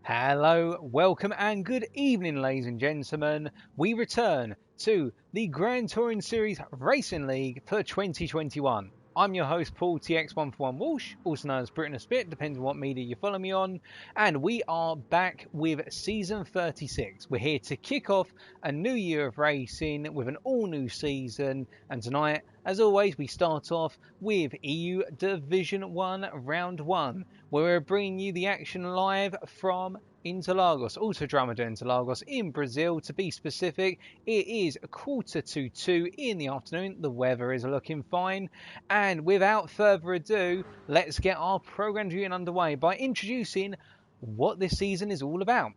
Hello, welcome and good evening ladies and gentlemen. We return to the Gran Touring Series Racing League for 2021. I'm your host Paul TX141 Walsh, also known as Britain a Spit, depends on what media you follow me on, and we are back with season 36. We're here to kick off a new year of racing with an all new season, and tonight, as always, we start off with EU Division 1 Round 1, where we're bringing you the action live from Interlagos, Autodromo de Interlagos in Brazil to be specific. It is 1:45 in the afternoon, the weather is looking fine, and without further ado, let's get our program viewing underway by introducing what this season is all about.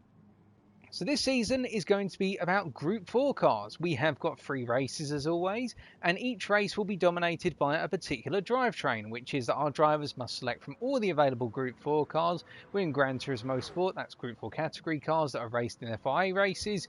So this season is going to be about Group 4 cars. We have got 3 races as always, and each race will be dominated by a particular drivetrain, which is that our drivers must select from all the available Group 4 cars. We're in Gran Turismo Sport, that's Group 4 category cars that are raced in FIA races.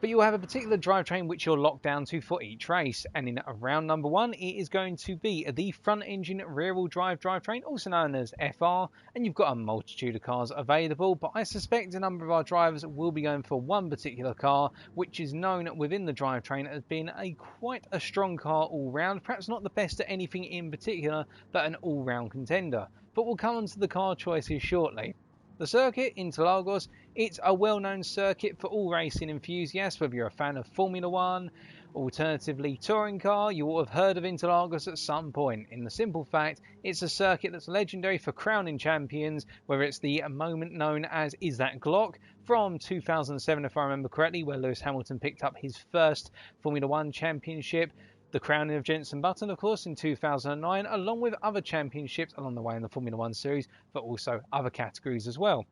But you'll have a particular drivetrain which you're locked down to for each race, and in round number 1 it is going to be the front engine rear wheel drive drivetrain, also known as FR, and you've got a multitude of cars available, but I suspect a number of our drivers will be going for one particular car which is known within the drivetrain as being quite a strong car all round, perhaps not the best at anything in particular, but an all round contender. But we'll come on to the car choices shortly. The circuit, Interlagos, it's a well-known circuit for all racing enthusiasts, whether you're a fan of Formula 1, alternatively touring car, you will have heard of Interlagos at some point. In the simple fact, it's a circuit that's legendary for crowning champions, whether it's the moment known as Is That Glock from 2007, if I remember correctly, where Lewis Hamilton picked up his first Formula 1 championship. The crowning of Jenson Button, of course, in 2009, along with other championships along the way in the Formula 1 series, but also other categories as well.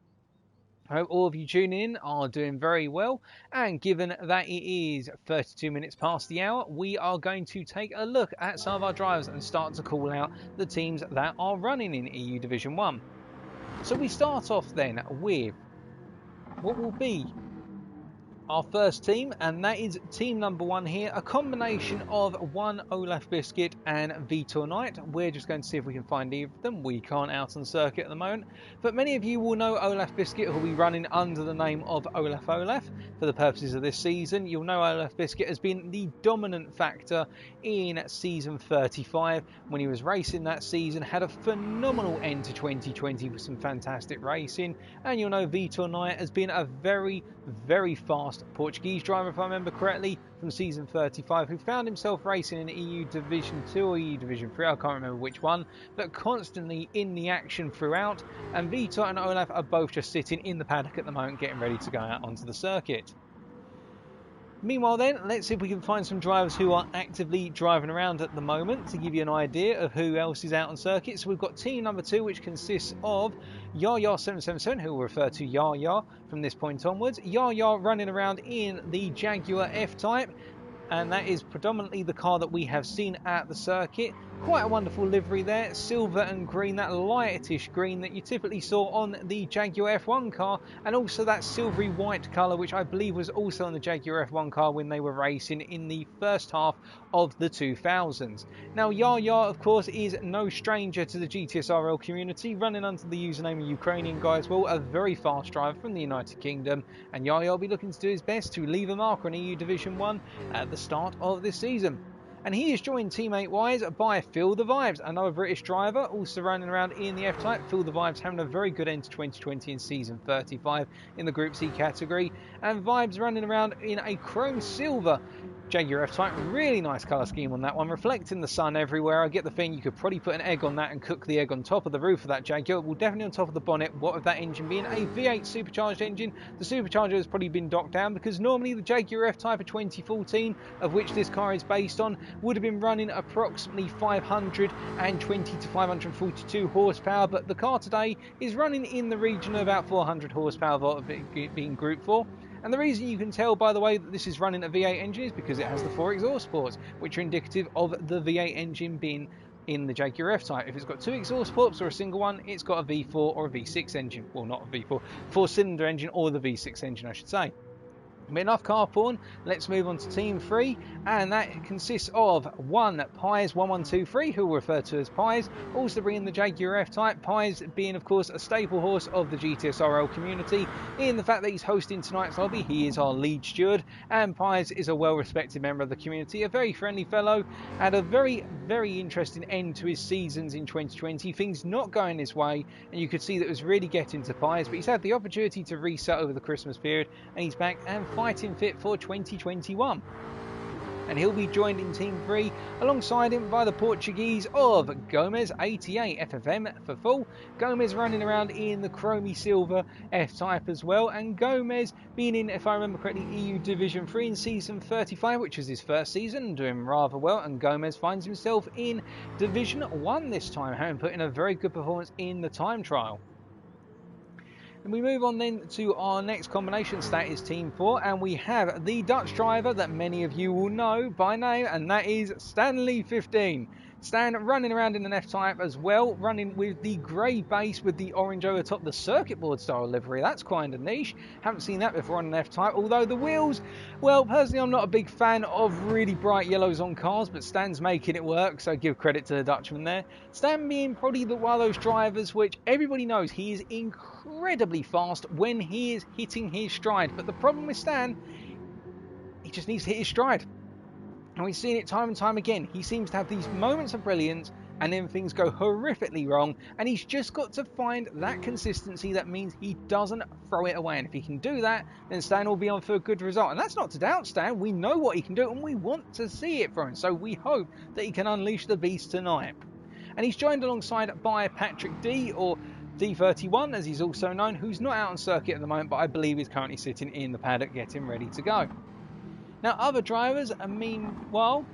I hope all of you tuning in are doing very well, and given that it is 32 minutes past the hour, we are going to take a look at some of our drivers and start to call out the teams that are running in EU Division 1. So we start off then with what will be our first team, and that is team number 1 here, a combination of one Olaf Biscuit and Vitor Knight. We're just going to see if we can find either of them. We can't out on circuit at the moment, but many of you will know Olaf Biscuit, who will be running under the name of Olaf for the purposes of this season. You'll know Olaf Biscuit has been the dominant factor in season 35 when he was racing that season, had a phenomenal end to 2020 with some fantastic racing, and you'll know Vitor Knight has been a very fast Portuguese driver, if I remember correctly, from season 35, who found himself racing in EU Division 2 or EU Division 3, I can't remember which one, but constantly in the action throughout, and Vitor and Olaf are both just sitting in the paddock at the moment getting ready to go out onto the circuit. Meanwhile then, let's see if we can find some drivers who are actively driving around at the moment to give you an idea of who else is out on circuit. So we've got team number 2, which consists of Yaya777, who we'll refer to Yaya from this point onwards. Yaya running around in the Jaguar F-Type, and that is predominantly the car that we have seen at the circuit. Quite a wonderful livery there, silver and green, that lightish green that you typically saw on the Jaguar F1 car, and also that silvery white colour, which I believe was also on the Jaguar F1 car when they were racing in the first half of the 2000s. Now Yaya, of course, is no stranger to the GTSRL community, running under the username of Ukrainian guy as well, a very fast driver from the United Kingdom, and Yaya will be looking to do his best to leave a marker on EU Division 1 at the start of this season. And he is joined teammate-wise by Feel the Vibes, another British driver, also running around in the F-Type. Feel the Vibes having a very good end to 2020 in season 35 in the Group C category. And Vibes running around in a chrome silver Jaguar F-Type. Really nice colour scheme on that one, reflecting the sun everywhere. I get the thing you could probably put an egg on that and cook the egg on top of the roof of that Jaguar. Well, definitely on top of the bonnet. What with that engine being a V8 supercharged engine, the supercharger has probably been docked down, because normally the Jaguar F-Type of 2014, of which this car is based on, would have been running approximately 520 to 542 horsepower, but the car today is running in the region of about 400 horsepower, being Group 4. And the reason you can tell by the way that this is running a V8 engine is because it has the 4 exhaust ports, which are indicative of the V8 engine being in the Jaguar F-Type. If it's got 2 exhaust ports or a single one, it's got a V4 or a V6 engine. Well, not a V4, 4-cylinder engine, or the V6 engine, I should say. But enough car porn, let's move on to Team 3, and that consists of one Pies 1123, who we'll refer to as Pies, also bringing the Jaguar F-Type, Pies being of course a staple horse of the GTSRL community, in the fact that he's hosting tonight's lobby. He is our lead steward, and Pies is a well-respected member of the community, a very friendly fellow, had a very interesting end to his seasons in 2020, things not going his way, and you could see that it was really getting to Pies, but he's had the opportunity to reset over the Christmas period, and he's back and fighting fit for 2021. And he'll be joined in Team 3 alongside him by the Portuguese of Gomez 88 FFM for full. Gomez running around in the chromey silver F-Type as well, and Gomez being in, if I remember correctly, EU Division 3 in season 35, which is his first season, doing rather well, and Gomez finds himself in Division 1 this time, having put in a very good performance in the time trial. And we move on then to our next combination, that is Team 4, and we have the Dutch driver that many of you will know by name, and that is Stanley 15. Stan running around in an F-Type as well, running with the grey base with the orange over top, the circuit board style livery. That's kind of niche. Haven't seen that before on an F-Type, although the wheels, well, personally I'm not a big fan of really bright yellows on cars, but Stan's making it work, so give credit to the Dutchman there. Stan being probably one of those drivers which everybody knows he is incredibly fast when he is hitting his stride, but the problem with Stan, he just needs to hit his stride. And we've seen it time and time again. He seems to have these moments of brilliance and then things go horrifically wrong, and he's just got to find that consistency that means he doesn't throw it away. And if he can do that, then Stan will be on for a good result. And that's not to doubt Stan. We know what he can do and we want to see it from him. So we hope that he can unleash the beast tonight. And he's joined alongside by Patrick D, or D31 as he's also known, who's not out on circuit at the moment, but I believe is currently sitting in the paddock getting ready to go. Now, other drivers, well,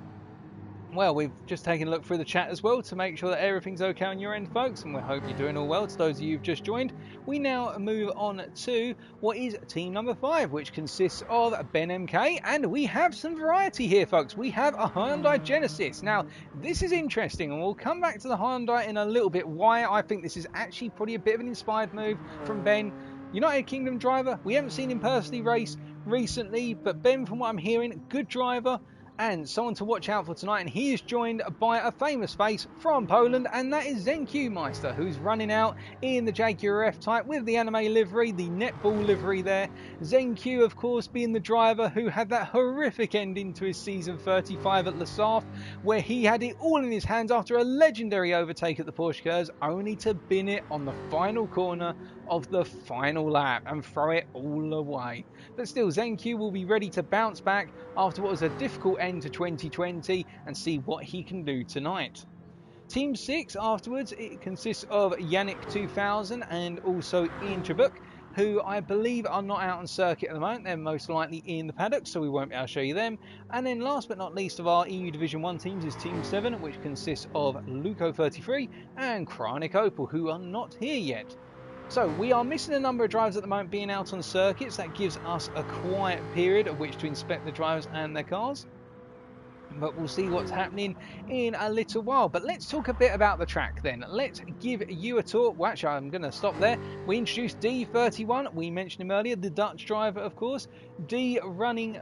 we've just taken a look through the chat as well to make sure that everything's okay on your end, folks, and we hope you're doing all well. To those of you who've just joined, we now move on to what is team number 5, which consists of Ben MK, and we have some variety here, folks. We have a Hyundai Genesis. Now, this is interesting, and we'll come back to the Hyundai in a little bit, why I think this is actually probably a bit of an inspired move from Ben. United Kingdom driver, we haven't seen him personally race recently, but Ben, from what I'm hearing, good driver and someone to watch out for tonight. And he is joined by a famous face from Poland, and that is Zenku Meister, who's running out in the Jaguar F-Type with the anime livery, the netball livery there. Zenku, of course, being the driver who had that horrific ending to his season 35 at Le Saft, where he had it all in his hands after a legendary overtake at the Porsche Curves, only to bin it on the final corner of the final lap and throw it all away. But still, Zenku will be ready to bounce back after what was a difficult end to 2020 and see what he can do tonight. Team 6 afterwards, it consists of Yannick 2000 and also Ian Trebuk, who I believe are not out on circuit at the moment. They're most likely in the paddock, so we won't be able to show you them. And then last but not least of our EU Division 1 teams is Team 7, which consists of Luco33 and Chronic Opel, who are not here yet. So we are missing a number of drivers at the moment being out on circuits. That gives us a quiet period of which to inspect the drivers and their cars. But we'll see what's happening in a little while. But let's talk a bit about the track then. Let's give you a tour. Well, actually, I'm going to stop there. We introduced D31. We mentioned him earlier, the Dutch driver, of course. D running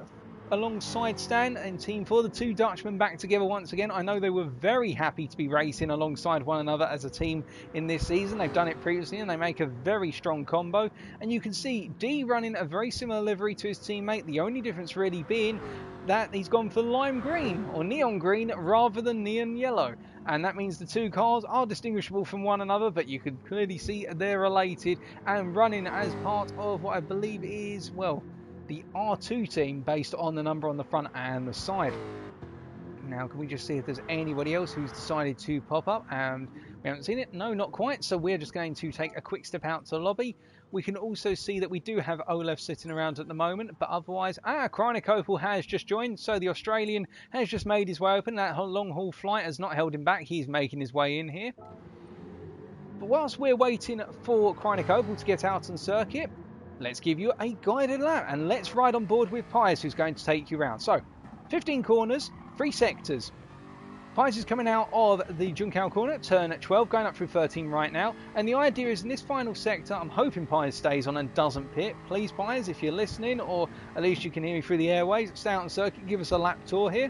alongside Stan and Team 4, the two Dutchmen back together once again. I know they were very happy to be racing alongside one another as a team in this season. They've done it previously and they make a very strong combo. And you can see D running a very similar livery to his teammate, the only difference really being that he's gone for lime green or neon green rather than neon yellow. And that means the two cars are distinguishable from one another, but you can clearly see they're related and running as part of what I believe is, well, the R2 team based on the number on the front and the side. Now, can we just see if there's anybody else who's decided to pop up? And we haven't seen it. No, not quite. So we're just going to take a quick step out to the lobby. We can also see that we do have Olaf sitting around at the moment, but otherwise, Chronic Opel has just joined. So the Australian has just made his way open. That long haul flight has not held him back. He's making his way in here. But whilst we're waiting for Chronic Opel to get out on circuit, let's give you a guided lap and let's ride on board with Pies, who's going to take you around. So 15 corners, 3 sectors. Pies is coming out of the Juncal corner, turn 12, going up through 13 right now. And the idea is in this final sector, I'm hoping Pies stays on and doesn't pit. Please, Pies, if you're listening, or at least you can hear me through the airways, stay out on circuit, give us a lap tour here.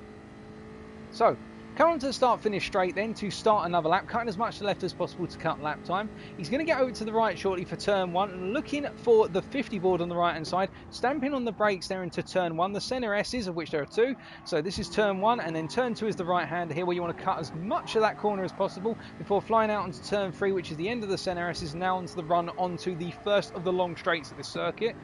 So, come on to the start-finish straight then to start another lap, cutting as much to the left as possible to cut lap time. He's going to get over to the right shortly for turn 1, looking for the 50 board on the right-hand side, stamping on the brakes there into turn 1, the centre S's, of which there are 2. So this is turn 1, and then turn 2 is the right-hander here, where you want to cut as much of that corner as possible before flying out onto turn 3, which is the end of the centre S's, now onto the run onto the first of the long straights of this circuit.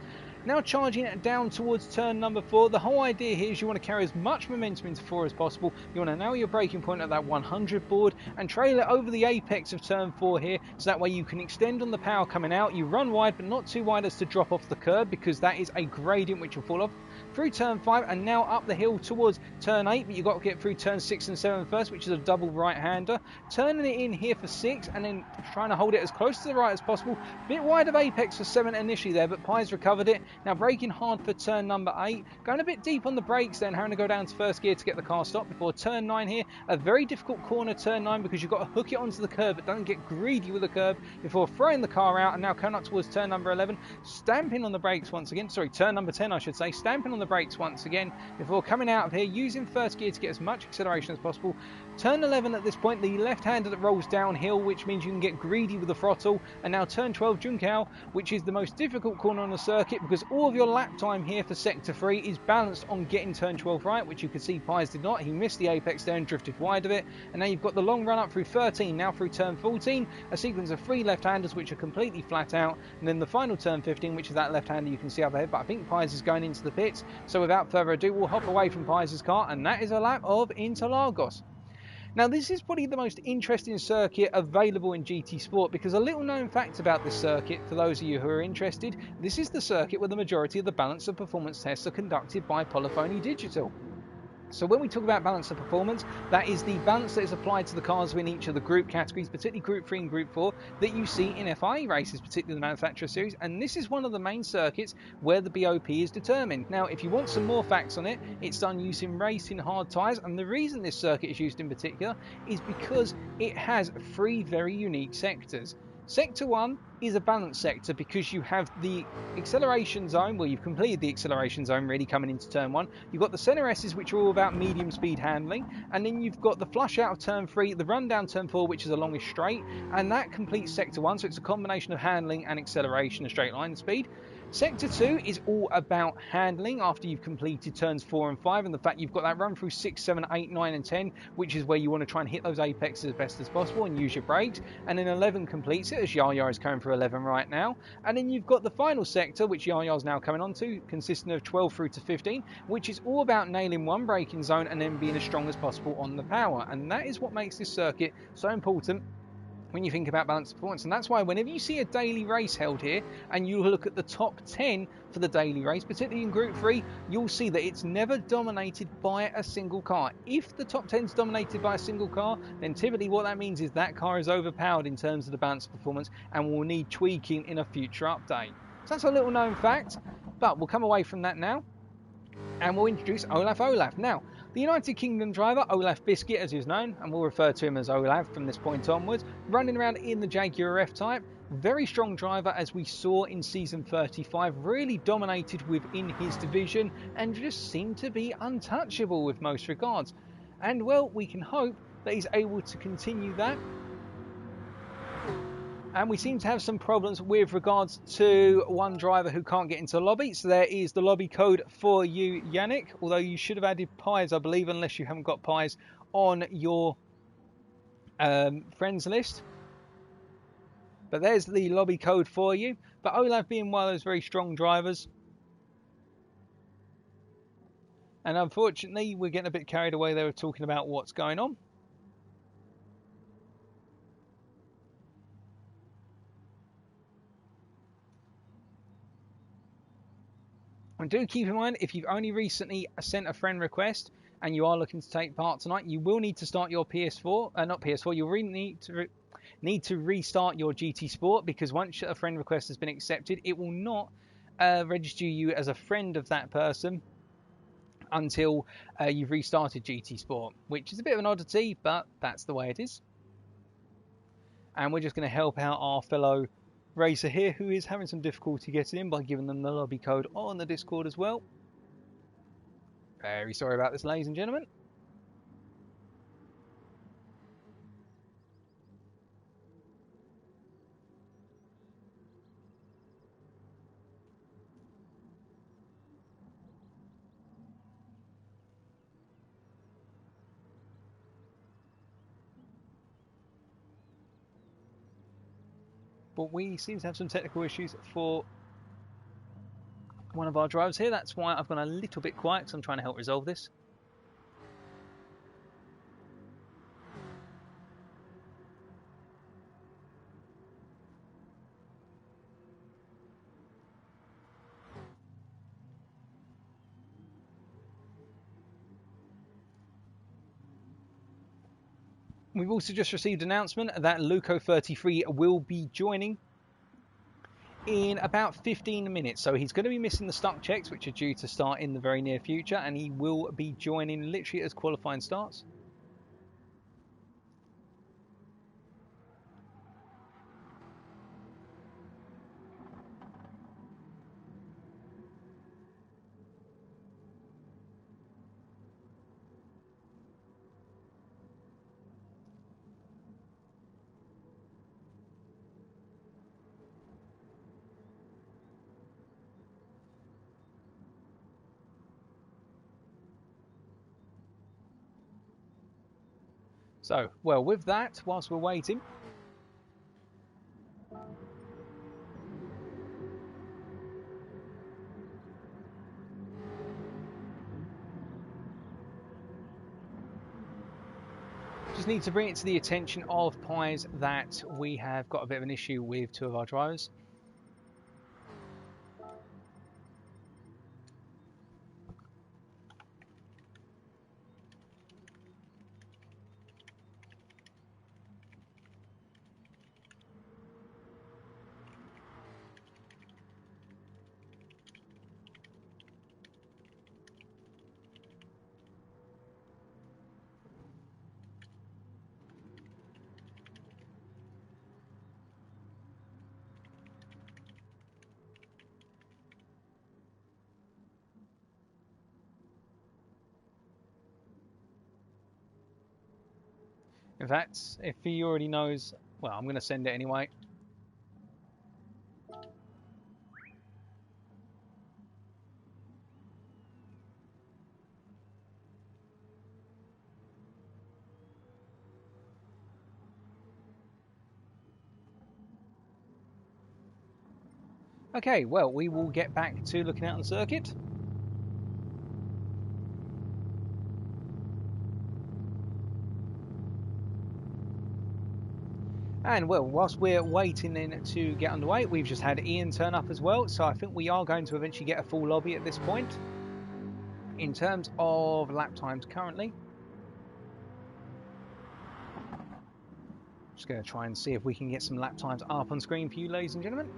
Now charging it down towards turn number 4. The whole idea here is you want to carry as much momentum into 4 as possible. You want to nail your braking point at that 100 board and trail it over the apex of turn 4 here, so that way you can extend on the power coming out. You run wide, but not too wide as to drop off the curb, because that is a gradient which will fall off. Through turn 5 and now up the hill towards turn 8, but you've got to get through turn 6 and 7 first, which is a double right-hander. Turning it in here for 6 and then trying to hold it as close to the right as possible. Bit wide of apex for 7 initially there, but Pies recovered it. Now braking hard for turn number 8, going a bit deep on the brakes then, having to go down to first gear to get the car stopped before turn 9 here. A very difficult corner, turn 9, because you've got to hook it onto the curb, but don't get greedy with the curb before throwing the car out. And now coming up towards turn number 11, stamping on the brakes once again, sorry, turn number 10 I should say, stamping on the brakes once again before coming out of here, using first gear to get as much acceleration as possible. Turn 11 at this point, the left-hander that rolls downhill, which means you can get greedy with the throttle. And now turn 12, Juncal, which is the most difficult corner on the circuit, because all of your lap time here for sector 3 is balanced on getting turn 12 right, which you can see Pies did not. He missed the apex there and drifted wide of it. And now you've got the long run up through 13, now through turn 14, a sequence of 3 left-handers which are completely flat out, and then the final turn 15, which is that left-hander you can see up ahead. But I think Pies is going into the pits, so without further ado, we'll hop away from Pies' car, and that is a lap of Interlagos. Now this is probably the most interesting circuit available in GT Sport, because a little known fact about this circuit, for those of you who are interested, this is the circuit where the majority of the balance of performance tests are conducted by Polyphony Digital. So when we talk about balance of performance, that is the balance that is applied to the cars in each of the group categories, particularly Group 3 and Group 4, that you see in FIA races, particularly the Manufacturer Series, and this is one of the main circuits where the BOP is determined. Now, if you want some more facts on it, it's done using racing hard tyres, and the reason this circuit is used in particular is because it has 3 very unique sectors. Sector 1 is a balanced sector because you have the acceleration zone, well, you've completed the acceleration zone really coming into turn 1. You've got the centre S's, which are all about medium speed handling, and then you've got the flush out of turn 3, the run down turn 4, which is the longest straight, and that completes sector 1, so it's a combination of handling and acceleration and straight line speed. Sector 2 is all about handling after you've completed turns 4 and 5, and the fact you've got that run through 6, 7, 8, 9 and 10, which is where you want to try and hit those apexes as best as possible and use your brakes. And then 11 completes it, as Yaya is going for 11 right now. And then you've got the final sector, which Yaya is now coming on to, consisting of 12 through to 15, which is all about nailing one braking zone and then being as strong as possible on the power. And that is what makes this circuit so important when you think about balanced performance. And that's why whenever you see a daily race held here and you look at the top 10 for the daily race, particularly in Group 3, you'll see that it's never dominated by a single car. If the top 10 is dominated by a single car, then typically what that means is that car is overpowered in terms of the balanced performance and will need tweaking in a future update. So that's a little known fact, but we'll come away from that now and we'll introduce Olaf. Now, the United Kingdom driver, Olaf Biscuit as he's known, and we'll refer to him as Olaf from this point onwards, running around in the Jaguar F-Type. Very strong driver, as we saw in season 35, really dominated within his division and just seemed to be untouchable with most regards. And well, we can hope that he's able to continue that. And we seem to have some problems with regards to one driver who can't get into the lobby. So there is the lobby code for you, Yannick. Although you should have added Pies, I believe, unless you haven't got Pies on your friends list. But there's the lobby code for you. But Olaf being one of those very strong drivers. And unfortunately, we're getting a bit carried away there with talking about what's going on. And do keep in mind, if you've only recently sent a friend request and you are looking to take part tonight, you will need to start your PS4, not PS4, you'll really need to restart your GT Sport, because once a friend request has been accepted, it will not register you as a friend of that person until you've restarted GT Sport, which is a bit of an oddity, but that's the way it is. And we're just going to help out our fellow racer here, who is having some difficulty getting in, by giving them the lobby code on the Discord as well. Very sorry about this, ladies and gentlemen. But we seem to have some technical issues for one of our drivers here. That's why I've gone a little bit quiet, because I'm trying to help resolve this. We've also just received an announcement that Luco33 will be joining in about 15 minutes. So he's going to be missing the stuck checks, which are due to start in the very near future, and he will be joining literally as qualifying starts. So, well, with that, whilst we're waiting, just need to bring it to the attention of Pies that we have got a bit of an issue with two of our drivers. In fact, if he already knows, well, I'm going to send it anyway. Okay, well, we will get back to looking out on the circuit. And well, whilst we're waiting then to get underway, we've just had Ian turn up as well, so I think we are going to eventually get a full lobby at this point. In terms of lap times currently, just going to try and see if we can get some lap times up on screen for you, ladies and gentlemen.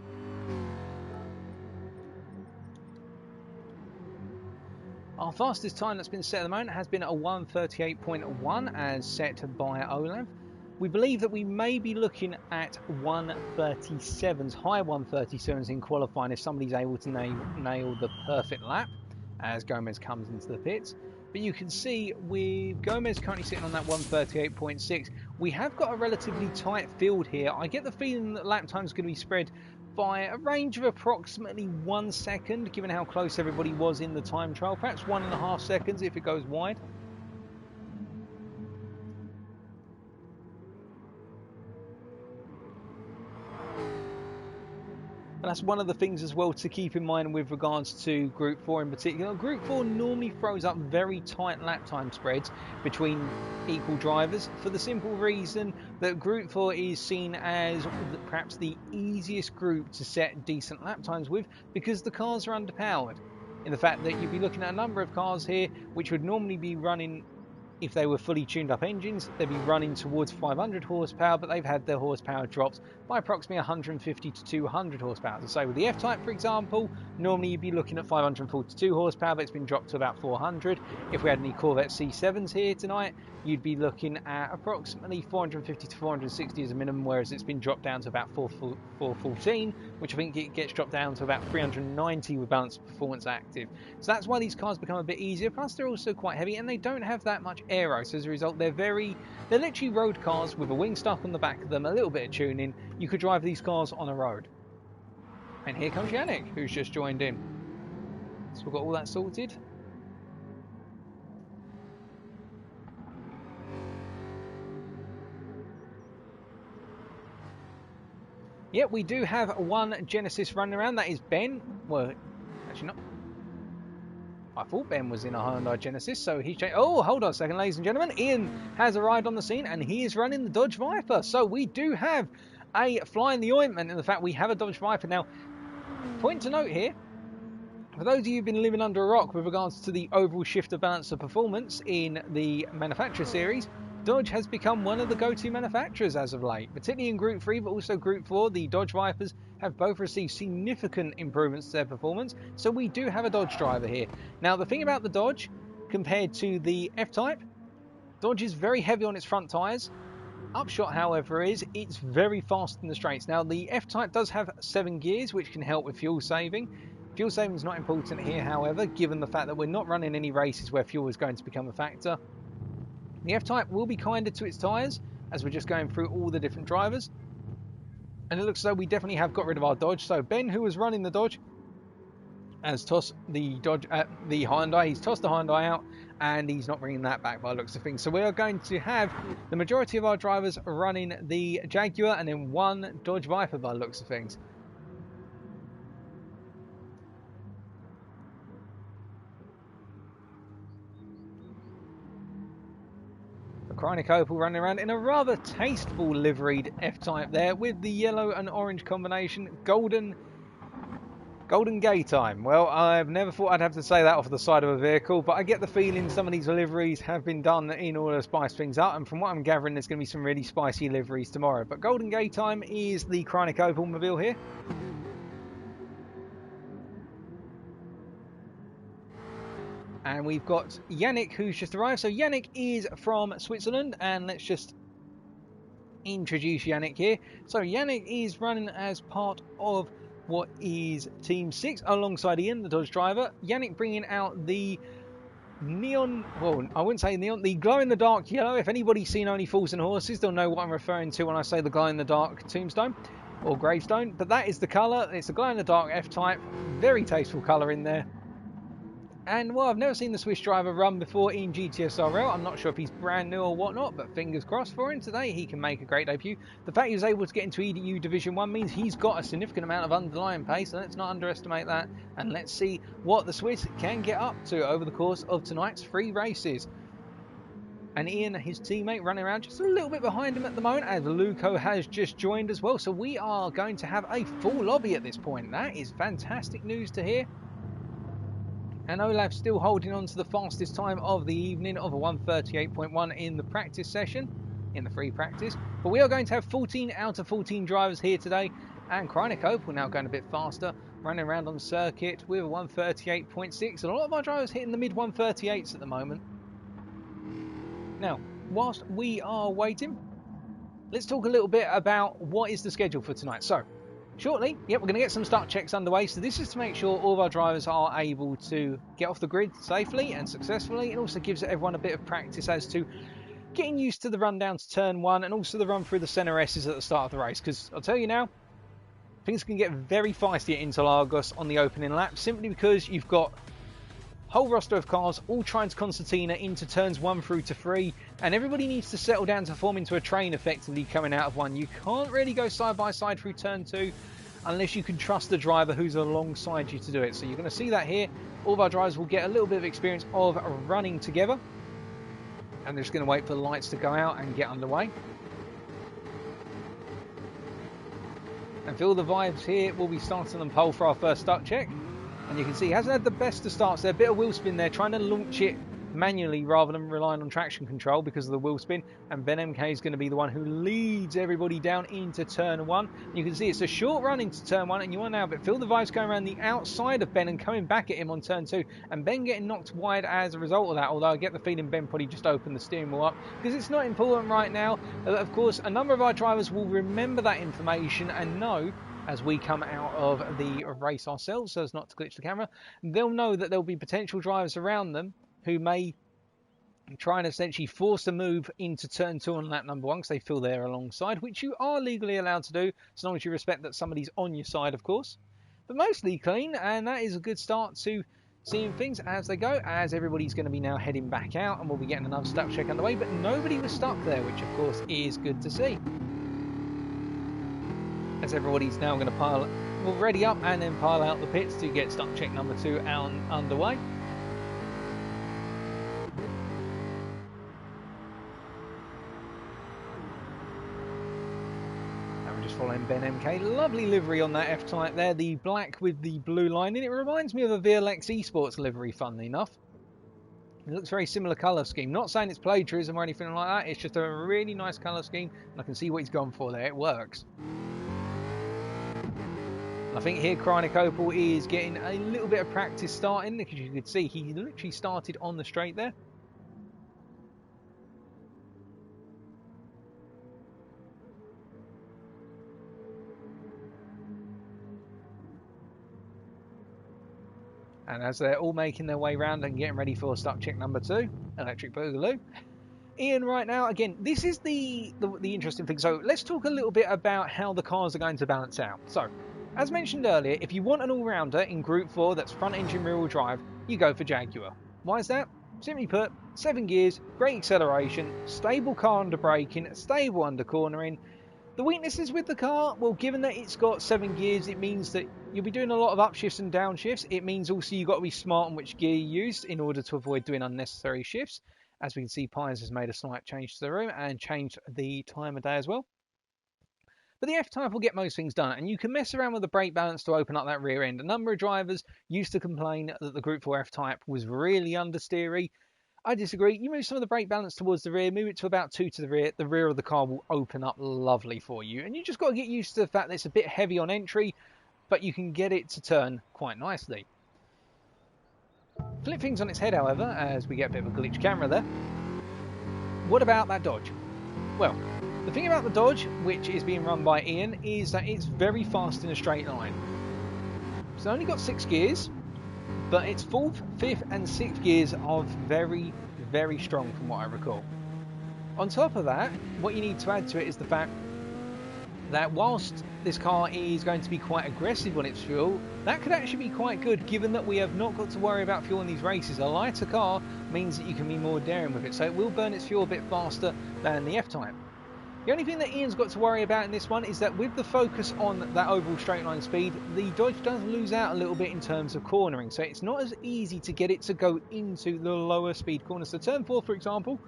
Our fastest time that's been set at the moment has been a 1:38.1 as set by Olav. We believe that we may be looking at 1:37s, high 1:37s in qualifying if somebody's able to nail the perfect lap as Gomez comes into the pits. But you can see with Gomez currently sitting on that 1:38.6, we have got a relatively tight field here. I get the feeling that lap time is going to be spread by a range of approximately 1 second, given how close everybody was in the time trial. Perhaps 1.5 seconds if it goes wide. And that's one of the things as well to keep in mind with regards to Group 4 in particular. Group 4 normally throws up very tight lap time spreads between equal drivers for the simple reason that Group 4 is seen as perhaps the easiest group to set decent lap times with, because the cars are underpowered. In the fact that you'd be looking at a number of cars here which would normally be running if they were fully tuned up engines, they'd be running towards 500 horsepower, but they've had their horsepower dropped by approximately 150 to 200 horsepower. So with the F-Type, for example, normally you'd be looking at 542 horsepower, but it's been dropped to about 400. If we had any Corvette C7s here tonight, you'd be looking at approximately 450 to 460 as a minimum, whereas it's been dropped down to about 414, which I think it gets dropped down to about 390 with balanced performance active. So that's why these cars become a bit easier, plus they're also quite heavy and they don't have that much aero, so as a result they're literally road cars with a wing stock on the back of them, a little bit of tuning. You could drive these cars on a road. And here comes Yannick, who's just joined in. So we've got all that sorted. Yeah, we do have one Genesis running around. That is Ben. Well, actually not. I thought Ben was in a Hyundai Genesis, so he's changed. Oh, hold on a second, ladies and gentlemen. Ian has arrived on the scene, and he is running the Dodge Viper. So we do have a fly in the ointment in the fact we have a Dodge Viper. Now, point to note here, for those of you who've been living under a rock with regards to the overall shift of balance of performance in the manufacturer series, Dodge has become one of the go-to manufacturers as of late, particularly in Group 3 but also Group 4. The Dodge Vipers have both received significant improvements to their performance, so we do have a Dodge driver here. Now the thing about the Dodge compared to the F-Type, Dodge is very heavy on its front tyres. Upshot, however, is it's very fast in the straights. Now the F-Type does have 7 gears, which can help with fuel saving. Fuel saving is not important here, however, given the fact that we're not running any races where fuel is going to become a factor. The F-Type will be kinder to its tyres, as we're just going through all the different drivers. And it looks as though we definitely have got rid of our Dodge. So Ben, who was running the Dodge, has tossed the Hyundai. He's tossed the Hyundai out, and he's not bringing that back by the looks of things. So we are going to have the majority of our drivers running the Jaguar, and then one Dodge Viper by the looks of things. Chronic Opal running around in a rather tasteful liveried F-Type there with the yellow and orange combination. Golden gay time. Well, I've never thought I'd have to say that off the side of a vehicle, but I get the feeling some of these liveries have been done in order to spice things up, and from what I'm gathering there's going to be some really spicy liveries tomorrow. But Golden Gay time is the Chronic Opal mobile here. And we've got Yannick, who's just arrived. So Yannick is from Switzerland, and let's just introduce Yannick here. So Yannick is running as part of what is Team 6 alongside Ian, the Dodge driver. Yannick bringing out the neon, well, I wouldn't say neon, the glow-in-the-dark yellow. If anybody's seen Only Fools and Horses, they'll know what I'm referring to when I say the glow-in-the-dark tombstone or gravestone. But that is the colour. It's a glow-in-the-dark F-Type. Very tasteful colour in there. And, well, I've never seen the Swiss driver run before in GTSRL. I'm not sure if he's brand new or whatnot, but fingers crossed for him today. He can make a great debut. The fact he was able to get into EU Division 1 means he's got a significant amount of underlying pace, so let's not underestimate that. And let's see what the Swiss can get up to over the course of tonight's 3 races. And Ian, his teammate, running around just a little bit behind him at the moment, as Luco has just joined as well. So we are going to have a full lobby at this point. That is fantastic news to hear. And Olaf's still holding on to the fastest time of the evening of a 1:38.1 in the practice session, in the free practice. But we are going to have 14 out of 14 drivers here today, and Chronic Opal now going a bit faster, running around on the circuit with a 1:38.6. And a lot of our drivers hitting the mid 1:38s at the moment. Now, whilst we are waiting, let's talk a little bit about what is the schedule for tonight. So, shortly, we're going to get some start checks underway. So this is to make sure all of our drivers are able to get off the grid safely and successfully. It also gives everyone a bit of practice as to getting used to the run down to turn 1 and also the run through the centre S's at the start of the race. Because I'll tell you now, things can get very feisty at Interlagos on the opening lap, simply because you've got a whole roster of cars all trying to concertina into turns 1 through to 3, and everybody needs to settle down to form into a train effectively coming out of 1. You can't really go side by side through turn 2 unless you can trust the driver who's alongside you to do it. So you're going to see that here. All of our drivers will get a little bit of experience of running together, and they're just going to wait for the lights to go out and get underway. And feel the vibes here. We'll be starting on pole for our first start check. And you can see he hasn't had the best of starts there. A bit of wheel spin there, trying to launch it manually rather than relying on traction control because of the wheel spin, and Ben MK is going to be the one who leads everybody down into turn 1. You can see it's a short run into turn 1, and you want to now but feel the vibes going around the outside of Ben and coming back at him on turn 2, and Ben getting knocked wide as a result of that, although I get the feeling Ben probably just opened the steering wheel up because it's not important right now. Of course, a number of our drivers will remember that information and know, as we come out of the race ourselves so as not to glitch the camera, they'll know that there'll be potential drivers around them who may try and essentially force a move into turn 2 on lap number 1 because they feel they're alongside, which you are legally allowed to do as long as you respect that somebody's on your side, of course. But mostly clean, and that is a good start to seeing things as they go, as everybody's going to be now heading back out and we'll be getting another stuck check underway, but nobody was stuck there, which of course is good to see, as everybody's now going to ready up and then pile out the pits to get stuck check number 2 underway. And we're just following Ben MK. Lovely livery on that F-Type there, the black with the blue line in it. Reminds me of a VLX Esports livery, funnily enough. It looks very similar colour scheme. Not saying it's plagiarism or anything like that, it's just a really nice colour scheme, and I can see what he's gone for there. It works. I think here Chronic Opal is getting a little bit of practice starting, because you could see he literally started on the straight there. And as they're all making their way round and getting ready for stuck check number 2, Electric Boogaloo, Ian right now, again, this is the interesting thing. So let's talk a little bit about how the cars are going to balance out. So, as mentioned earlier, if you want an all-rounder in Group 4 that's front-engine rear-wheel drive, you go for Jaguar. Why is that? Simply put, 7 gears, great acceleration, stable car under braking, stable under cornering. The weaknesses with the car, well, given that it's got 7 gears, it means that you'll be doing a lot of upshifts and downshifts. It means also you've got to be smart on which gear you use in order to avoid doing unnecessary shifts. As we can see, Pines has made a slight change to the room and changed the time of day as well. But the F-Type will get most things done, and you can mess around with the brake balance to open up that rear end. A number of drivers used to complain that the Group 4 F-Type was really understeery. I disagree. You move some of the brake balance towards the rear, move it to about 2 to the rear of the car will open up lovely for you. And you just got to get used to the fact that it's a bit heavy on entry, but you can get it to turn quite nicely. Flip things on its head, however, as we get a bit of a glitch camera there. What about that Dodge? Well, the thing about the Dodge, which is being run by Ian, is that it's very fast in a straight line. It's only got 6 gears, but its 4th, 5th and 6th gears are very, very strong from what I recall. On top of that, what you need to add to it is the fact that whilst this car is going to be quite aggressive on its fuel, that could actually be quite good given that we have not got to worry about fuel in these races. A lighter car means that you can be more daring with it, so it will burn its fuel a bit faster than the F-Type. The only thing that Ian's got to worry about in this one is that with the focus on that overall straight line speed, the Dodge does lose out a little bit in terms of cornering, so it's not as easy to get it to go into the lower speed corners. So turn 4, for example,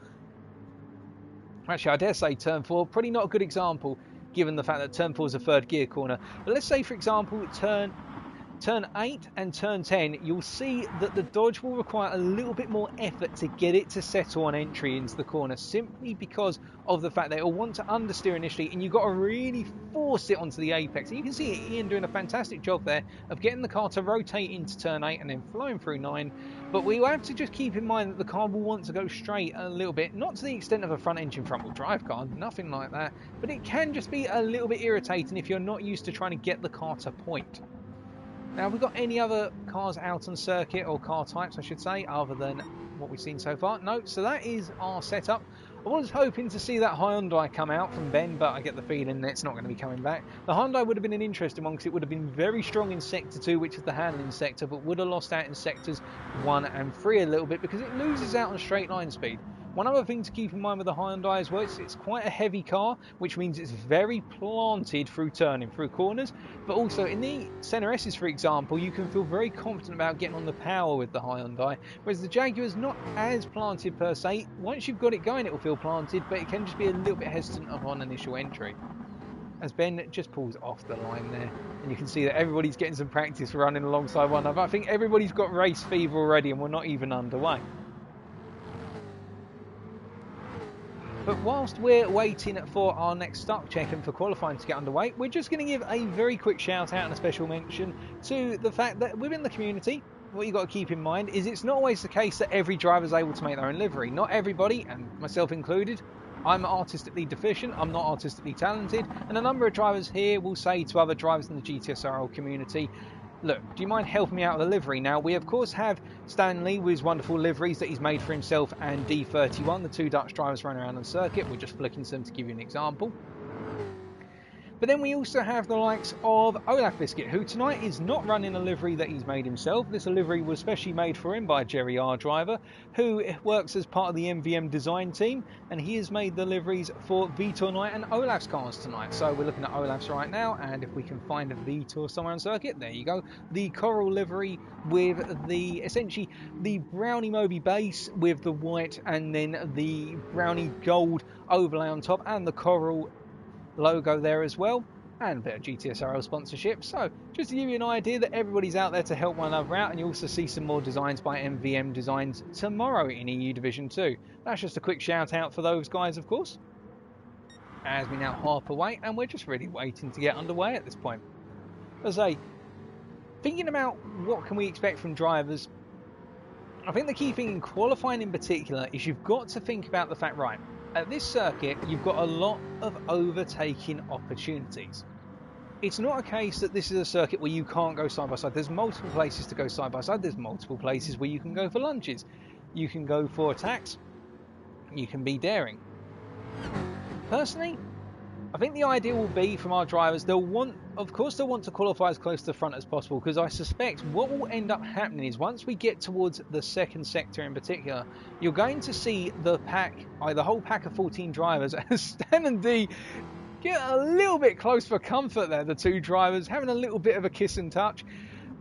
actually I dare say turn 4, probably not a good example given the fact that turn 4 is a 3rd gear corner, but let's say for example turn 8 and turn 10, you'll see that the Dodge will require a little bit more effort to get it to settle on entry into the corner, simply because of the fact that it'll want to understeer initially, and you've got to really force it onto the apex. And you can see Ian doing a fantastic job there of getting the car to rotate into turn 8 and then flowing through 9. But we will have to just keep in mind that the car will want to go straight a little bit, not to the extent of a front engine front wheel drive car, nothing like that, but it can just be a little bit irritating if you're not used to trying to get the car to point. Now, have we got any other cars out on circuit, or car types I should say, other than what we've seen so far? No, so that is our setup. I was hoping to see that Hyundai come out from Ben, but I get the feeling that it's not going to be coming back. The Hyundai would have been an interesting one because it would have been very strong in Sector 2, which is the handling sector, but would have lost out in Sectors 1 and 3 a little bit because it loses out on straight line speed. One other thing to keep in mind with the Hyundai as well, it's quite a heavy car, which means it's very planted through turning, through corners, but also in the Senna S's, for example, you can feel very confident about getting on the power with the Hyundai, whereas the Jaguar is not as planted per se. Once you've got it going, it will feel planted, but it can just be a little bit hesitant upon initial entry. As Ben just pulls off the line there, and you can see that everybody's getting some practice running alongside one another. I think everybody's got race fever already, and we're not even underway. But whilst we're waiting for our next start check and for qualifying to get underway, we're just going to give a very quick shout out and a special mention to the fact that within the community, what you've got to keep in mind is it's not always the case that every driver is able to make their own livery. Not everybody, and myself included, I'm artistically deficient, I'm not artistically talented, and a number of drivers here will say to other drivers in the GTSRL community, look, do you mind helping me out with the livery? Now, we of course have Stanley with his wonderful liveries that he's made for himself and D31, the two Dutch drivers running around on the circuit. We're just flicking some to give you an example. But then we also have the likes of Olaf Biscuit, who tonight is not running a livery that he's made himself. This livery was specially made for him by Jerry R. Driver, who works as part of the MVM design team, and he has made the liveries for Vitor Knight and Olaf's cars tonight. So we're looking at Olaf's right now, and if we can find a Vitor somewhere on circuit, there you go. The coral livery with the, essentially, the brownie Moby base with the white and then the brownie gold overlay on top and the coral logo there as well, and a bit of GTSRL sponsorship. So just to give you an idea that everybody's out there to help one another out, and you also see some more designs by MVM Designs tomorrow in EU Division 2. That's just a quick shout out for those guys, of course, as we now harp away, and we're just really waiting to get underway at this point. As I say, thinking about what can we expect from drivers, I think the key thing in qualifying in particular is you've got to think about the fact, right, at this circuit, you've got a lot of overtaking opportunities. It's not a case that this is a circuit where you can't go side by side. There's multiple places to go side by side. There's multiple places where you can go for lunges. You can go for attacks. You can be daring. Personally, I think the idea will be from our drivers, of course they'll want to qualify as close to the front as possible, because I suspect what will end up happening is once we get towards the second sector in particular, you're going to see the whole pack of 14 drivers, as Stan and D get a little bit close for comfort there, the two drivers having a little bit of a kiss and touch.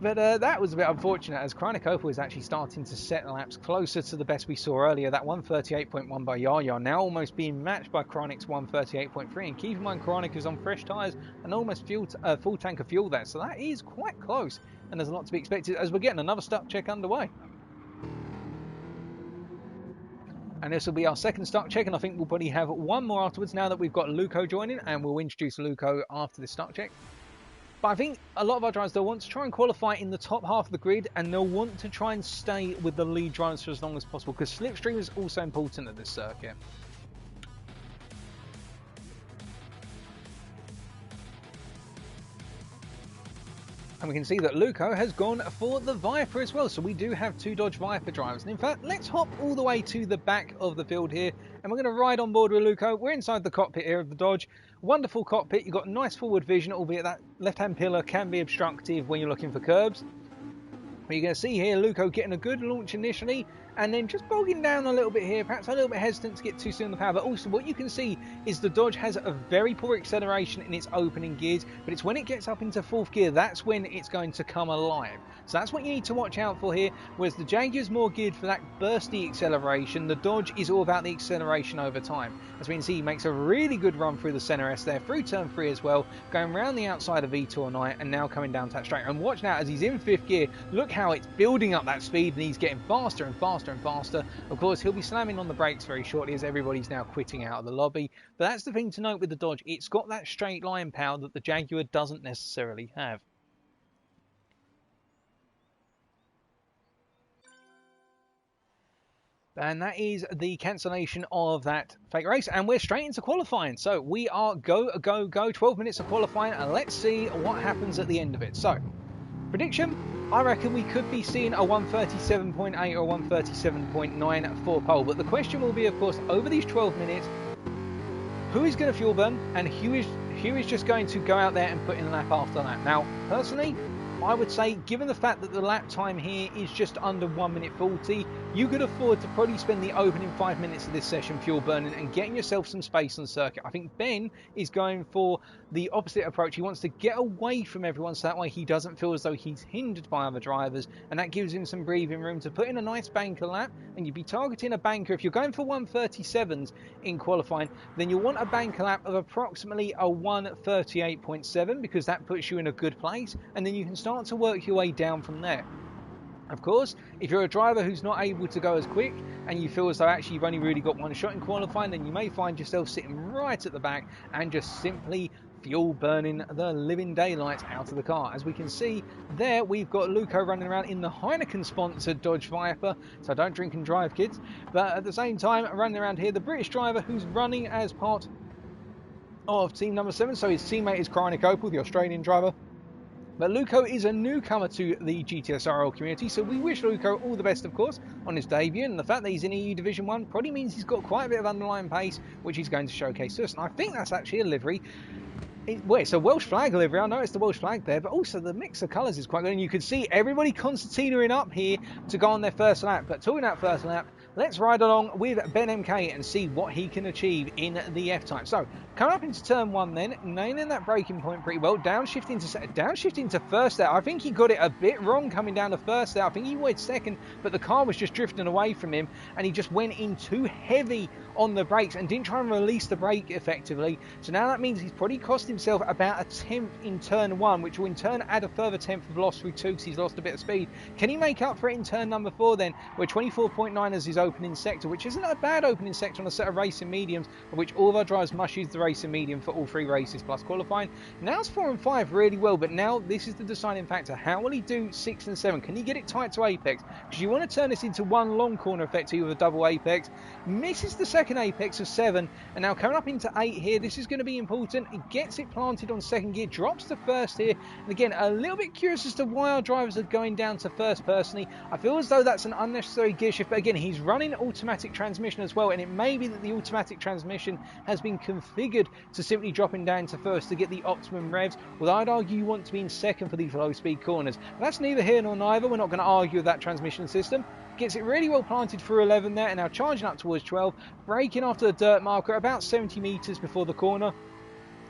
But that was a bit unfortunate, as Kreinikopa was actually starting to set laps closer to the best we saw earlier. That 138.1 by Yaya now almost being matched by Kronik's 138.3. And keep in mind, Kronik is on fresh tyres and almost full tank of fuel there. So that is quite close. And there's a lot to be expected as we're getting another start check underway. And this will be our second start check. And I think we'll probably have one more afterwards now that we've got Luco joining. And we'll introduce Luco after this start check. But I think a lot of our drivers, they'll want to try and qualify in the top half of the grid, and they'll want to try and stay with the lead drivers for as long as possible, because slipstream is also important at this circuit. And we can see that Luco has gone for the Viper as well. So we do have two Dodge Viper drivers. And in fact, let's hop all the way to the back of the field here. And we're going to ride on board with Luco. We're inside the cockpit here of the Dodge. Wonderful cockpit. You've got nice forward vision, albeit that left-hand pillar can be obstructive when you're looking for curbs. But you're going to see here Luco getting a good launch initially, and then just bogging down a little bit here, perhaps a little bit hesitant to get too soon on the power. But also what you can see is the Dodge has a very poor acceleration in its opening gears, but it's when it gets up into fourth gear, that's when it's going to come alive. So that's what you need to watch out for here. Whereas the Jaguar's more geared for that bursty acceleration, the Dodge is all about the acceleration over time. As we can see, he makes a really good run through the centre S there, through turn 3 as well, going around the outside of Vitor Knight and now coming down to that straight. And watch now as he's in fifth gear, look how it's building up that speed and he's getting faster and faster and faster. Of course, he'll be slamming on the brakes very shortly as everybody's now quitting out of the lobby. But that's the thing to note with the Dodge. It's got that straight line power that the Jaguar doesn't necessarily have. And that is the cancellation of that fake race. And we're straight into qualifying. So we are go. 12 minutes of qualifying. And let's see what happens at the end of it. So, prediction. I reckon we could be seeing a 137.8 or 137.9 for pole. But the question will be, of course, over these 12 minutes, who is going to fuel burn and who is just going to go out there and put in lap after lap. Now, personally, I would say, given the fact that the lap time here is just under 1 minute 40, you could afford to probably spend the opening 5 minutes of this session fuel burning and getting yourself some space on circuit. I think Ben is going for the opposite approach. He wants to get away from everyone so that way he doesn't feel as though he's hindered by other drivers, and that gives him some breathing room to put in a nice banker lap. And you'd be targeting a banker, if you're going for 137s in qualifying, then you'll want a banker lap of approximately a 138.7, because that puts you in a good place, and then you can start to work your way down from there. Of course, if you're a driver who's not able to go as quick and you feel as though actually you've only really got one shot in qualifying, then you may find yourself sitting right at the back and just simply fuel burning the living daylights out of the car. As we can see there, we've got Luco running around in the Heineken sponsored Dodge Viper, so don't drink and drive, kids. But at the same time, running around here, the British driver who's running as part of team number 7, so his teammate is Chronic Opal, the Australian driver. But Luco is a newcomer to the GTSRL community, so we wish Luco all the best, of course, on his debut. And the fact that he's in EU Division 1 probably means he's got quite a bit of underlying pace, which he's going to showcase to us. And I think that's actually a livery. Well, it's a Welsh flag livery. I noticed the Welsh flag there, but also the mix of colours is quite good. And you can see everybody concertinaing up here to go on their first lap. But talking about first lap, let's ride along with Ben MK and see what he can achieve in the F-Type. So, coming up into turn 1 then, nailing that braking point pretty well, downshifting to first out. I think he got it a bit wrong coming down to first out. I think he went second, but the car was just drifting away from him, and he just went in too heavy on the brakes and didn't try and release the brake effectively. So now that means he's probably cost himself about a 10th in turn 1, which will in turn add a further 10th of loss through 2 because he's lost a bit of speed. Can he make up for it in turn number 4 then, where 24.9 is his opening sector, which isn't a bad opening sector on a set of racing mediums, of which all of our drivers must use the racing medium for all 3 races plus qualifying. Now it's 4 and 5 really well, but now this is the deciding factor. How will he do 6 and 7? Can he get it tight to apex? Because you want to turn this into one long corner effectively with a double apex. Misses the second apex of 7, and now coming up into 8 here, this is going to be important. He gets it planted on second gear, drops to first here, and again, a little bit curious as to why our drivers are going down to first personally. I feel as though that's an unnecessary gear shift, but again, he's running automatic transmission as well, and it may be that the automatic transmission has been configured to simply dropping down to first to get the optimum revs, although I'd argue you want to be in second for these low speed corners. But that's neither here nor neither. We're not going to argue with that transmission system. Gets it really well planted through 11 there, and now charging up towards 12, braking after the dirt marker about 70 metres before the corner.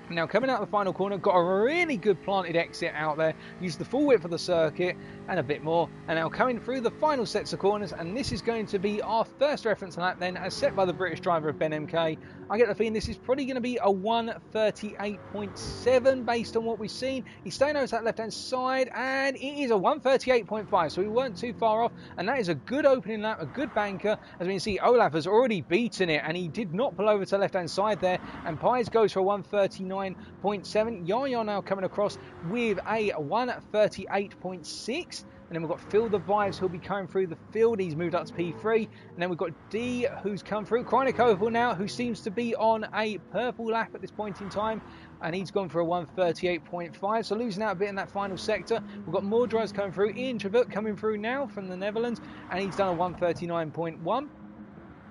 Now coming out of the final corner, got a really good planted exit out there, used the full width of the circuit and a bit more, and now coming through the final sets of corners, and this is going to be our first reference lap then, as set by the British driver of Ben MK. I get the feeling this is probably going to be a 1:38.7 based on what we've seen. He's staying over to that left hand side, and it is a 1:38.5, so we weren't too far off, and that is a good opening lap, a good banker. As we can see, Olaf has already beaten it, and he did not pull over to the left hand side there, and Pies goes for a 1:39.7. Yaya now coming across with a 1:38.6. And then we've got Phil the Vibes, who'll be coming through the field. He's moved up to P3. And then we've got D, who's come through. Chronic Opal now, who seems to be on a purple lap at this point in time. And he's gone for a 1:38.5. So losing out a bit in that final sector. We've got more drivers coming through. Ian Trevert coming through now from the Netherlands. And he's done a 1:39.1.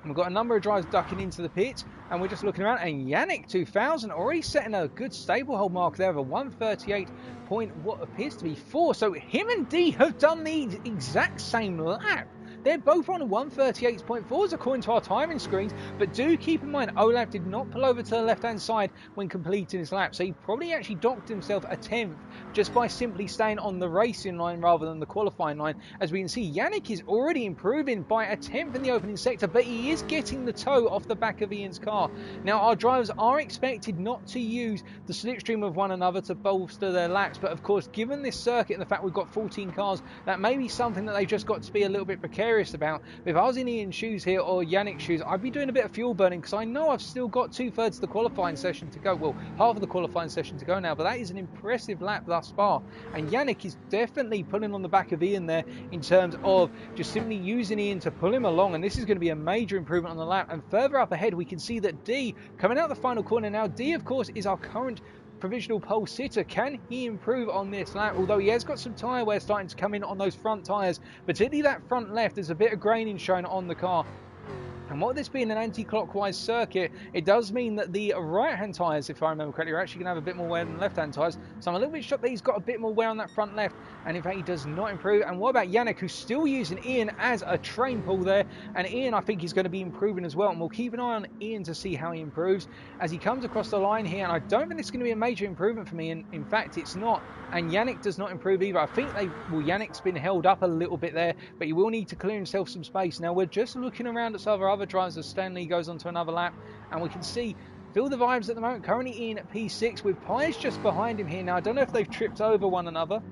We've got a number of drivers ducking into the pit, and we're just looking around, and Yannick 2000 already setting a good stable hold mark there of a 1:38 point what appears to be 4. So him and D have done the exact same lap. They're both on 1:38.4s according to our timing screens, but do keep in mind Olaf did not pull over to the left hand side when completing his lap, so he probably actually docked himself a 10th just by simply staying on the racing line rather than the qualifying line. As we can see, Yannick is already improving by a 10th in the opening sector, but he is getting the toe off the back of Ian's car. Now our drivers are expected not to use the slipstream of one another to bolster their laps, but of course given this circuit and the fact we've got 14 cars, that may be something that they've just got to be a little bit precarious about. If I was in Ian's shoes here or Yannick's shoes, I'd be doing a bit of fuel burning, because I know I've still got 2/3 of the qualifying session to go. Well, half of the qualifying session to go now, but that is an impressive lap thus far. And Yannick is definitely pulling on the back of Ian there in terms of just simply using Ian to pull him along, and this is going to be a major improvement on the lap. And further up ahead, we can see that D coming out the final corner now. D, of course, is our current provisional pole sitter. Can he improve on this lap? Although he has got some tyre wear starting to come in on those front tyres, particularly that front left. There's a bit of graining shown on the car. And what this being an anti-clockwise circuit, it does mean that the right-hand tyres, if I remember correctly, are actually going to have a bit more wear than the left-hand tyres. So I'm a little bit shocked that he's got a bit more wear on that front left, and in fact he does not improve. And what about Yannick, who's still using Ian as a train pull there? And Ian, I think, is going to be improving as well, and we'll keep an eye on Ian to see how he improves as he comes across the line here. And I don't think this is going to be a major improvement for me, and in fact it's not. And Yannick does not improve either. I think Yannick's been held up a little bit there, but he will need to clear himself some space. Now we're just looking around at some of our other drivers as Stanley goes on to another lap, and we can see Feel the Vibes at the moment, currently in P6 with Pies just behind him here. Now I don't know if they've tripped over one another,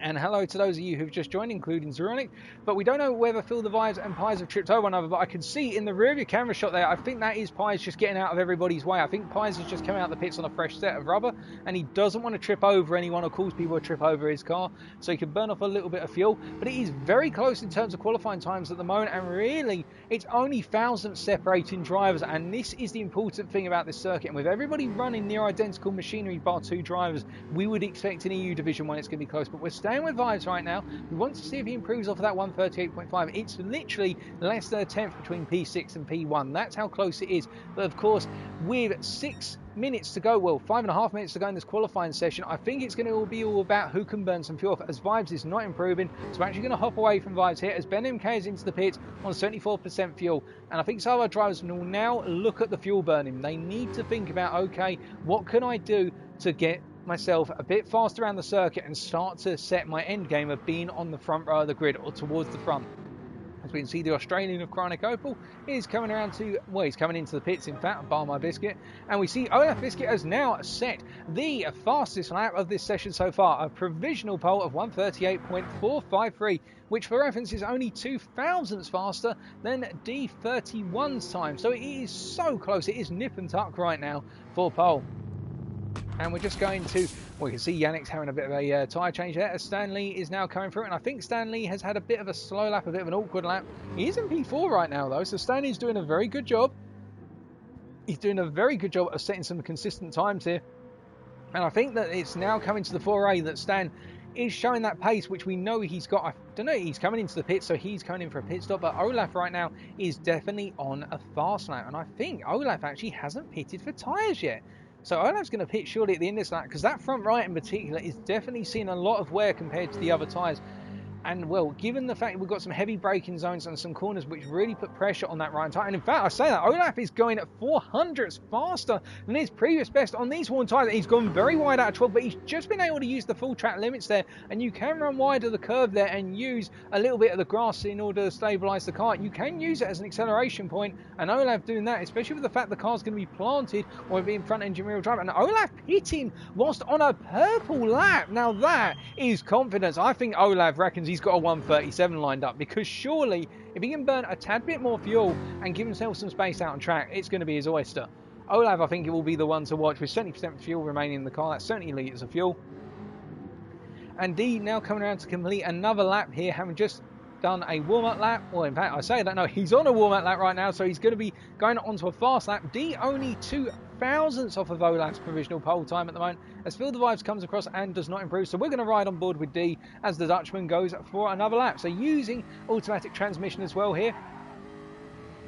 And hello to those of you who've just joined, including Zeronic. But we don't know whether Phil the Vibes and Pies have tripped over one another, but I can see in the rear of your camera shot there, I think that is Pies just getting out of everybody's way. I think Pies has just come out of the pits on a fresh set of rubber, and he doesn't want to trip over anyone or cause people to trip over his car, so he can burn off a little bit of fuel. But it is very close in terms of qualifying times at the moment, and really, it's only thousandths separating drivers, and this is the important thing about this circuit. And with everybody running near identical machinery, bar 2 drivers, we would expect an EU Division 1 it's going to be close, but we're staying with Vibes right now. We want to see if he improves off of that 138.5. It's literally less than a tenth between P6 and P1. That's how close it is. But of course, with 6 minutes to go, well, 5.5 minutes to go in this qualifying session, I think it's going to be all about who can burn some fuel off, as Vibes is not improving. So I'm actually going to hop away from Vibes here as Ben MK is into the pits on 74% fuel. And I think some of our drivers will now look at the fuel burning. They need to think about, okay, what can I do to get myself a bit faster around the circuit and start to set my end game of being on the front row of the grid or towards the front. As we can see, the Australian of Chronic Opal is coming around to, well, he's coming into the pits, in fact, bar my biscuit. And we see Olaf Biscuit has now set the fastest lap of this session so far, a provisional pole of 138.453, which for reference is only 2 thousandths faster than D31's time. So it is so close, it is nip and tuck right now for pole. And we're just going to, well, you can see Yannick's having a bit of a tyre change there as Stanley is now coming through. And I think Stanley has had a bit of a slow lap, a bit of an awkward lap. He is in P4 right now, though, so Stanley's doing a very good job. He's doing a very good job of setting some consistent times here. And I think that it's now coming to the 4A that Stan is showing that pace, which we know he's got. I don't know, he's coming into the pit, so he's coming in for a pit stop. But Olaf right now is definitely on a fast lap. And I think Olaf actually hasn't pitted for tyres yet. So Olaf's going to pit surely at the end of this lap, because that front right in particular is definitely seeing a lot of wear compared to the other tyres. And, well, given the fact we've got some heavy braking zones and some corners which really put pressure on that right tyre. And in fact, I say that, Olaf is going at 400ths faster than his previous best on these worn tyres. He's gone very wide out of 12, but he's just been able to use the full track limits there. And you can run wide of the curve there and use a little bit of the grass in order to stabilise the car. You can use it as an acceleration point, and Olaf doing that, especially with the fact the car's going to be planted or being front engine rear drive. And Olaf pitting whilst on a purple lap. Now that is confidence. I think Olaf reckons he's got a 137 lined up, because surely if he can burn a tad bit more fuel and give himself some space out on track, it's going to be his oyster. Olaf, I think it will be the one to watch with 70% fuel remaining in the car. That's 70 litres of fuel. And D now coming around to complete another lap here, having just done a warm-up lap. Well, in fact, I say that, no, he's on a warm-up lap right now, so he's going to be going onto a fast lap. D only 2 thousandths off of Olaf's provisional pole time at the moment, as Phil the Vibes comes across and does not improve. So we're going to ride on board with D as the Dutchman goes for another lap. So using automatic transmission as well here.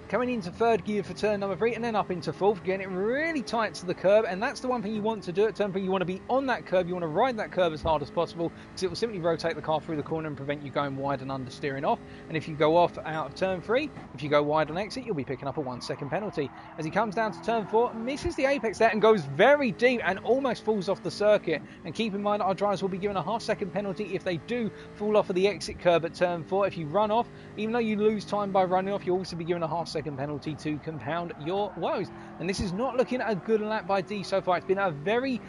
Coming into third gear for turn number 3 and then up into fourth, getting it really tight to the curb. And that's the one thing you want to do at turn 3. You want to be on that curb. You want to ride that curb as hard as possible, because it will simply rotate the car through the corner and prevent you going wide and understeering off. And if you go off out of turn 3, if you go wide on exit, you'll be picking up a 1-second penalty. As he comes down to turn 4, misses the apex there and goes very deep and almost falls off the circuit. And keep in mind, our drivers will be given a half-second penalty if they do fall off of the exit curb at turn 4. If you run off, even though you lose time by running off, you'll also be given a half-second penalty to compound your woes. And this is not looking at a good lap by D so far. It's been a very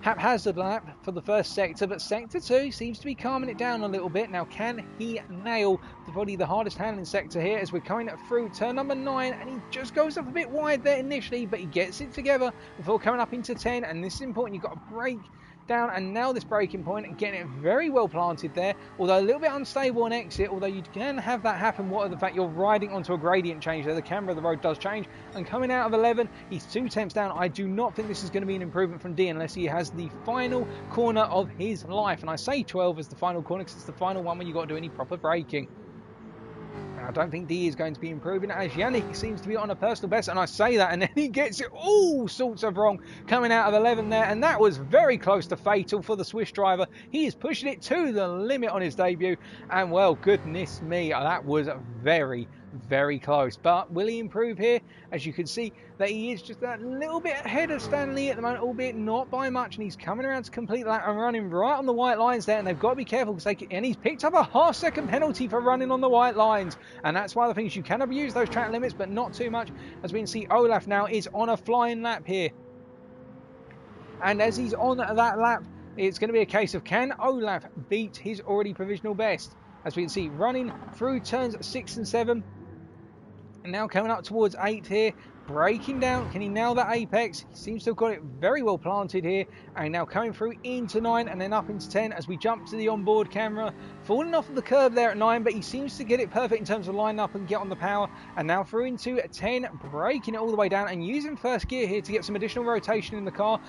haphazard lap for the first sector, but sector 2 seems to be calming it down a little bit. Now, can he nail probably the hardest handling sector here, as we're coming through turn number 9, and he just goes up a bit wide there initially, but he gets it together before coming up into 10. And this is important. You've got to brake down and nail this braking point and getting it very well planted there, although a little bit unstable on exit. Although you can have that happen, what of the fact you're riding onto a gradient change there, the camber of the road does change. And coming out of 11, he's 2 tenths down. I do not think this is going to be an improvement from D unless he has the final corner of his life. And I say 12 as the final corner because it's the final one when you've got to do any proper braking. I don't think D is going to be improving, as Yannick seems to be on a personal best, and I say that and then he gets it all sorts of wrong coming out of 11 there, and that was very close to fatal for the Swiss driver. He is pushing it to the limit on his debut, and well, goodness me, that was very, very close. But will he improve here? As you can see that he is just that little bit ahead of Stanley at the moment, albeit not by much, and he's coming around to complete that and running right on the white lines there, and they've got to be careful because and he's picked up a half-second penalty for running on the white lines. And that's one of the things, you can abuse those track limits, but not too much. As we can see, Olaf now is on a flying lap here. And as he's on that lap, It's going to be a case of, can Olaf beat his already provisional best? As we can see, running through turns 6 and 7. And now coming up towards 8 here. Breaking down. Can he nail that apex? He seems to have got it very well planted here. And now coming through into 9 and then up into 10 as we jump to the onboard camera. Falling off of the curve there at 9, but he seems to get it perfect in terms of line up and get on the power. And now through into 10, breaking it all the way down and using first gear here to get some additional rotation in the car.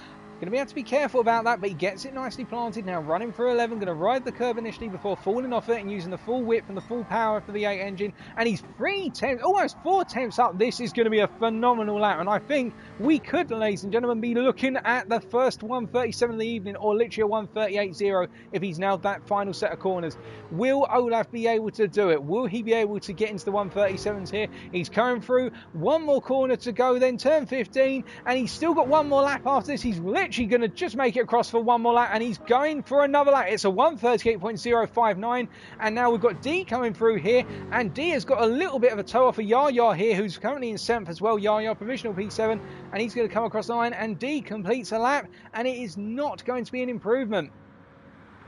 Going to be able to be careful about that, but he gets it nicely planted. Now running for 11, going to ride the curve initially before falling off it and using the full whip and the full power of the V8 engine. And he's 3 tenths, almost 4 tenths up. This is going to be a phenomenal lap, and I think we could, ladies and gentlemen, be looking at the first 137 of the evening, or literally a 138.0 if he's nailed that final set of corners. Will Olaf be able to do it? Will he be able to get into the 137s here? He's coming through, one more corner to go, then turn 15, and he's still got one more lap after this. He's literally going to just make it across for one more lap, and he's going for another lap. It's a 138.059, and now we've got D coming through here, and D has got a little bit of a toe off of Yaya here, who's currently in 7th as well. Yaya provisional P7, and he's going to come across the line, and D completes a lap, and it is not going to be an improvement.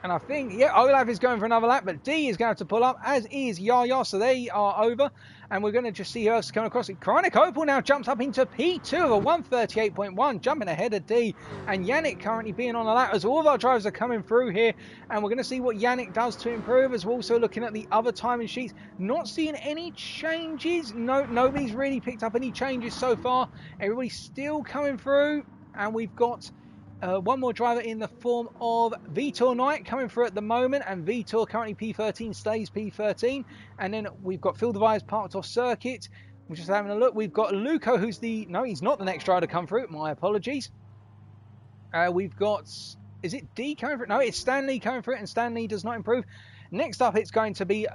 And I think, yeah, Olaf is going for another lap, but D is going to have to pull up, as is Yaya, so they are over. And we're going to just see who else is coming across it. Chronic Opal now jumps up into P2 of a 138.1, jumping ahead of D. And Yannick currently being on a lap as all of our drivers are coming through here. And we're going to see what Yannick does to improve, as we're also looking at the other timing sheets. Not seeing any changes. No, nobody's really picked up any changes so far. Everybody's still coming through. And we've got one more driver in the form of Vitor Knight coming through at the moment, and Vitor currently P13, stays P13. And then we've got Phil Device parked off circuit. We're just having a look. We've got Luco, who's the... No, he's not the next driver to come through. My apologies. We've got... Is it D coming through? No, it's Stanley coming through, and Stanley does not improve. Next up, it's going to be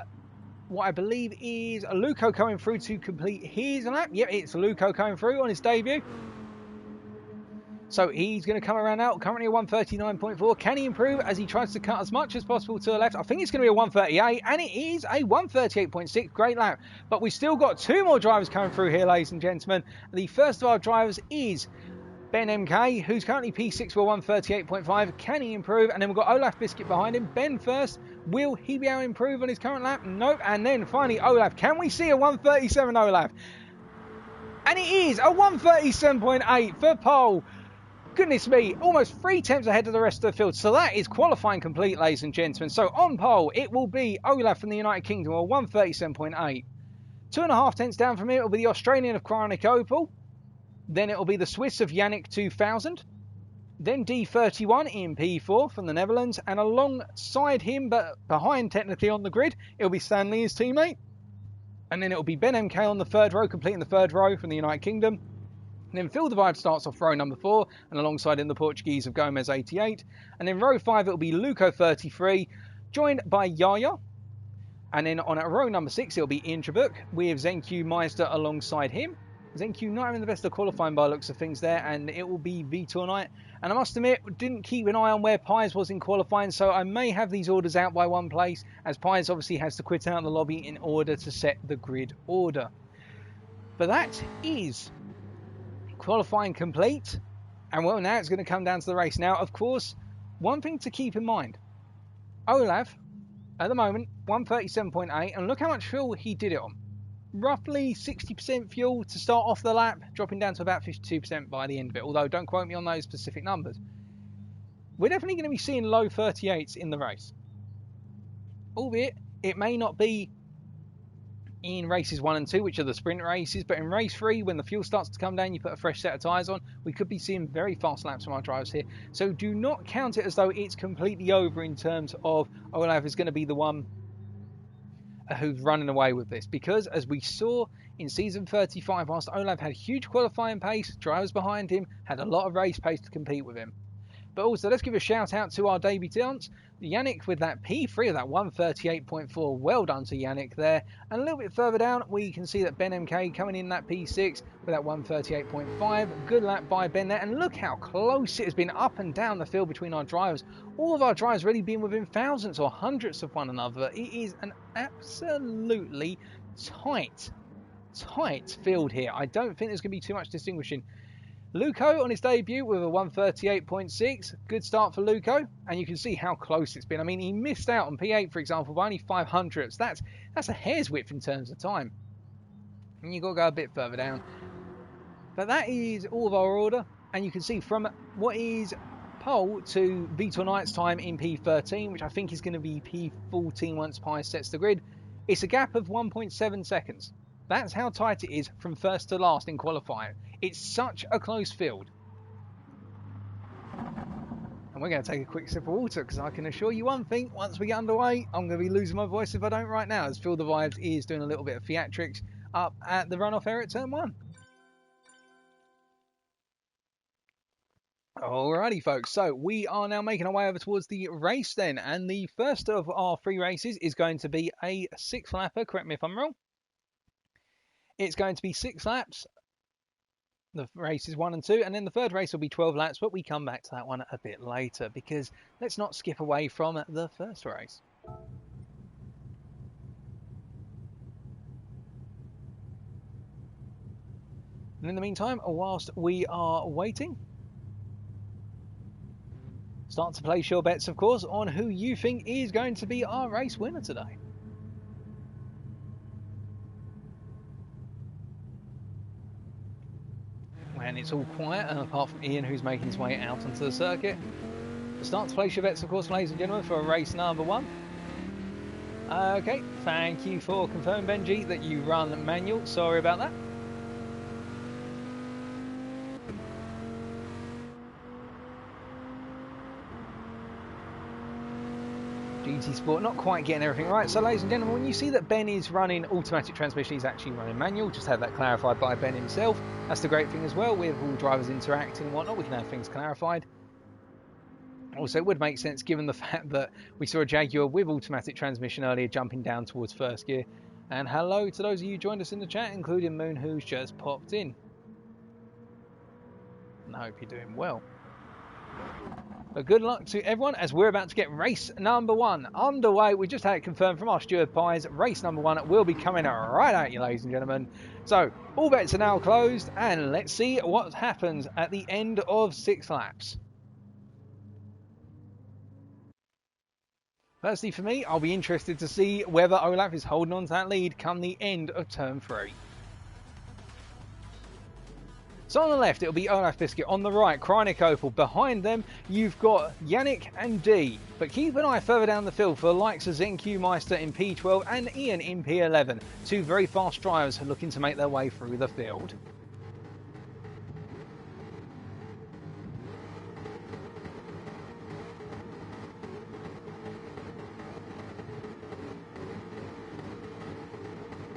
what I believe is Luco coming through to complete his lap. Yep, it's Luco coming through on his debut. So he's going to come around out, currently a 139.4. Can he improve as he tries to cut as much as possible to the left? I think it's going to be a 138, and it is a 138.6. Great lap. But we've still got 2 more drivers coming through here, ladies and gentlemen. The first of our drivers is Ben MK, who's currently P6 for 138.5. Can he improve? And then we've got Olaf Biscuit behind him. Ben first. Will he be able to improve on his current lap? Nope. And then finally Olaf. Can we see a 137 Olaf? And it is a 137.8 for pole. Goodness me, almost 3 tenths ahead of the rest of the field. So that is qualifying complete, ladies and gentlemen. So on pole, it will be Olaf from the United Kingdom, a 137.8. 2.5 tenths down from here, it will be the Australian of Chronic Opal. Then it will be the Swiss of Yannick 2000. Then D31 in P4 from the Netherlands. And alongside him, but behind technically on the grid, it will be Stanley, his teammate. And then it will be Ben MK on the 3rd row, completing the 3rd row from the United Kingdom. And then Phil the Vibe starts off row number 4, and alongside him the Portuguese of Gomez 88. And then row 5 it will be Luco 33, joined by Yaya. And then on row number 6 it will be Intrabook with Zenq Meister alongside him. Zenq not having the best of qualifying by looks of things there, and it will be Vitor Knight. And I must admit, didn't keep an eye on where Pies was in qualifying, so I may have these orders out by one place, as Pies obviously has to quit out the lobby in order to set the grid order. But that is qualifying complete, and well, now it's going to come down to the race. Now, of course, one thing to keep in mind, Olaf at the moment 137.8, and look how much fuel he did it on. Roughly 60% fuel to start off the lap, dropping down to about 52% by the end of it, although don't quote me on those specific numbers. We're definitely going to be seeing low 38s in the race, albeit it may not be in races 1 and 2, which are the sprint races, but in race 3, when the fuel starts to come down, you put a fresh set of tyres on, we could be seeing very fast laps from our drivers here. So do not count it as though it's completely over in terms of Olaf is going to be the one who's running away with this, because as we saw in season 35, whilst Olaf had huge qualifying pace, drivers behind him had a lot of race pace to compete with him. But also, let's give a shout out to our debutants, Yannick with that P3 of that 138.4. Well done to Yannick there. And a little bit further down, we can see that Ben MK coming in that P6 with that 138.5. Good lap by Ben there. And look how close it has been up and down the field between our drivers. All of our drivers really being within thousands or hundreds of one another. It is an absolutely tight field here. I don't think there's going to be too much distinguishing. Luco on his debut with a 138.6. Good start for Luco, and you can see how close it's been. I mean, he missed out on P8, for example, by only 500ths. That's a hair's width in terms of time. And you've got to go a bit further down. But that is all of our order, and you can see from what is pole to Vitor Knight's time in P13, which I think is going to be P14 once Pi sets the grid, it's a gap of 1.7 seconds. That's how tight it is from first to last in qualifying. It's such a close field. And we're going to take a quick sip of water, because I can assure you one thing, once we get underway, I'm going to be losing my voice if I don't right now, as Feel the Vibes is doing a little bit of theatrics up at the runoff area at turn 1. Alrighty folks, so we are now making our way over towards the race then, and the first of our 3 races is going to be a 6-lapper, correct me if I'm wrong. It's going to be 6 laps, the races 1 and 2, and then the third race will be 12 laps, but we come back to that one a bit later, because let's not skip away from the first race. And in the meantime, whilst we are waiting, start to place your bets, of course, on who you think is going to be our race winner today. And it's all quiet, apart from Ian, who's making his way out onto the circuit. So start to place your bets, of course, ladies and gentlemen, for race number 1. Okay, thank you for confirming, Benji, that you run manual. Sorry about that. GT Sport not quite getting everything right. So ladies and gentlemen, when you see that Ben is running automatic transmission, he's actually running manual. Just have that clarified by Ben himself. That's the great thing as well. With all drivers interacting and whatnot, we can have things clarified. Also, it would make sense given the fact that we saw a Jaguar with automatic transmission earlier jumping down towards first gear. And hello to those of you who joined us in the chat, including Moon, who's just popped in. And I hope you're doing well. But good luck to everyone as we're about to get race number 1 underway. We just had it confirmed from our steward Pies. Race number 1 will be coming right at you, ladies and gentlemen. So all bets are now closed, and let's see what happens at the end of 6 laps. Firstly, for me, I'll be interested to see whether Olaf is holding on to that lead come the end of turn 3. So on the left, it'll be Olaf Biscuit. On the right, Krynik Opel. Behind them, you've got Yannick and D. But keep an eye further down the field for the likes of ZenQ Meister in P12 and Ian in P11. 2 very fast drivers looking to make their way through the field.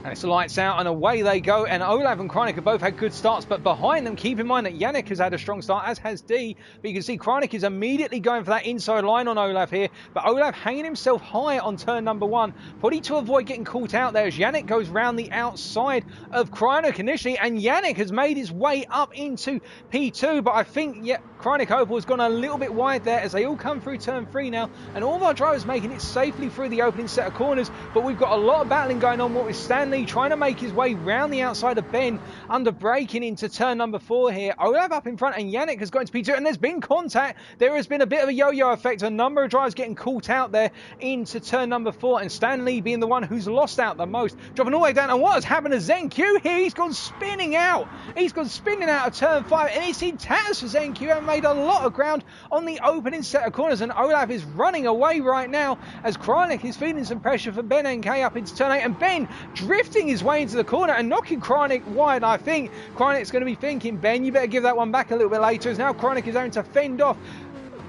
And it's lights out and away they go, and Olaf and Krynik have both had good starts, but behind them, keep in mind that Yannick has had a strong start, as has D, but you can see Krynik is immediately going for that inside line on Olaf here, but Olaf hanging himself high on turn number 1, probably to avoid getting caught out there as Yannick goes round the outside of Krynik initially, and Yannick has made his way up into P2, but I think, yeah, Krynik Opel has gone a little bit wide there as they all come through turn 3 now, and all of our drivers making it safely through the opening set of corners, but we've got a lot of battling going on, what with Stanley trying to make his way round the outside of Ben under braking into turn number 4 here. Olaf up in front and Yannick has got into P2 and there's been contact. There has been a bit of a yo-yo effect. A number of drivers getting caught out there into turn number 4 and Stanley being the one who's lost out the most. Dropping all the way down, and what has happened to ZenQ here? He's gone spinning out. He's gone spinning out of turn 5 and it's in tatters for ZenQ and made a lot of ground on the opening set of corners, and Olaf is running away right now as Krynik is feeling some pressure from Ben NK up into turn 8 and Ben drifting his way into the corner and knocking Krynik wide. I think Krynik's going to be thinking, Ben, you better give that one back a little bit later, as now Krynik is having to fend off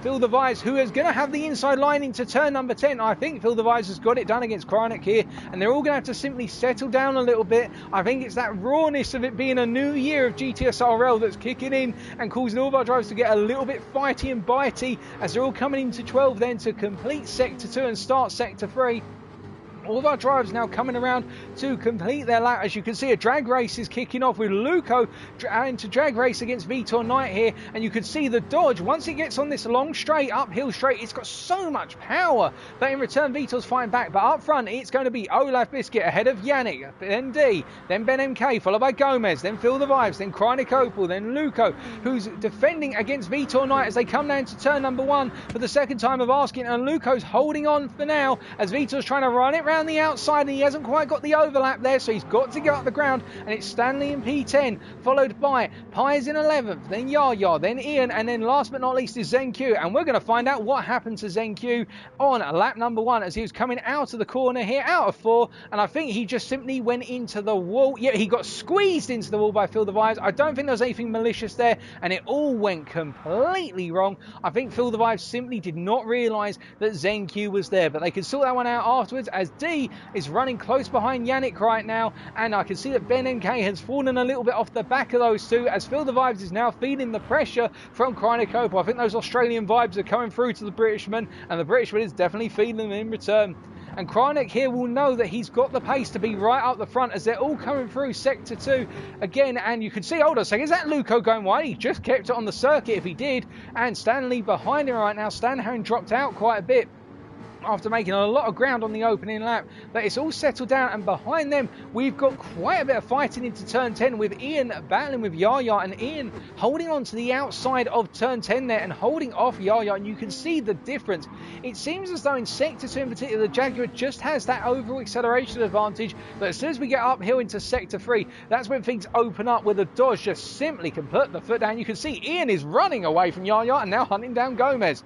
Phil the Vice, who is going to have the inside line into turn number 10. I think Phil the Vice has got it done against Krynik here, and they're all going to have to simply settle down a little bit. I think it's that rawness of it being a new year of GTSRL that's kicking in and causing all of our drivers to get a little bit fighty and bitey as they're all coming into 12 then to complete Sector 2 and start Sector 3. All of our drivers now coming around to complete their lap. As you can see, a drag race is kicking off with Luco into drag race against Vitor Knight here. And you can see the Dodge, once it gets on this long straight, uphill straight, it's got so much power. But in return, Vitor's fighting back. But up front, it's going to be Olaf Biscuit ahead of Yannick, then D, then Ben MK, followed by Gomez, then Feel the Vibes, then Krynik Opal, then Luco, who's defending against Vitor Knight as they come down to turn number 1 for the second time of asking. And Luco's holding on for now as Vitor's trying to run it round the outside, and he hasn't quite got the overlap there, so he's got to get up the ground. And it's Stanley in P10, followed by Pies in 11th, then Yaya, then Ian, and then last but not least is ZenQ. And we're going to find out what happened to ZenQ on lap number 1 as he was coming out of the corner here, out of 4, and I think he just simply went into the wall. Yeah, he got squeezed into the wall by Feel the Vibes. I don't think there was anything malicious there, and it all went completely wrong. I think Feel the Vibes simply did not realise that ZenQ was there, but they could sort that one out afterwards as D is running close behind Yannick right now, and I can see that Ben MK has fallen a little bit off the back of those two as Feel the Vibes is now feeling the pressure from Krynik Opal. I think those Australian vibes are coming through to the Britishman, and the Britishman is definitely feeling them in return. And Krynik here will know that he's got the pace to be right up the front as they're all coming through Sector 2 again. And you can see, hold on a second, is that Luco going wide? He just kept it on the circuit if he did. And Stanley behind him right now. Stan having dropped out quite a bit after making a lot of ground on the opening lap, but it's all settled down, and behind them we've got quite a bit of fighting into turn 10 with Ian battling with Yaya, and Ian holding on to the outside of turn 10 there and holding off Yaya, and you can see the difference. It seems as though in Sector 2 in particular the Jaguar just has that overall acceleration advantage, but as soon as we get uphill into Sector 3, that's when things open up where the Dodge just simply can put the foot down. You can see Ian is running away from Yaya and now hunting down Gomez.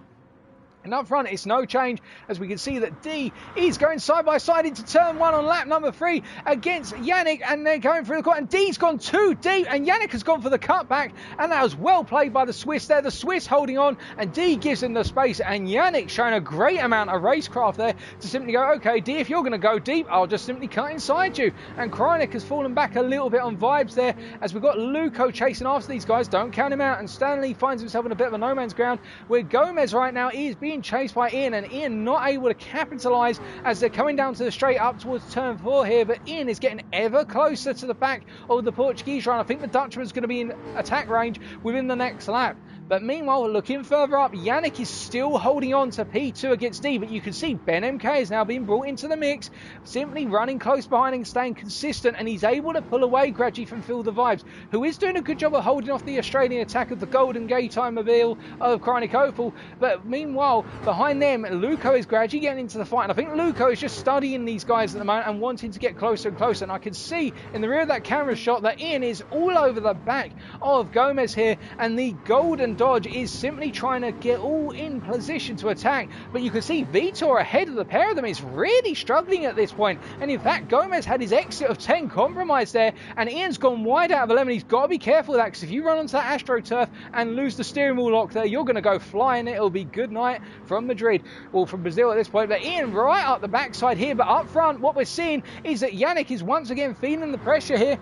And up front, it's no change as we can see that D is going side by side into turn 1 on lap number 3 against Yannick, and they're going through the corner, and D's gone too deep, and Yannick has gone for the cutback, and that was well played by the Swiss there. The Swiss holding on, and D gives him the space, and Yannick showing a great amount of racecraft there to simply go, okay, D, if you're going to go deep, I'll just simply cut inside you. And Krynik has fallen back a little bit on vibes there as we've got Luco chasing after these guys. Don't count him out, and Stanley finds himself in a bit of a no man's ground where Gomez right now is being chased by Ian, and Ian not able to capitalise as they're coming down to the straight up towards turn 4 here, but Ian is getting ever closer to the back of the Portuguese run. I think the Dutchman's going to be in attack range within the next lap. But meanwhile, looking further up, Yannick is still holding on to P2 against D, but you can see Ben MK is now being brought into the mix, simply running close behind and staying consistent, and he's able to pull away gradually from Feel the Vibes, who is doing a good job of holding off the Australian attack of the Golden Gate Mobile of Krynik Opal. But meanwhile, behind them, Luco is gradually getting into the fight, and I think Luco is just studying these guys at the moment and wanting to get closer and closer, and I can see in the rear of that camera shot that Ian is all over the back of Gomez here, and the Golden Dodge is simply trying to get all in position to attack, but you can see Vitor ahead of the pair of them is really struggling at this point, and in fact Gomez had his exit of 10 compromised there, and Ian's gone wide out of 11. He's got to be careful with that, because if you run onto that AstroTurf and lose the steering wheel lock there, you're going to go flying. It'll be good night from Madrid, or from Brazil at this point. But Ian right up the backside here, but up front what we're seeing is that Yannick is once again feeling the pressure here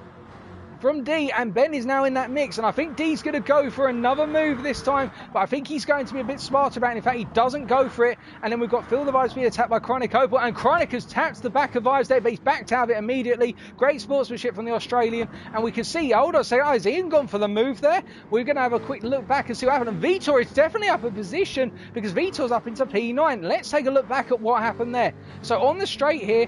from D, and Ben is now in that mix, and I think D's going to go for another move this time, but I think he's going to be a bit smarter about it. In fact, he doesn't go for it, and then we've got Feel the Vibes being attacked by Krynik Opal, and Krynik has tapped the back of Vibes there, but he's backed out of it immediately. Great sportsmanship from the Australian, and we can see, hold on, say, has Ian gone for the move there? We're going to have a quick look back and see what happened, and Vitor is definitely up in position, because Vitor's up into P9. Let's take a look back at what happened there. So on the straight here,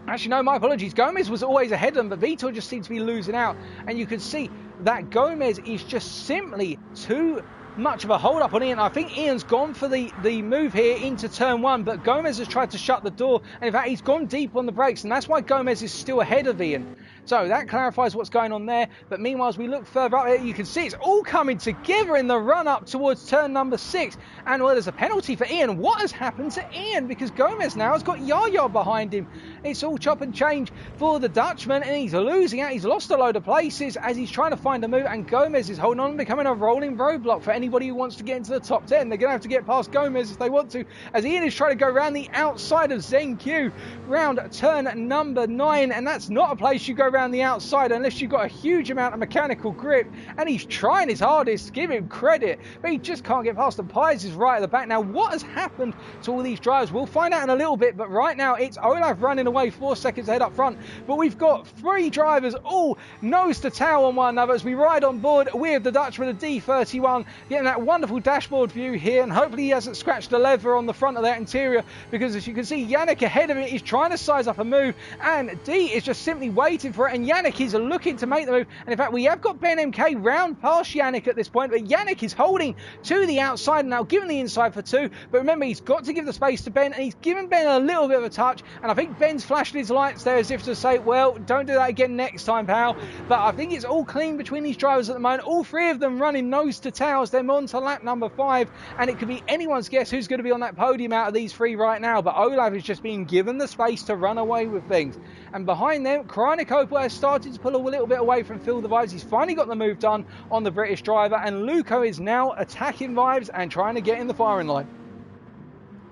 actually, no, my apologies. Gomez was always ahead of them, but Vitor just seems to be losing out. And you can see that Gomez is just simply too much of a hold up on Ian. I think Ian's gone for the move here into turn 1, but Gomez has tried to shut the door. And in fact, he's gone deep on the brakes, and that's why Gomez is still ahead of Ian. So that clarifies what's going on there. But meanwhile, as we look further up, you can see it's all coming together in the run-up towards turn number 6. And well, there's a penalty for Ian. What has happened to Ian? Because Gomez now has got Yaya behind him. It's all chop and change for the Dutchman, and he's losing out. He's lost a load of places as he's trying to find a move, and Gomez is holding on and becoming a rolling roadblock for anybody who wants to get into the top 10. They're going to have to get past Gomez if they want to, as Ian is trying to go around the outside of ZenQ, round turn number 9, and that's not a place you go around the outside unless you've got a huge amount of mechanical grip, and he's trying his hardest, give him credit, but he just can't get past them. Pies is right at the back. Now, what has happened to all these drivers? We'll find out in a little bit, but right now it's Olaf running away 4 seconds ahead up front. But we've got 3 drivers all nose to tail on one another as we ride on board with the Dutchman, the D31, getting that wonderful dashboard view here, and hopefully he hasn't scratched the leather on the front of that interior, because as you can see, Yannick ahead of it is trying to size up a move, and D is just simply waiting for it, and Yannick is looking to make the move. And in fact, we have got Ben MK round past Yannick at this point, but Yannick is holding to the outside and now, giving the inside for 2. But remember, he's got to give the space to Ben, and he's given Ben a little bit of a touch, and I think Ben's flashing his lights there as if to say, well, don't do that again next time, pal. But I think it's all clean between these drivers at the moment. All 3 of them running nose to tails. They're on to lap number 5, and it could be anyone's guess who's going to be on that podium out of these 3 right now. But Olaf is just being given the space to run away with things. And behind them, Krajnikopoulos has started to pull a little bit away from Phil the Vibes. He's finally got the move done on the British driver, and Luco is now attacking Vibes and trying to get in the firing line.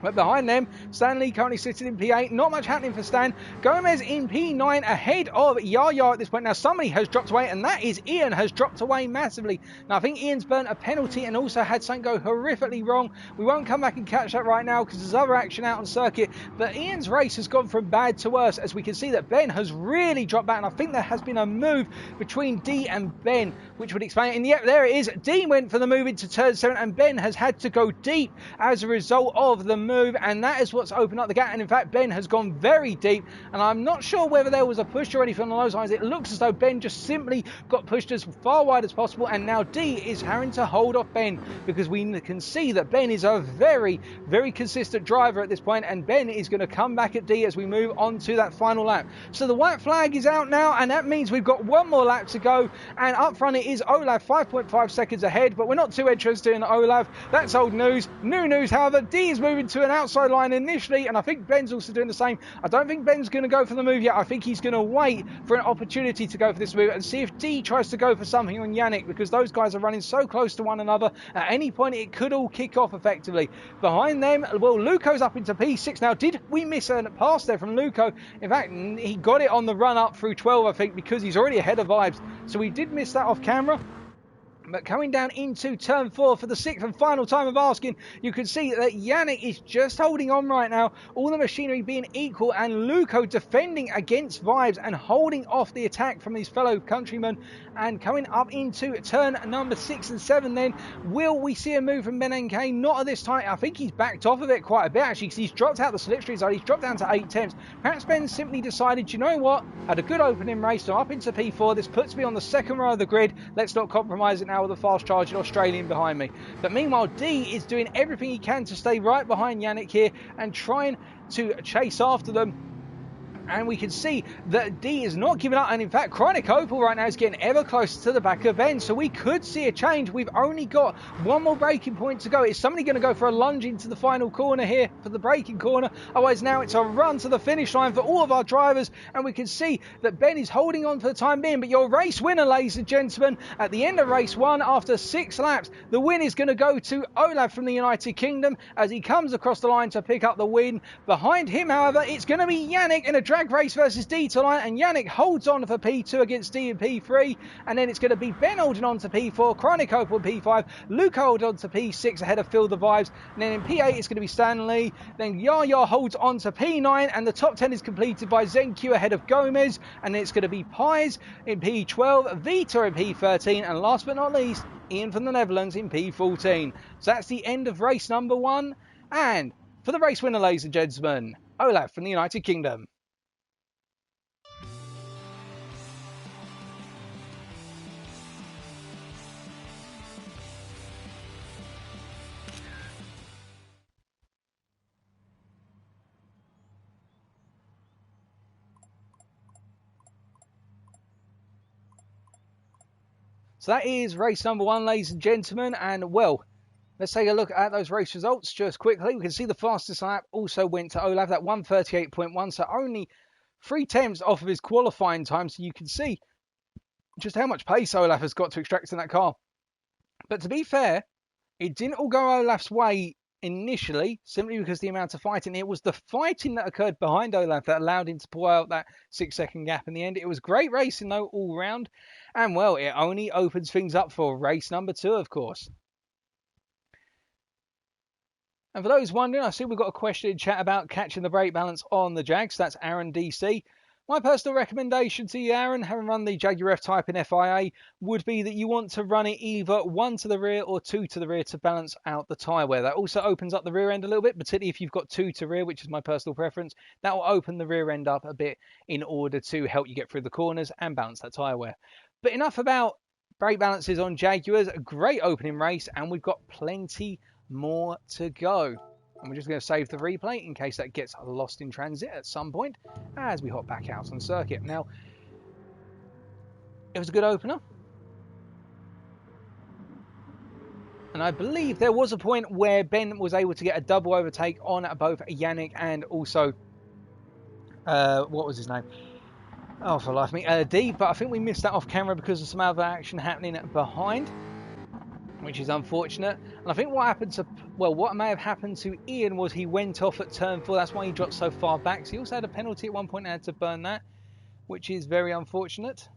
But behind them, Stanley currently sitting in P8. Not much happening for Stan. Gomez in P9 ahead of Yaya at this point. Now somebody has dropped away, and that is Ian has dropped away massively. Now I think Ian's burnt a penalty and also had something go horrifically wrong. We won't come back and catch that right now because there's other action out on circuit. But Ian's race has gone from bad to worse, as we can see that Ben has really dropped back. And I think there has been a move between D and Ben, which would explain it. And yep, there it is. D went for the move into turn 7, and Ben has had to go deep as a result of the move. And that is what's opened up the gap. And in fact, Ben has gone very deep, and I'm not sure whether there was a push or anything along those lines. It looks as though Ben just simply got pushed as far wide as possible, and now D is having to hold off Ben, because we can see that Ben is a very, very consistent driver at this point, and Ben is going to come back at D as we move on to that final lap. So the white flag is out now, and that means we've got 1 more lap to go, and up front it is Olaf 5.5 seconds ahead, but we're not too interested in Olaf. That's old news. New news, however, D is moving to an outside line initially, and I think Ben's also doing the same. I don't think Ben's going to go for the move yet. I think he's going to wait for an opportunity to go for this move and see if D tries to go for something on Yannick, because those guys are running so close to one another. At any point it could all kick off effectively. Behind them, well, Luco's up into P6 now. Did we miss a pass there from Luco? In fact, he got it on the run up through 12, I think, because he's already ahead of Vibes, so we did miss that off camera. But coming down into turn 4 for the 6th and final time of asking, you can see that Yannick is just holding on right now, all the machinery being equal, and Luco defending against Vibes and holding off the attack from his fellow countrymen. And coming up into turn number 6 and 7 then, will we see a move from Ben NK? Not at this time. I think he's backed off of it quite a bit actually, because he's dropped out the slipstream side. He's dropped down to 8 tenths. Perhaps Ben simply decided, you know what, had a good opening race, so up into P4. This puts me on the 2nd row of the grid. Let's not compromise it now with a fast charging Australian behind me. But meanwhile, D is doing everything he can to stay right behind Yannick here and trying to chase after them. And we can see that D is not giving up, and in fact Krajnikopoulos right now is getting ever closer to the back of Ben, so we could see a change. We've only got 1 more braking point to go. Is somebody going to go for a lunge into the final corner here for the braking corner? Otherwise now it's a run to the finish line for all of our drivers, and we can see that Ben is holding on for the time being. But your race winner, ladies and gentlemen, at the end of race 1 after 6 laps, the win is going to go to Olaf from the United Kingdom as he comes across the line to pick up the win. Behind him, however, it's going to be Yannick in a drag race versus D to line, and Yannick holds on for P2 against D in P3, and then it's going to be Ben holding on to P4, Krajnikopoulos P5, Luke holding on to P6 ahead of Phil the Vibes, and then in P8 it's going to be Stanley, then Yaya holds on to P9, and the top 10 is completed by ZenQ ahead of Gomez, and then it's going to be Pies in P12, Vita in P13, and last but not least, Ian from the Netherlands in P14. So that's the end of race number 1, and for the race winner, ladies and gentlemen, Olaf from the United Kingdom. So that is race number 1, ladies and gentlemen, and well, let's take a look at those race results just quickly. We can see the fastest lap also went to Olaf, that 1:38.1, so only 3 tenths off of his qualifying time, so you can see just how much pace Olaf has got to extract in that car. But to be fair, it didn't all go Olaf's way initially, simply because the amount of fighting. It was the fighting that occurred behind Olaf that allowed him to pull out that 6-second gap in the end. It was great racing though, all round. And well, it only opens things up for race number 2, of course. And for those wondering, I see we've got a question in chat about catching the brake balance on the Jag. So that's Aaron DC. My personal recommendation to you, Aaron, having run the Jaguar F-Type in FIA, would be that you want to run it either 1 to the rear or 2 to the rear to balance out the tyre wear. That also opens up the rear end a little bit, particularly if you've got 2 to rear, which is my personal preference. That will open the rear end up a bit in order to help you get through the corners and balance that tyre wear. But enough about brake balances on Jaguars. A great opening race, and we've got plenty more to go. And we're just going to save the replay in case that gets lost in transit at some point as we hop back out on circuit. Now, it was a good opener. And I believe there was a point where Ben was able to get a double overtake on both Yannick and also, what was his name? Oh, for life of me, D. But I think we missed that off camera because of some other action happening behind, which is unfortunate. And I think what happened to, well, what may have happened to Ian was he went off at turn 4. That's why he dropped so far back. So he also had a penalty at one point and had to burn that, which is very unfortunate.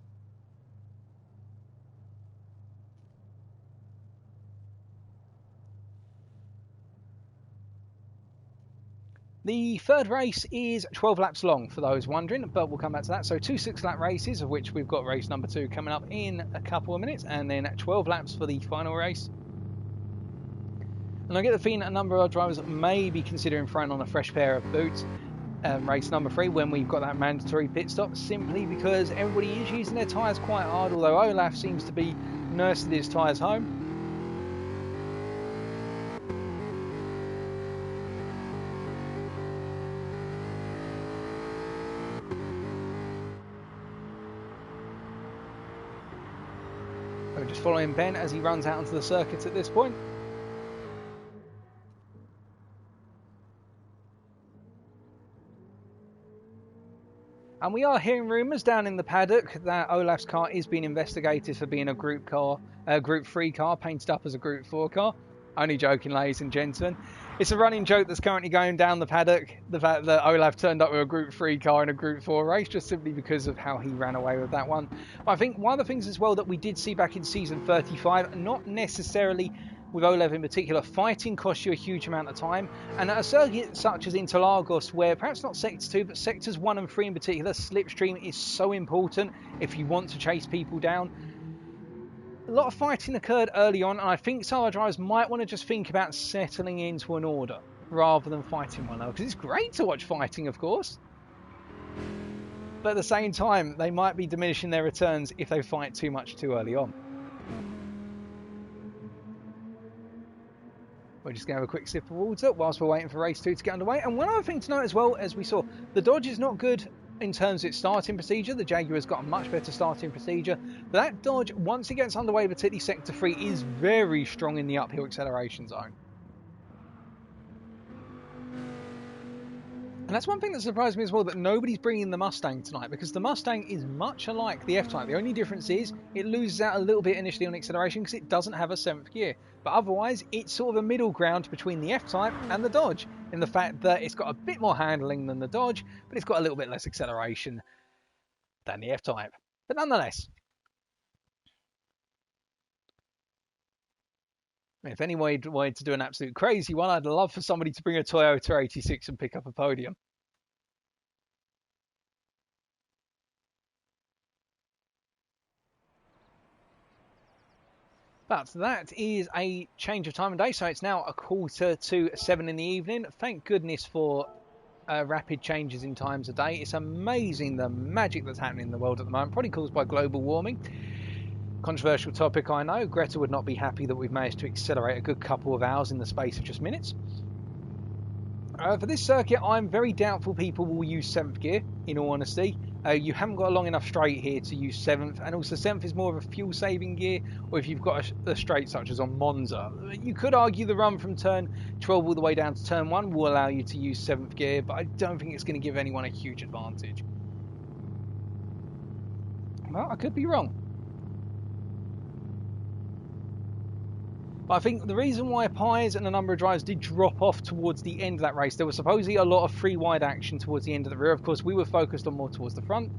The third race is 12 laps long, for those wondering, but we'll come back to that. So 2 6-lap races, of which we've got race number 2 coming up in a couple of minutes, and then 12 laps for the final race. And I get the feeling a number of our drivers may be considering throwing on a fresh pair of boots race number 3 when we've got that mandatory pit stop, simply because everybody is using their tyres quite hard, although Olaf seems to be nursing his tyres home. We're just following Ben as he runs out onto the circuit at this point. And we are hearing rumours down in the paddock that Olaf's car is being investigated for being a Group 3 car, painted up as a Group 4 car. Only joking, ladies and gentlemen. It's a running joke that's currently going down the paddock, the fact that Olaf turned up with a Group 3 car in a Group 4 race, just simply because of how he ran away with that one. But I think one of the things as well that we did see back in season 35, not necessarily with Olaf in particular, fighting costs you a huge amount of time. And at a circuit such as Interlagos, where perhaps not Sector 2, but Sectors 1 and 3 in particular, slipstream is so important if you want to chase people down. A lot of fighting occurred early on, and I think some of our drivers might want to just think about settling into an order rather than fighting one another, because it's great to watch fighting, of course. But at the same time, they might be diminishing their returns if they fight too much too early on. We're just going to have a quick sip of water whilst we're waiting for race 2 to get underway. And one other thing to note as well, as we saw, the Dodge is not good in terms of its starting procedure. The Jaguar's got a much better starting procedure. But that Dodge, once it gets underway, particularly Sector 3, is very strong in the uphill acceleration zone. And that's one thing that surprised me as well, that nobody's bringing the Mustang tonight, because the Mustang is much alike the F-Type. The only difference is it loses out a little bit initially on acceleration because it doesn't have a 7th gear. But otherwise, it's sort of a middle ground between the F-Type and the Dodge, in the fact that it's got a bit more handling than the Dodge, but it's got a little bit less acceleration than the F-Type. But nonetheless, if anyone wanted to do an absolute crazy one, I'd love for somebody to bring a Toyota 86 and pick up a podium. But that is a change of time of day, so it's now 6:45 in the evening. Thank goodness for rapid changes in times of day. It's amazing the magic that's happening in the world at the moment, probably caused by global warming. Controversial topic, I know. Greta would not be happy that we've managed to accelerate a good couple of hours in the space of just minutes. For this circuit, I'm very doubtful people will use 7th gear, in all honesty. You haven't got a long enough straight here to use 7th, and also 7th is more of a fuel-saving gear, or if you've got a straight such as on Monza. You could argue the run from turn 12 all the way down to turn 1 will allow you to use 7th gear, but I don't think it's going to give anyone a huge advantage. Well, I could be wrong. But I think the reason why Pies and a number of drivers did drop off towards the end of that race, there was supposedly a lot of free wide action towards the end of the rear. Of course, we were focused on more towards the front.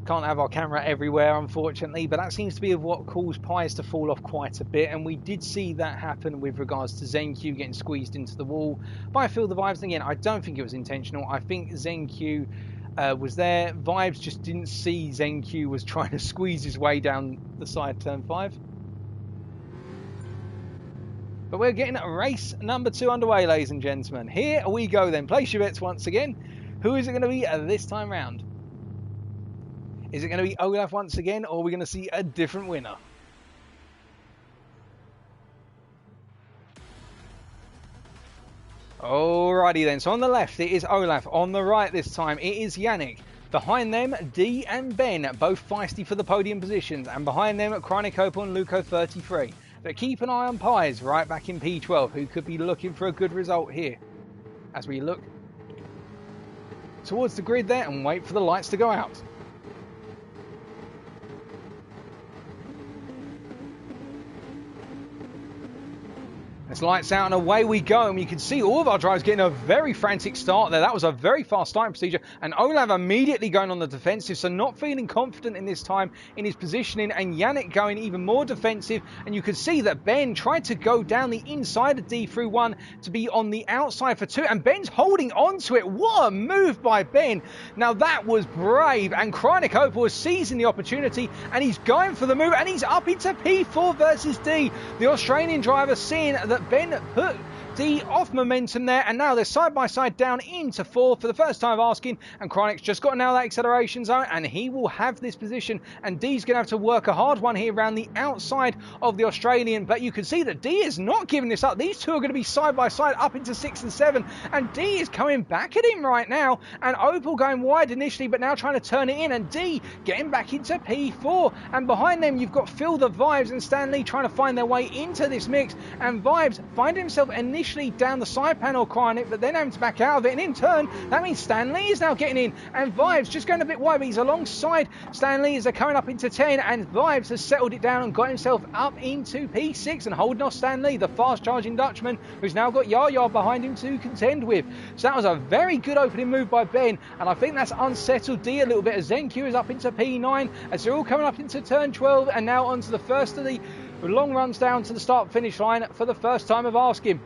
Can't have our camera everywhere, unfortunately, but that seems to be what caused Pies to fall off quite a bit, and we did see that happen with regards to ZenQ getting squeezed into the wall by Feel the Vibes. And again, I don't think it was intentional. I think ZenQ was there. Vibes just didn't see ZenQ was trying to squeeze his way down the side turn 5. But we're getting race number 2 underway, ladies and gentlemen. Here we go then. Place your bets once again. Who is it going to be this time round? Is it going to be Olaf once again, or are we going to see a different winner? Alrighty then, so on the left it is Olaf, on the right this time it is Yannick. Behind them, D and Ben, both feisty for the podium positions, and behind them, Chronicopel and Luco 33. But keep an eye on Pies right back in P12, who could be looking for a good result here. As we look towards the grid there and wait for the lights to go out. It's lights out and away we go, and you can see all of our drivers getting a very frantic start there. That was a very fast starting procedure, and Olav immediately going on the defensive, so not feeling confident in this time in his positioning, and Yannick going even more defensive. And you can see that Ben tried to go down the inside of D through 1 to be on the outside for 2, and Ben's holding on to it. What a move by Ben. Now that was brave, and Chronicopel was seizing the opportunity, and he's going for the move, and he's up into P4 versus D. The Australian driver seeing that Ben put D off momentum there, and now they're side by side down into 4 for the first time of asking, and Chronic's just got to nail that acceleration zone, and he will have this position, and D's going to have to work a hard one here around the outside of the Australian. But you can see that D is not giving this up. These two are going to be side by side up into 6 and 7, and D is coming back at him right now, and Opel going wide initially but now trying to turn it in, and D getting back into P4. And behind them you've got Feel the Vibes and Stanley trying to find their way into this mix, and Vibes find himself initially down the side panel Cryonic, but then having to back out of it, and in turn that means Stanley is now getting in, and Vibes just going a bit wide, but he's alongside Stanley as they're coming up into 10, and Vibes has settled it down and got himself up into P6 and holding off Stanley, the fast charging Dutchman, who's now got Yaya behind him to contend with. So that was a very good opening move by Ben, and I think that's unsettled D a little bit as ZenQ is up into P9 as they're all coming up into turn 12, and now onto the first of the long runs down to the start finish line for the first time of asking.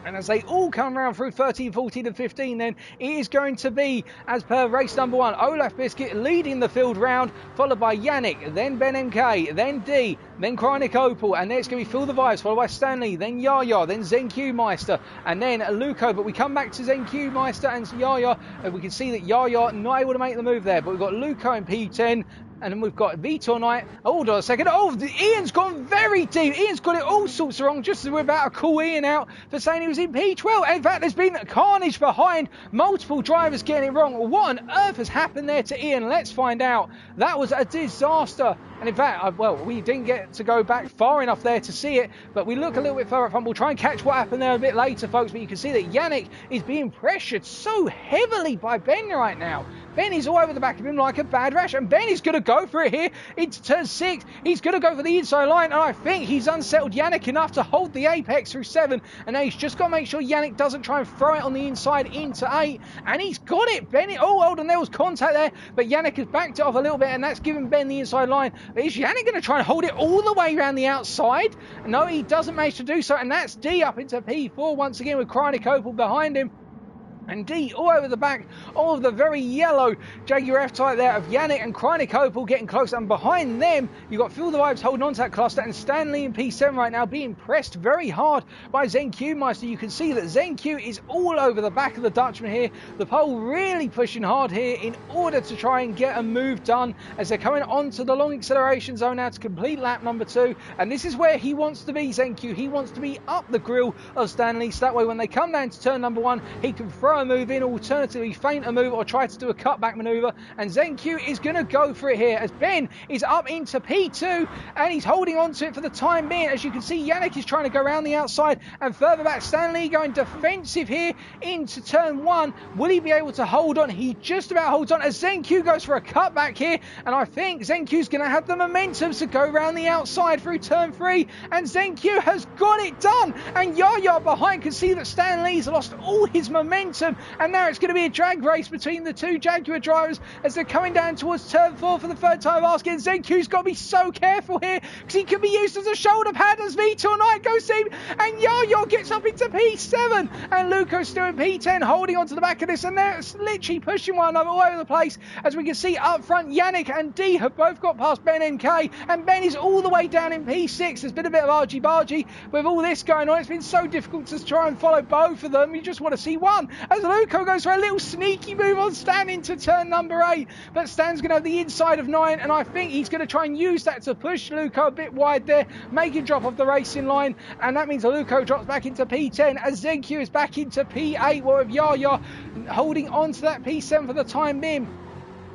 And as they all come around through 13, 14 and 15, then it is going to be, as per race number 1, Olaf Biscuit leading the field round, followed by Yannick, then Ben MK, then D, then Chronic Opel, and then it's going to be Feel the Vibes, followed by Stanley, then Yaya, then ZenQ Meister, and then Luco. But we come back to ZenQ Meister and Yaya, and we can see that Yaya not able to make the move there, but we've got Luco in P10, and then we've got Vitor Knight. Hold on a second. Oh, Ian's gone very deep. Ian's got it all sorts wrong, just as we're about to call Ian out for saying he was in P12. In fact, there's been carnage behind. Multiple drivers getting it wrong. What on earth has happened there to Ian? Let's find out. That was a disaster. And in fact, well, we didn't get to go back far enough there to see it, but we look a little bit further up front. We'll try and catch what happened there a bit later, folks, but you can see that Yannick is being pressured so heavily by Ben right now. Ben is all over the back of him like a bad rash, and Ben is going to go for it here into turn 6. He's going to go for the inside line, and I think he's unsettled Yannick enough to hold the apex through 7, and now he's just got to make sure Yannick doesn't try and throw it on the inside into 8, and he's got it. Ben, oh, hold on, there was contact there, but Yannick has backed it off a little bit, and that's given Ben the inside line. But is Yannick going to try and hold it all the way around the outside? No, he doesn't manage to do so, and that's D up into P4 once again with Chronic Opel behind him. And D all over the back of the very yellow Jaguar F-Type there of Yannick and Chronic Opel getting close. And behind them, you've got Feel the Vibes holding on to that cluster, and Stanley in P7 right now being pressed very hard by ZenQ Meister. You can see that ZenQ is all over the back of the Dutchman here. The pole really pushing hard here in order to try and get a move done as they're coming onto the long acceleration zone now to complete lap number 2. And this is where he wants to be, ZenQ. He wants to be up the grill of Stanley, so that way when they come down to turn number 1, he can throw a move in, alternatively feint a move or try to do a cutback maneuver. And ZenQ is going to go for it here as Ben is up into P2 and he's holding on to it for the time being. As you can see, Yannick is trying to go around the outside and further back. Stanley going defensive here into turn 1. Will he be able to hold on? He just about holds on as ZenQ goes for a cutback here, and I think ZenQ's going to have the momentum to go around the outside through turn 3, and ZenQ has got it done. And Yaya behind can see that Stanley's lost all his momentum momentum, and now it's going to be a drag race between the two Jaguar drivers as they're coming down towards turn 4 for the third time asking. ZQ's got to be so careful here because he can be used as a shoulder pad as Vitor Knight goes in, and Yaya gets up into P7, and Luco's still in P10 holding on to the back of this, and they're literally pushing one another all over the place. As we can see up front, Yannick and D have both got past Ben MK, and Ben is all the way down in P6. There's been a bit of argy-bargy with all this going on. It's been so difficult to try and follow both of them. You just want to see one. As Luco goes for a little sneaky move on Stan into turn number 8, but Stan's going to have the inside of 9, and I think he's going to try and use that to push Luco a bit wide there, make him drop off the racing line, and that means Luco drops back into P10 as ZQ is back into P8, with Yaya holding on to that P7 for the time being.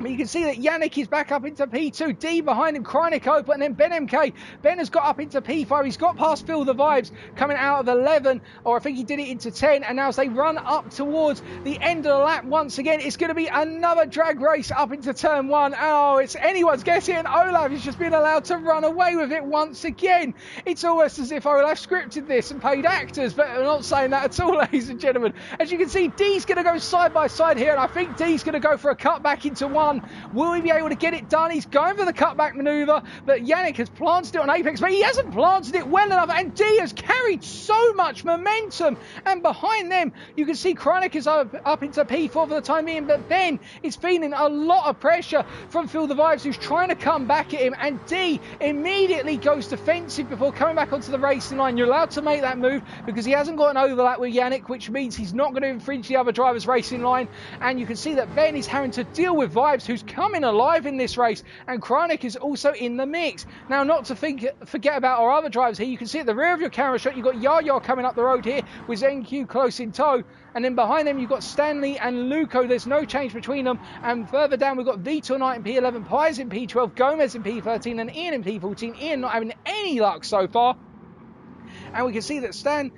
But you can see that Yannick is back up into P2, D behind him, Krynik open, and then Ben MK. Ben has got up into P5, he's got past Feel the Vibes, coming out of 11, or I think he did it into 10, and now as they run up towards the end of the lap once again, it's going to be another drag race up into turn 1. Oh, it's anyone's guess here, and Olaf is just being allowed to run away with it once again. It's almost as if Olaf scripted this and paid actors, but I'm not saying that at all, ladies and gentlemen. As you can see, D's going to go side by side here, and I think D's going to go for a cut back into 1. Will he be able to get it done? He's going for the cutback manoeuvre, but Yannick has planted it on Apex, but he hasn't planted it well enough, and D has carried so much momentum. And behind them, you can see Krynik is up into P4 for the time being, but Ben is feeling a lot of pressure from Feel the Vibes, who's trying to come back at him, and D immediately goes defensive before coming back onto the racing line. You're allowed to make that move because he hasn't got an overlap with Yannick, which means he's not going to infringe the other driver's racing line, and you can see that Ben is having to deal with Vibes, who's coming alive in this race, and Krynik is also in the mix. Now, not to forget about our other drivers here, you can see at the rear of your camera shot, you've got Yaya coming up the road here with NQ close in tow, and then behind them you've got Stanley and Luco. There's no change between them, and further down we've got Vitor Knight in P11, Pies in P12, Gomez in P13, and Ian in P14. Ian not having any luck so far, and we can see that Stan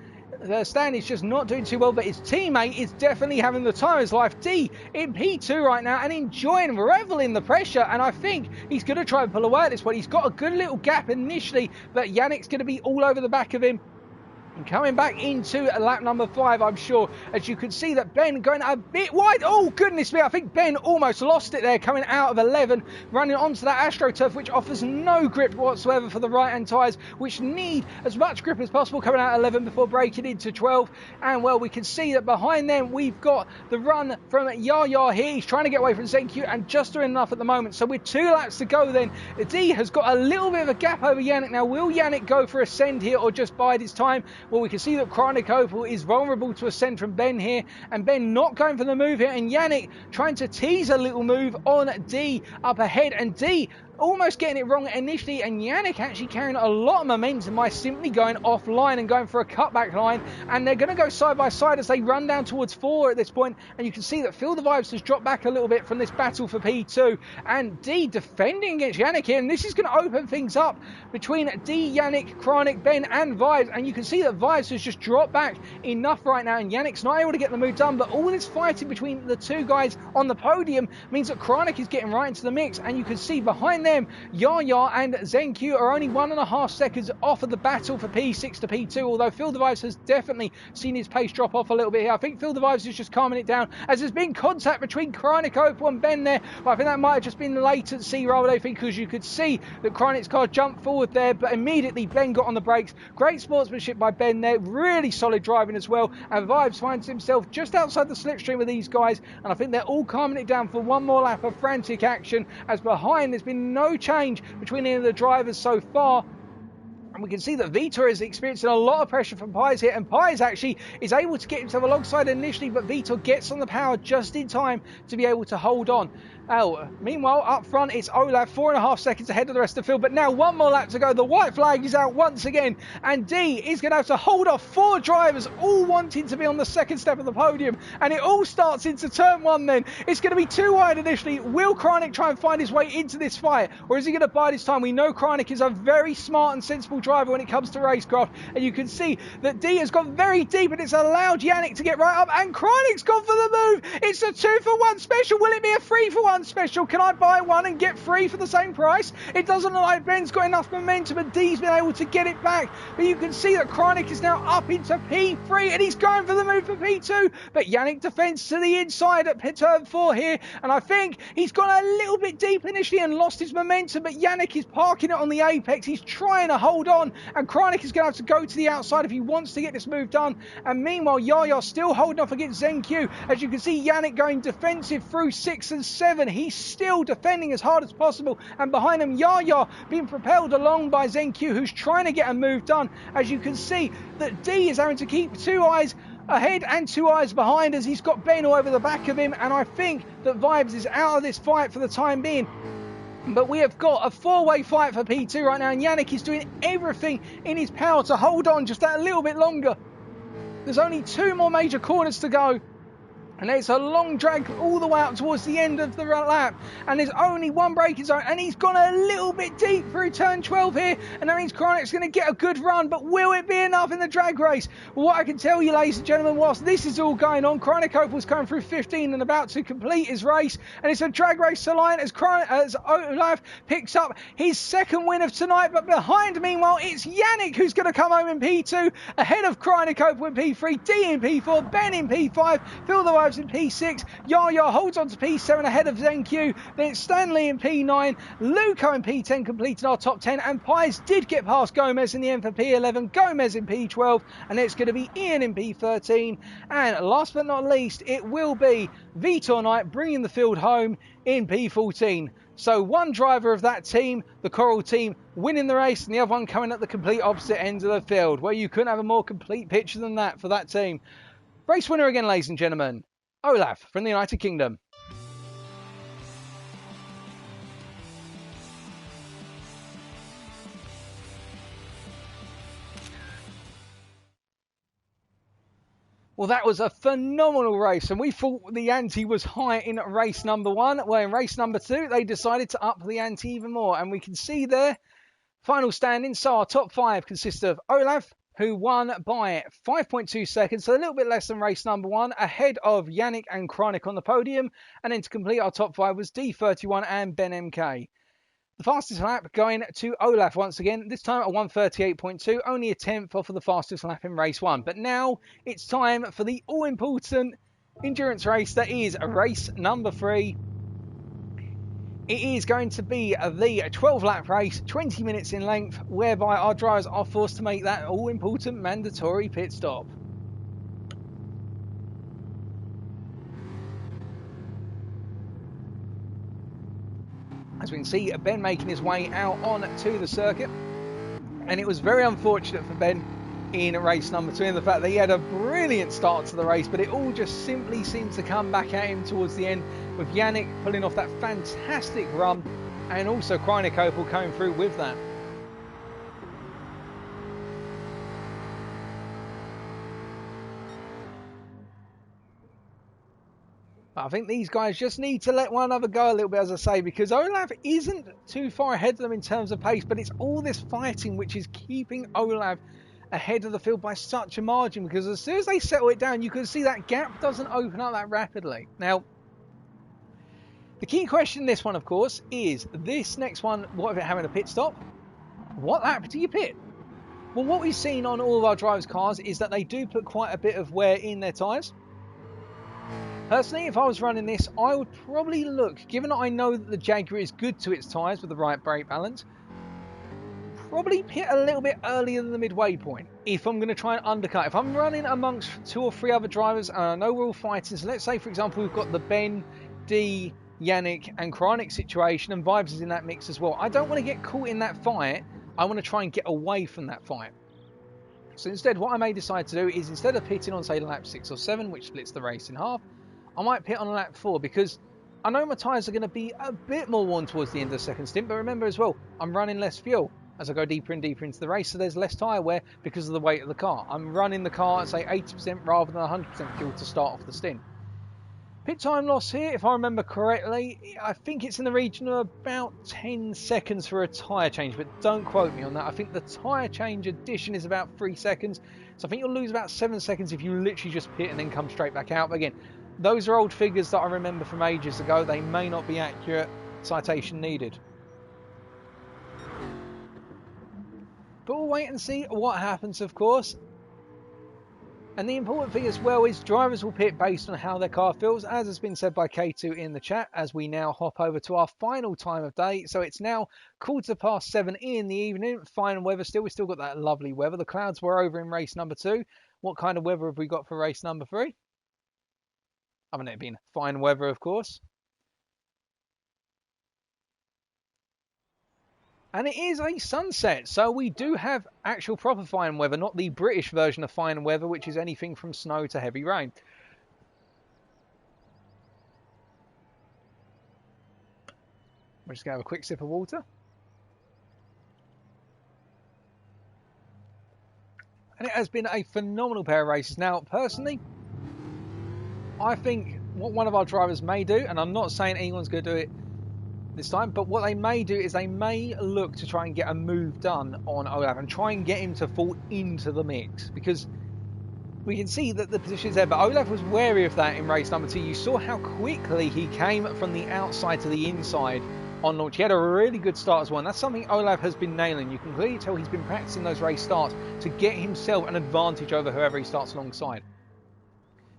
is just not doing too well, but his teammate is definitely having the time of his life. D in P2 right now and enjoying, reveling the pressure, and I think he's going to try and pull away at this point. He's got a good little gap initially, but Yannick's going to be all over the back of him. And coming back into lap number 5, I'm sure, as you can see that Ben going a bit wide. Oh, goodness me, I think Ben almost lost it there, coming out of 11, running onto that AstroTurf, which offers no grip whatsoever for the right-hand tyres, which need as much grip as possible, coming out of 11 before breaking into 12. And, well, we can see that behind them, we've got the run from Yaya here. He's trying to get away from ZenQ and just doing enough at the moment. So with 2 laps to go then, D has got a little bit of a gap over Yannick. Now, will Yannick go for a send here or just bide his time? Well, we can see that Krynik Opal is vulnerable to a send from Ben here, and Ben not going for the move here, and Yannick trying to tease a little move on D up ahead, and D almost getting it wrong initially, and Yannick actually carrying a lot of momentum by simply going offline and going for a cutback line, and they're going to go side by side as they run down towards 4 at this point, and you can see that Feel the Vibes has dropped back a little bit from this battle for P2, and D defending against Yannick here, and this is going to open things up between D, Yannick, Krynik, Ben and Vibes, and you can see that Vibes has just dropped back enough right now, and Yannick's not able to get the move done, but all this fighting between the 2 guys on the podium means that Krynik is getting right into the mix, and you can see behind them, Yaya and ZenQ are only 1.5 seconds off of the battle for P6 to P2, although Feel the Vibes has definitely seen his pace drop off a little bit here. I think Feel the Vibes is just calming it down, as there's been contact between Krynik Opal and Ben there, but I think that might have just been latency rather than anything, because you could see that Krynik's car jumped forward there, but immediately Ben got on the brakes. Great sportsmanship by Ben there, really solid driving as well, and Vibes finds himself just outside the slipstream of these guys, and I think they're all calming it down for one more lap of frantic action, as behind there's been no change between any of the drivers so far. And we can see that Vitor is experiencing a lot of pressure from Pies here, and Pies actually is able to get himself alongside initially, but Vitor gets on the power just in time to be able to hold on. Meanwhile, up front, it's Olaf, 4.5 seconds ahead of the rest of the field, but now one more lap to go. The white flag is out once again, and D is going to have to hold off 4 drivers, all wanting to be on the second step of the podium, and it all starts into turn 1 then. It's going to be too wide initially. Will Krynik try and find his way into this fight, or is he going to bide his time? We know Krynik is a very smart and sensible driver when it comes to racecraft. And you can see that D has gone very deep and it's allowed Yannick to get right up. And Kreinik's gone for the move. It's a 2-for-1 special. Will it be a 3-for-1 special? Can I buy one and get 3 for the same price? It doesn't look like Ben's got enough momentum and D's been able to get it back. But you can see that Kreinik is now up into P3 and he's going for the move for P2. But Yannick defends to the inside at turn 4 here. And I think he's gone a little bit deep initially and lost his momentum. But Yannick is parking it on the apex. He's trying to hold on. And Kreinik is going to have to go to the outside if he wants to get this move done. And meanwhile, Yaya's still holding off against ZenQ. As you can see, Yannick going defensive through 6 and 7. He's still defending as hard as possible. And behind him, Yaya being propelled along by ZenQ, who's trying to get a move done. As you can see, that D is having to keep 2 eyes ahead and 2 eyes behind as he's got Ben all over the back of him. And I think that Vibes is out of this fight for the time being. But we have got a 4-way fight for P2 right now. And Yannick is doing everything in his power to hold on just that little bit longer. There's only 2 more major corners to go. And it's a long drag all the way up towards the end of the lap. And there's only 1 braking zone. And he's gone a little bit deep through turn 12 here. And that means Kreinik's going to get a good run. But will it be enough in the drag race? Well, what I can tell you, ladies and gentlemen, whilst this is all going on, Kreinik Opel's coming through 15 and about to complete his race. And it's a drag race to line as Olaf picks up his 2nd win of tonight. But behind, meanwhile, it's Yannick who's going to come home in P2. Ahead of Kreinik Opel in P3, D in P4, Ben in P5, Phil the Vibes in P6, Yaya holds on to P7 ahead of ZenQ, then it's Stanley in P9, Luco in P10 completing our top 10, and Pies did get past Gomez in the end for P11, Gomez in P12, and it's going to be Ian in P13, and last but not least, it will be Vitor Knight bringing the field home in P14. So 1 driver of that team, the Coral team, winning the race, and the other one coming at the complete opposite end of the field, where you couldn't have a more complete picture than that for that team. Race winner again, ladies and gentlemen, Olaf from the United Kingdom. Well, that was a phenomenal race, and we thought the ante was high in race number 1. Well, in race number 2, they decided to up the ante even more, and we can see there, final standings. So our top 5 consist of Olaf, who won by 5.2 seconds, so a little bit less than race number 1, ahead of Yannick and Kreinik on the podium. And then to complete our top 5 was D31 and Ben MK. The fastest lap going to Olaf once again, this time at 1:38.2, only a 10th off of the fastest lap in race 1. But now it's time for the all-important endurance race that is race number 3. It is going to be the 12-lap race, 20 minutes in length, whereby our drivers are forced to make that all-important mandatory pit stop. As we can see, Ben making his way out onto the circuit. And it was very unfortunate for Ben in race number 2 in the fact that he had a brilliant start to the race, but it all just simply seems to come back at him towards the end, with Yannick pulling off that fantastic run and also Kreinik Opel coming through with that. I think these guys just need to let one another go a little bit, as I say, because Olaf isn't too far ahead of them in terms of pace, but it's all this fighting which is keeping Olaf ahead of the field by such a margin, because as soon as they settle it down, you can see that gap doesn't open up that rapidly. Now, the key question in this one, of course, is this next one, what if it having a pit stop? What lap do you pit? Well, what we've seen on all of our drivers' cars is that they do put quite a bit of wear in their tyres. Personally, if I was running this, I would probably look, given that I know that the Jaguar is good to its tyres with the right brake balance, probably pit a little bit earlier than the midway point if I'm going to try and undercut. If I'm running amongst 2 or 3 other drivers and I know we're all fighting, so let's say, for example, we've got the Ben, D, Yannick and Kreinik situation and Vibes is in that mix as well. I don't want to get caught in that fight. I want to try and get away from that fight. So instead, what I may decide to do is, instead of pitting on, say, lap 6 or 7, which splits the race in half, I might pit on lap 4 because I know my tyres are going to be a bit more worn towards the end of the second stint. But remember as well, I'm running less fuel as I go deeper and deeper into the race, so there's less tyre wear because of the weight of the car. I'm running the car at, say, 80% rather than 100% fuel to start off the stint. Pit time loss here, if I remember correctly, I think it's in the region of about 10 seconds for a tyre change, but don't quote me on that. I think the tyre change addition is about 3 seconds, so I think you'll lose about 7 seconds if you literally just pit and then come straight back out. But again, those are old figures that I remember from ages ago. They may not be accurate. Citation needed. But we'll wait and see what happens, of course. And the important thing as well is drivers will pit based on how their car feels, as has been said by K2 in the chat, as we now hop over to our final time of day. So it's now 7:15 in the evening. Fine weather still. We've still got that lovely weather. The clouds were over in race number 2. What kind of weather have we got for race number 3? I mean, it being fine weather, of course. And it is a sunset, so we do have actual proper fine weather, not the British version of fine weather, which is anything from snow to heavy rain. We're just going to have a quick sip of water. And it has been a phenomenal pair of races. Now, personally, I think what one of our drivers may do, and I'm not saying anyone's going to do it this time, but what they may do is they may look to try and get a move done on Olaf and try and get him to fall into the mix, because we can see that the position is there, but Olaf was wary of that in race number 2. You saw how quickly he came from the outside to the inside on launch. He had a really good start as well, and that's something Olaf has been nailing. You can clearly tell he's been practicing those race starts to get himself an advantage over whoever he starts alongside,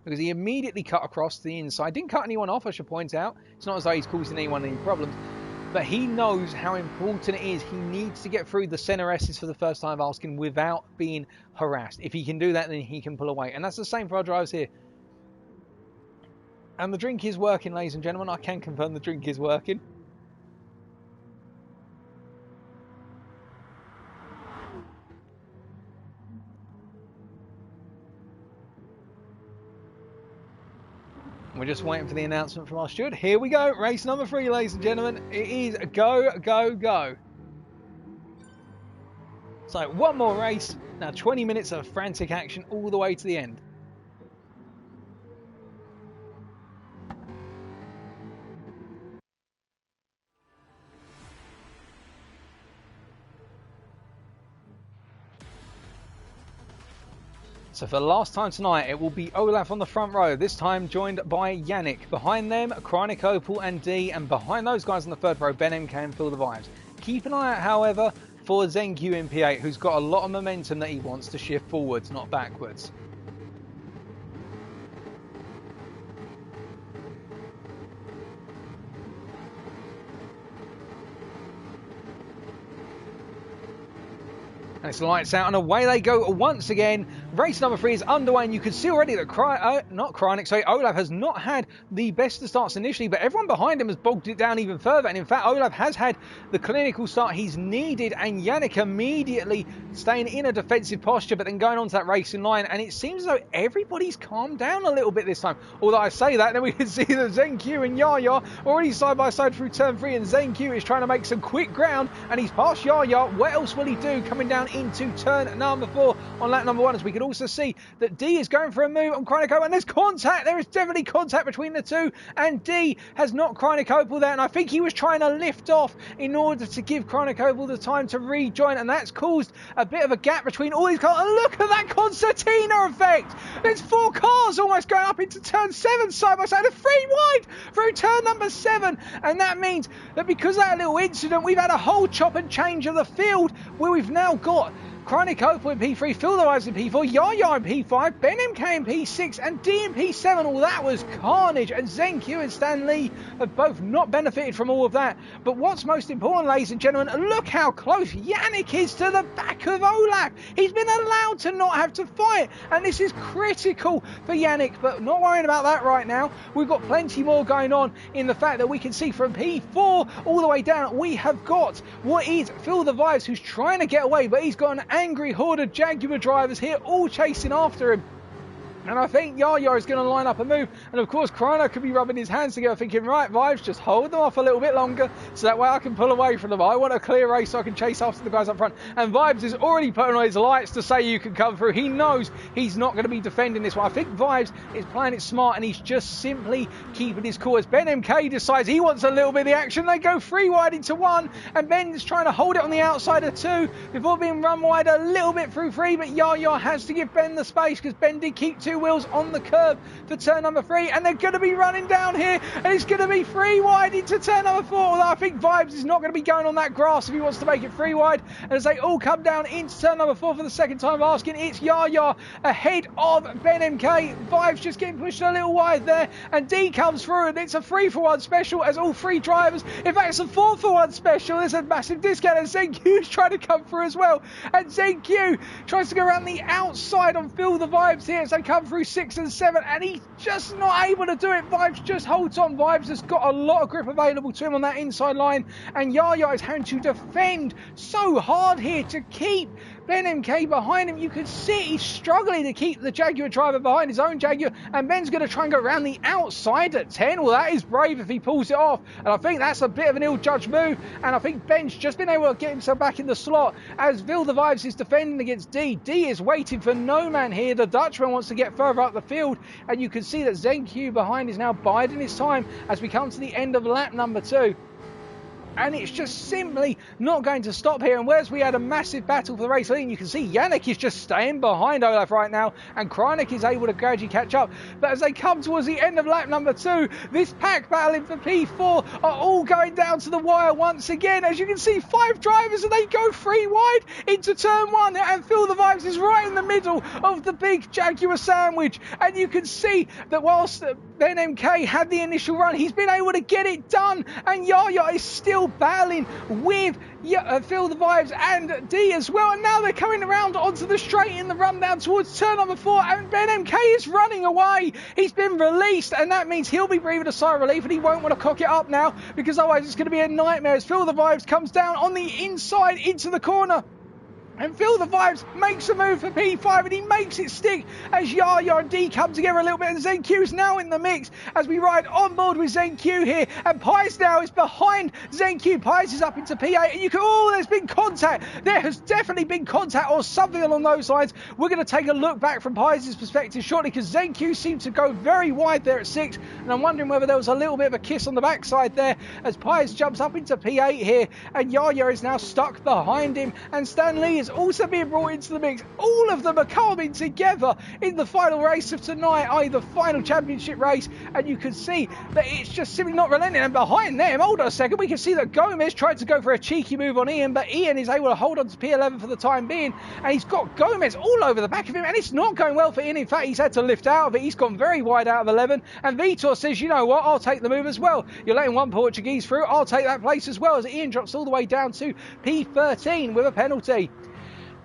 because he immediately cut across to the inside. Didn't cut anyone off, I should point out. It's not as though he's causing anyone any problems, but he knows how important it is. He needs to get through the centre S's for the first time of asking without being harassed. If he can do that, then he can pull away. And that's the same for our drivers here. And the drink is working, ladies and gentlemen. I can confirm the drink is working. We're just waiting for the announcement from our steward. Here we go. Race number 3, ladies and gentlemen. It is go, go, go. So one more race. Now 20 minutes of frantic action all the way to the end. So for the last time tonight, it will be Olaf on the front row, this time joined by Yannick. Behind them, Chronic Opal and D, and behind those guys on the third row, Ben MK and Feel the Vibes. Keep an eye out, however, for ZenQ in P8, who's got a lot of momentum that he wants to shift forwards, not backwards. And it's lights out and away they go once again. Race number 3 is underway, and you can see already that Olaf has not had the best of starts initially, but everyone behind him has bogged it down even further. And in fact, Olaf has had the clinical start he's needed, and Yannick immediately staying in a defensive posture, but then going on to that racing line. And it seems as though everybody's calmed down a little bit this time. Although I say that, then we can see that ZenQ and Yaya already side by side through turn 3, and ZenQ is trying to make some quick ground, and he's past Yaya. What else will he do coming down into turn number 4 on lap number 1? As we can also see that D is going for a move on Chronic Opal, and there's contact. There is definitely contact between the two, and D has knocked Chronic Opal there, and I think he was trying to lift off in order to give Chronic Opal the time to rejoin, and that's caused a bit of a gap between all these cars. And look at that concertina effect. There's 4 cars almost going up into turn 7 side by side, and 3 wide through turn number 7, and that means that because of that little incident, we've had a whole chop and change of the field, where we've now got Chronic Opal in P3, Phil the Vibes in P4, Yaya in P5, Ben MK in P6, and D in P7. All that was carnage, and ZenQ and Stan Lee have both not benefited from all of that. But what's most important, ladies and gentlemen, look how close Yannick is to the back of Olaf. He's been allowed to not have to fight, and this is critical for Yannick, but not worrying about that right now. We've got plenty more going on in the fact that we can see from P4 all the way down, we have got what is Phil the Vibes, who's trying to get away, but he's got an angry horde of Jaguar drivers here all chasing after him. And I think Yaya is going to line up a move. And of course, Chrono could be rubbing his hands together thinking, right, Vibes, just hold them off a little bit longer so that way I can pull away from them. I want a clear race so I can chase after the guys up front. And Vibes is already putting on his lights to say you can come through. He knows he's not going to be defending this one. I think Vibes is playing it smart and he's just simply keeping his cool. As Ben MK decides he wants a little bit of the action, they go 3 wide into 1. And Ben's trying to hold it on the outside of 2 before being run wide a little bit through 3. But Yaya has to give Ben the space because Ben did keep 2 wheels on the curb for turn number 3, and they're going to be running down here, and it's going to be 3 wide into turn number 4. Although I think Vibes is not going to be going on that grass if he wants to make it 3 wide. And as they all come down into turn number 4 for the second time asking, it's Yaya ahead of Ben MK. Vibes just getting pushed a little wide there, and D comes through, and it's a 3-for-1 special as all 3 drivers, in fact it's a 4-for-1 special. There's a massive discount, and ZenQ's trying to come through as well, and ZenQ tries to go around the outside on Feel the Vibes here as they come through 6 and 7, and he's just not able to do it. Vibes just holds on. Vibes has got a lot of grip available to him on that inside line, and Yaya is having to defend so hard here to keep Ben MK behind him. You can see he's struggling to keep the Jaguar driver behind his own Jaguar, and Ben's going to try and go around the outside at 10. Well, that is brave if he pulls it off, and I think that's a bit of an ill-judged move, and I think Ben's just been able to get himself back in the slot as Feel the Vibes is defending against D. D is waiting for no man here. The Dutchman wants to get further up the field, and you can see that ZenQ behind is now biding his time as we come to the end of lap number 2. And it's just simply not going to stop here. And whereas we had a massive battle for the race lead, you can see Yannick is just staying behind Olaf right now, and Krynik is able to gradually catch up. But as they come towards the end of lap number 2, this pack battling for P4 are all going down to the wire once again. As you can see, 5 drivers, and they go 3 wide into turn 1, and Feel the Vibes is right in the middle of the big Jaguar sandwich. And you can see that whilst Ben MK had the initial run, he's been able to get it done, and Yaya is still battling with Feel the Vibes and D as well, and now they're coming around onto the straight in the run down towards turn number 4, and Ben MK is running away. He's been released, and that means he'll be breathing a sigh of relief, and he won't want to cock it up now, because otherwise it's going to be a nightmare as Feel the Vibes comes down on the inside into the corner. And Feel the Vibes makes a move for P5, and he makes it stick as Yaya and D come together a little bit, and ZenQ's now in the mix as we ride on board with ZenQ here, and Pies now is behind ZenQ. Pies is up into P8, and you can, oh, there's been contact. There has definitely been contact or something along those lines. We're going to take a look back from Pies' perspective shortly, because ZenQ seemed to go very wide there at 6, and I'm wondering whether there was a little bit of a kiss on the backside there as Pies jumps up into P8 here, and Yaya is now stuck behind him, and Stan Lee is also being brought into the mix. All of them are coming together in the final race of tonight, i.e. the final championship race, and you can see that it's just simply not relenting. And behind them, hold on a second, we can see that Gomez tried to go for a cheeky move on Ian, but Ian is able to hold on to P11 for the time being, and he's got Gomez all over the back of him, and it's not going well for Ian. In fact, he's had to lift out of it. He's gone very wide out of 11, and Vitor says, you know what, I'll take the move as well. You're letting one Portuguese through, I'll take that place as well, as Ian drops all the way down to P13 with a penalty.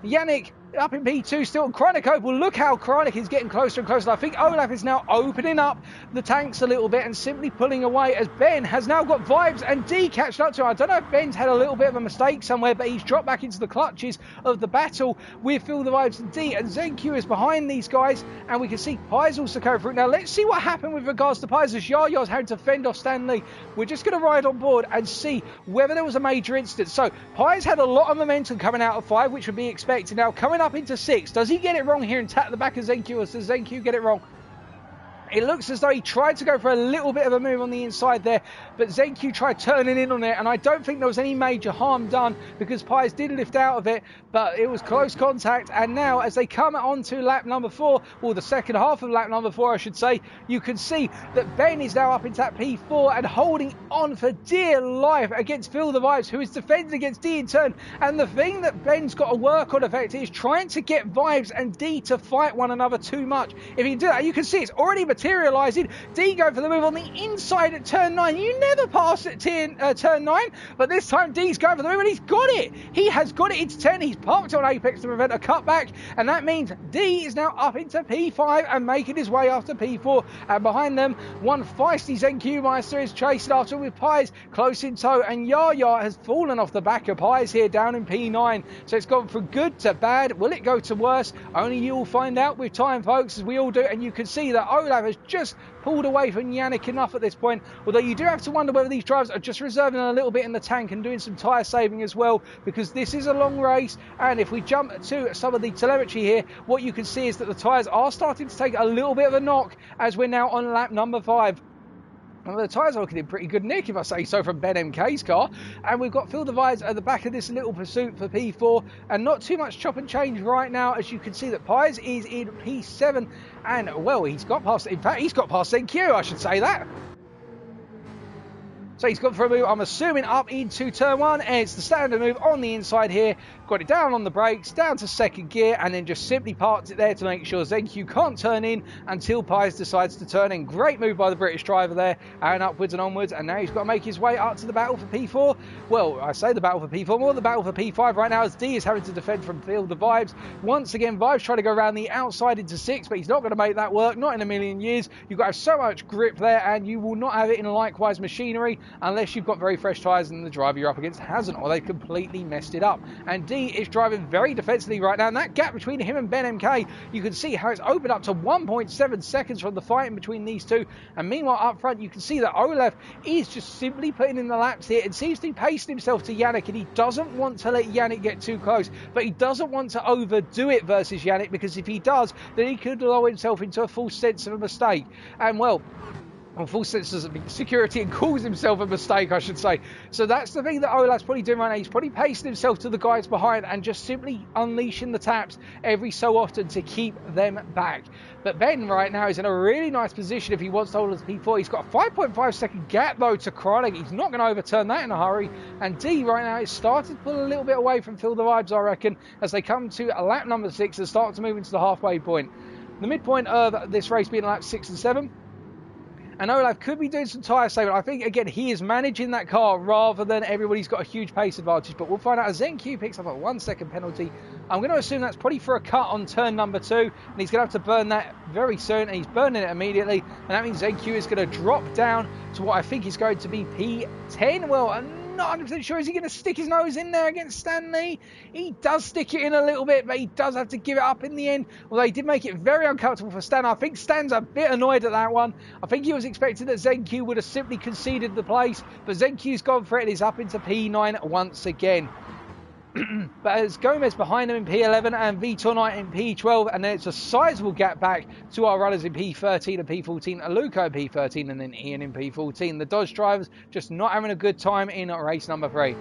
Yannick up in P2 still. Krynik Opal, look how Krynik is getting closer and closer. I think Olaf is now opening up the tanks a little bit and simply pulling away, as Ben has now got Vibes and D catching up to him. I don't know if Ben's had a little bit of a mistake somewhere, but he's dropped back into the clutches of the battle with Feel the Vibes and D, and ZenQ is behind these guys, and we can see Pies also go through. Now let's see what happened with regards to Pies, as Yaya's having to fend off Stanley. We're just going to ride on board and see whether there was a major incident. So Pies had a lot of momentum coming out of 5, which would be expected. Now coming up into 6, does he get it wrong here and tap the back of ZenQ, or does ZenQ get it wrong? It looks as though he tried to go for a little bit of a move on the inside there, but ZenQ tried turning in on it, and I don't think there was any major harm done because Pies did lift out of it, but it was close contact. And now as they come on to lap number 4, or the second half of lap number 4 I should say, you can see that Ben is now up into that P4 and holding on for dear life against Feel the Vibes, who is defending against D in turn. And the thing that Ben's got to work on effectively is trying to get Vibes and D to fight one another too much. If he can do that, you can see it's already materialising. D going for the move on the inside at turn 9. You never pass at turn 9, but this time D's going for the move and he's got it. He has got it into 10. He's parked on apex to prevent a cutback, and that means D is now up into P5 and making his way after P4. And behind them, one feisty ZenQ Meister is chasing after with Pies close in tow, and Yaya has fallen off the back of Pies here down in P9. So it's gone from good to bad. Will it go to worse? Only you will find out with time, folks, as we all do. And you can see that Olaf has just pulled away from Yannick enough at this point, although you do have to wonder whether these drivers are just reserving a little bit in the tank and doing some tyre saving as well, because this is a long race. And if we jump to some of the telemetry here, what you can see is that the tyres are starting to take a little bit of a knock as we're now on lap number 5. Well, the tyres are looking in pretty good nick, if I say so, from Ben MK's car. And we've got Phil Divides at the back of this little pursuit for P4. And not too much chop and change right now, as you can see that Pies is in P7. And, well, he's got past, in fact, he's got past ZenQ, I should say that. So he's gone for a move, I'm assuming, up into turn 1, and it's the standard move on the inside here. Got it down on the brakes, down to second gear, and then just simply parked it there to make sure ZenQ can't turn in until Pies decides to turn in. Great move by the British driver there, and upwards and onwards, and now he's got to make his way up to the battle for P4. Well, I say the battle for P4, more the battle for P5 right now, as D is having to defend from Feel the Vibes. Once again, Vibes trying to go around the outside into 6, but he's not going to make that work, not in a million years. You've got to have so much grip there, and you will not have it in likewise machinery unless you've got very fresh tyres and the driver you're up against hasn't, or they've completely messed it up. And D is driving very defensively right now, and that gap between him and Ben MK, you can see how it's opened up to 1.7 seconds from the fighting between these two. And meanwhile up front, you can see that Olaf is just simply putting in the laps here and seems to be pacing himself to Yannick, and he doesn't want to let Yannick get too close, but he doesn't want to overdo it versus Yannick, because if he does, then he could lower himself into a false sense of a mistake. And well, full sense of security, and calls himself a mistake, I should say. So that's the thing that Olaf's probably doing right now. He's probably pacing himself to the guys behind and just simply unleashing the taps every so often to keep them back. But Ben right now is in a really nice position if he wants to hold us P4. He's got a 5.5 second gap though to Kronig. He's not going to overturn that in a hurry. And D right now is starting to pull a little bit away from Feel the Vibes, I reckon, as they come to lap number 6 and start to move into the halfway point. The midpoint of this race being lap 6 and 7. And Olaf could be doing some tyre saving. I think, again, he is managing that car rather than everybody's got a huge pace advantage. But we'll find out as ZenQ picks up a 1 second penalty. I'm going to assume that's probably for a cut on turn number 2. And he's going to have to burn that very soon. And he's burning it immediately. And that means ZenQ is going to drop down to what I think is going to be P10. Well, I'm not 100% sure. Is he going to stick his nose in there against Stanley? He does stick it in a little bit, but he does have to give it up in the end. Although he did make it very uncomfortable for Stan. I think Stan's a bit annoyed at that one. I think he was expecting that ZenQ would have simply conceded the place, but ZenQ's gone for it and he's up into P9 once again. But as Gomez behind him in P11 and Vitor Knight in P12, and then it's a sizable gap back to our runners in P13 and P14, Aluko in P13 and then Ian in P14. The Dodge drivers just not having a good time in race number 3.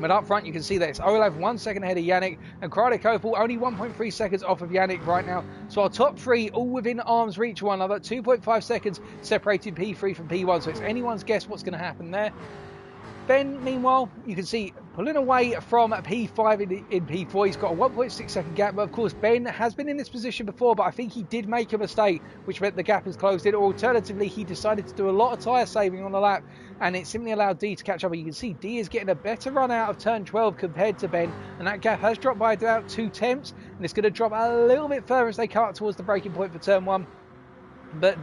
But up front you can see that it's Olaf 1 second ahead of Yannick, and Kronig only 1.3 seconds off of Yannick right now. So our top 3 all within arm's reach of one another, 2.5 seconds separating P3 from P1, so it's anyone's guess what's going to happen there. Ben, meanwhile, you can see pulling away from P5 in P4. He's got a 1.6 second gap, but of course Ben has been in this position before, but I think he did make a mistake, which meant the gap is closed in, or alternatively he decided to do a lot of tyre saving on the lap, and it simply allowed D to catch up. And you can see D is getting a better run out of turn 12 compared to Ben, and that gap has dropped by about 2 tenths, and it's going to drop a little bit further as they come up towards the breaking point for turn 1. But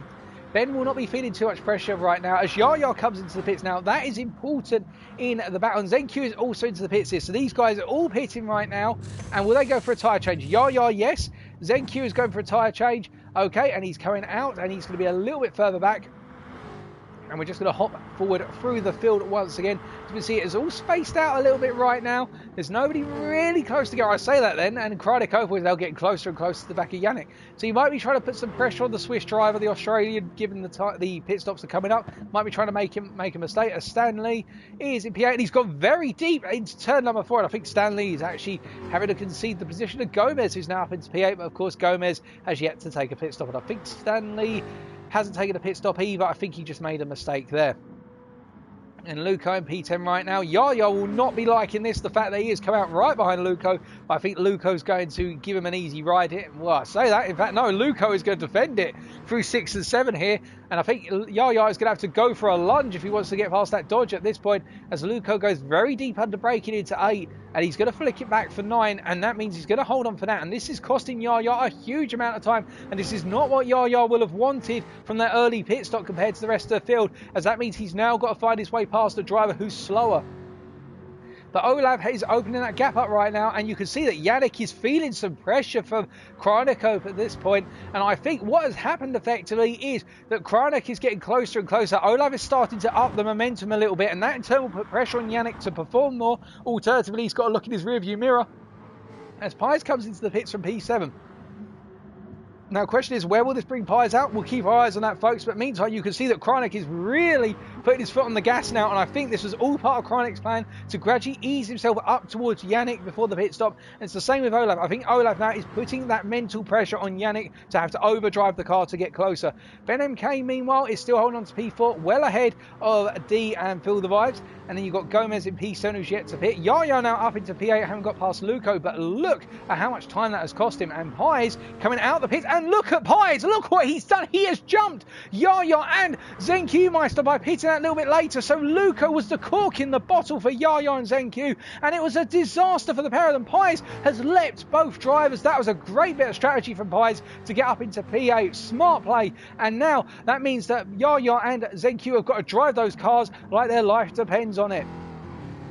Ben will not be feeling too much pressure right now as Yaya comes into the pits now. That is important in the battle. And ZenQ is also into the pits here. So these guys are all pitting right now. And will they go for a tyre change? Yaya, yes. ZenQ is going for a tyre change. Okay, and he's coming out and he's going to be a little bit further back. And we're just going to hop forward through the field once again. As you can see, it's all spaced out a little bit right now. There's nobody really close together. I say that then, and Kronig is now getting closer and closer to the back of Yannick. So you might be trying to put some pressure on the Swiss driver, the Australian, given the pit stops are coming up. Might be trying to make a mistake. As Stanley is in P8, and he's gone very deep into turn number 4. And I think Stanley is actually having to concede the position of Gomez, who's now up into P8. But of course, Gomez has yet to take a pit stop. And I think Stanley hasn't taken a pit stop either. I think he just made a mistake there. And Luco in P10 right now. Yaya will not be liking this, the fact that he has come out right behind Luco. I think Luco's going to give him an easy ride here. Well, I say that. In fact, no, Luco is going to defend it through 6 and 7 here. And I think Yaya is going to have to go for a lunge if he wants to get past that dodge at this point, as Luco goes very deep under braking into 8. And he's going to flick it back for 9. And that means he's going to hold on for that. And this is costing Yaya a huge amount of time. And this is not what Yaya will have wanted from that early pit stop compared to the rest of the field, as that means he's now got to find his way past a driver who's slower. But Olaf is opening that gap up right now, and you can see that Yannick is feeling some pressure from Krajnikov at this point. And I think what has happened effectively is that Krajnik is getting closer and closer. Olaf is starting to up the momentum a little bit, and that in turn will put pressure on Yannick to perform more. Alternatively, he's got to look in his rearview mirror as Pies comes into the pits from P7. Now, the question is, where will this bring Pies out? We'll keep our eyes on that, folks. But meantime, you can see that Krajnik is really putting his foot on the gas now. And I think this was all part of Krajnik's plan to gradually ease himself up towards Yannick before the pit stop. And it's the same with Olaf. I think Olaf now is putting that mental pressure on Yannick to have to overdrive the car to get closer. Ben MK, meanwhile, is still holding on to P4, well ahead of D and Feel the Vibes. And then you've got Gomez in P7, who's yet to pit. Yaya now up into P8, haven't got past Luco. But look at how much time that has cost him. And Pies coming out the pit. And look at Pies, look what he's done. He has jumped Yaya and Zenq Meister by pitting that a little bit later. So Luco was the cork in the bottle for Yaya and Zenq, and it was a disaster for the pair of them. Pies has leapt both drivers. That was a great bit of strategy from Pies to get up into P8. Smart play. And now that means that Yaya and Zenq have got to drive those cars like their life depends on it.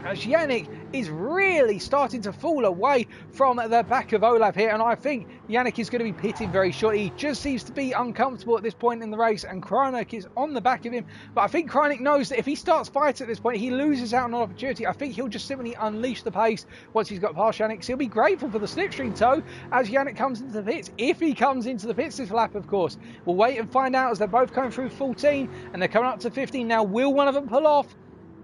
As Yannick is really starting to fall away from the back of Olaf here, and I think Yannick is going to be pitting very shortly. He just seems to be uncomfortable at this point in the race, and Krajnik is on the back of him. But I think Krajnik knows that if he starts fighting at this point, he loses out on an opportunity. I think he'll just simply unleash the pace once he's got past Yannick. So he'll be grateful for the slipstream tow as Yannick comes into the pits. If he comes into the pits this lap, of course. We'll wait and find out, as they're both coming through 14 and they're coming up to 15 now. Will one of them pull off?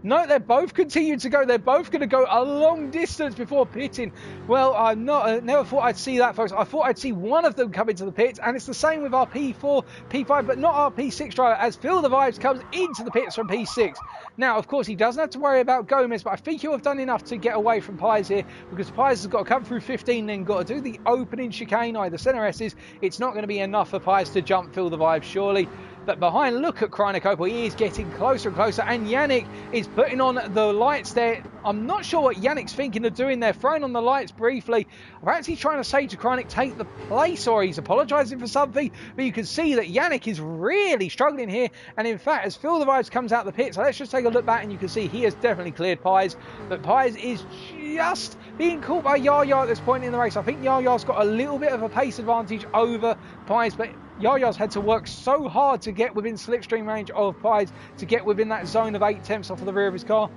No, they're both continuing to go. They're both going to go a long distance before pitting. Well, I'm not. Never thought I'd see that, folks. I thought I'd see one of them come into the pits, and it's the same with our P4, P5, but not our P6 driver, as Feel the Vibes comes into the pits from P6. Now, of course, he doesn't have to worry about Gomez, but I think he'll have done enough to get away from Pies here, because Pies has got to come through 15, then got to do the opening chicane, either center S's. It's not going to be enough for Pies to jump Feel the Vibes, surely. But behind, look at Krajnik. He is getting closer and closer, and Yannick is putting on the lights there. I'm not sure what Yannick's thinking of doing there, throwing on the lights briefly. Perhaps he's trying to say to Krajnik, take the place, or he's apologising for something. But you can see that Yannick is really struggling here. And in fact, as Feel the Vibes comes out the pit, so let's just take a look back, and you can see he has definitely cleared Pies. But Pies is just being caught by Yaya at this point in the race. I think Yaya's got a little bit of a pace advantage over Pies, but Yaya's had to work so hard to get within slipstream range of Pies, to get within that zone of 8 tenths off of the rear of his car,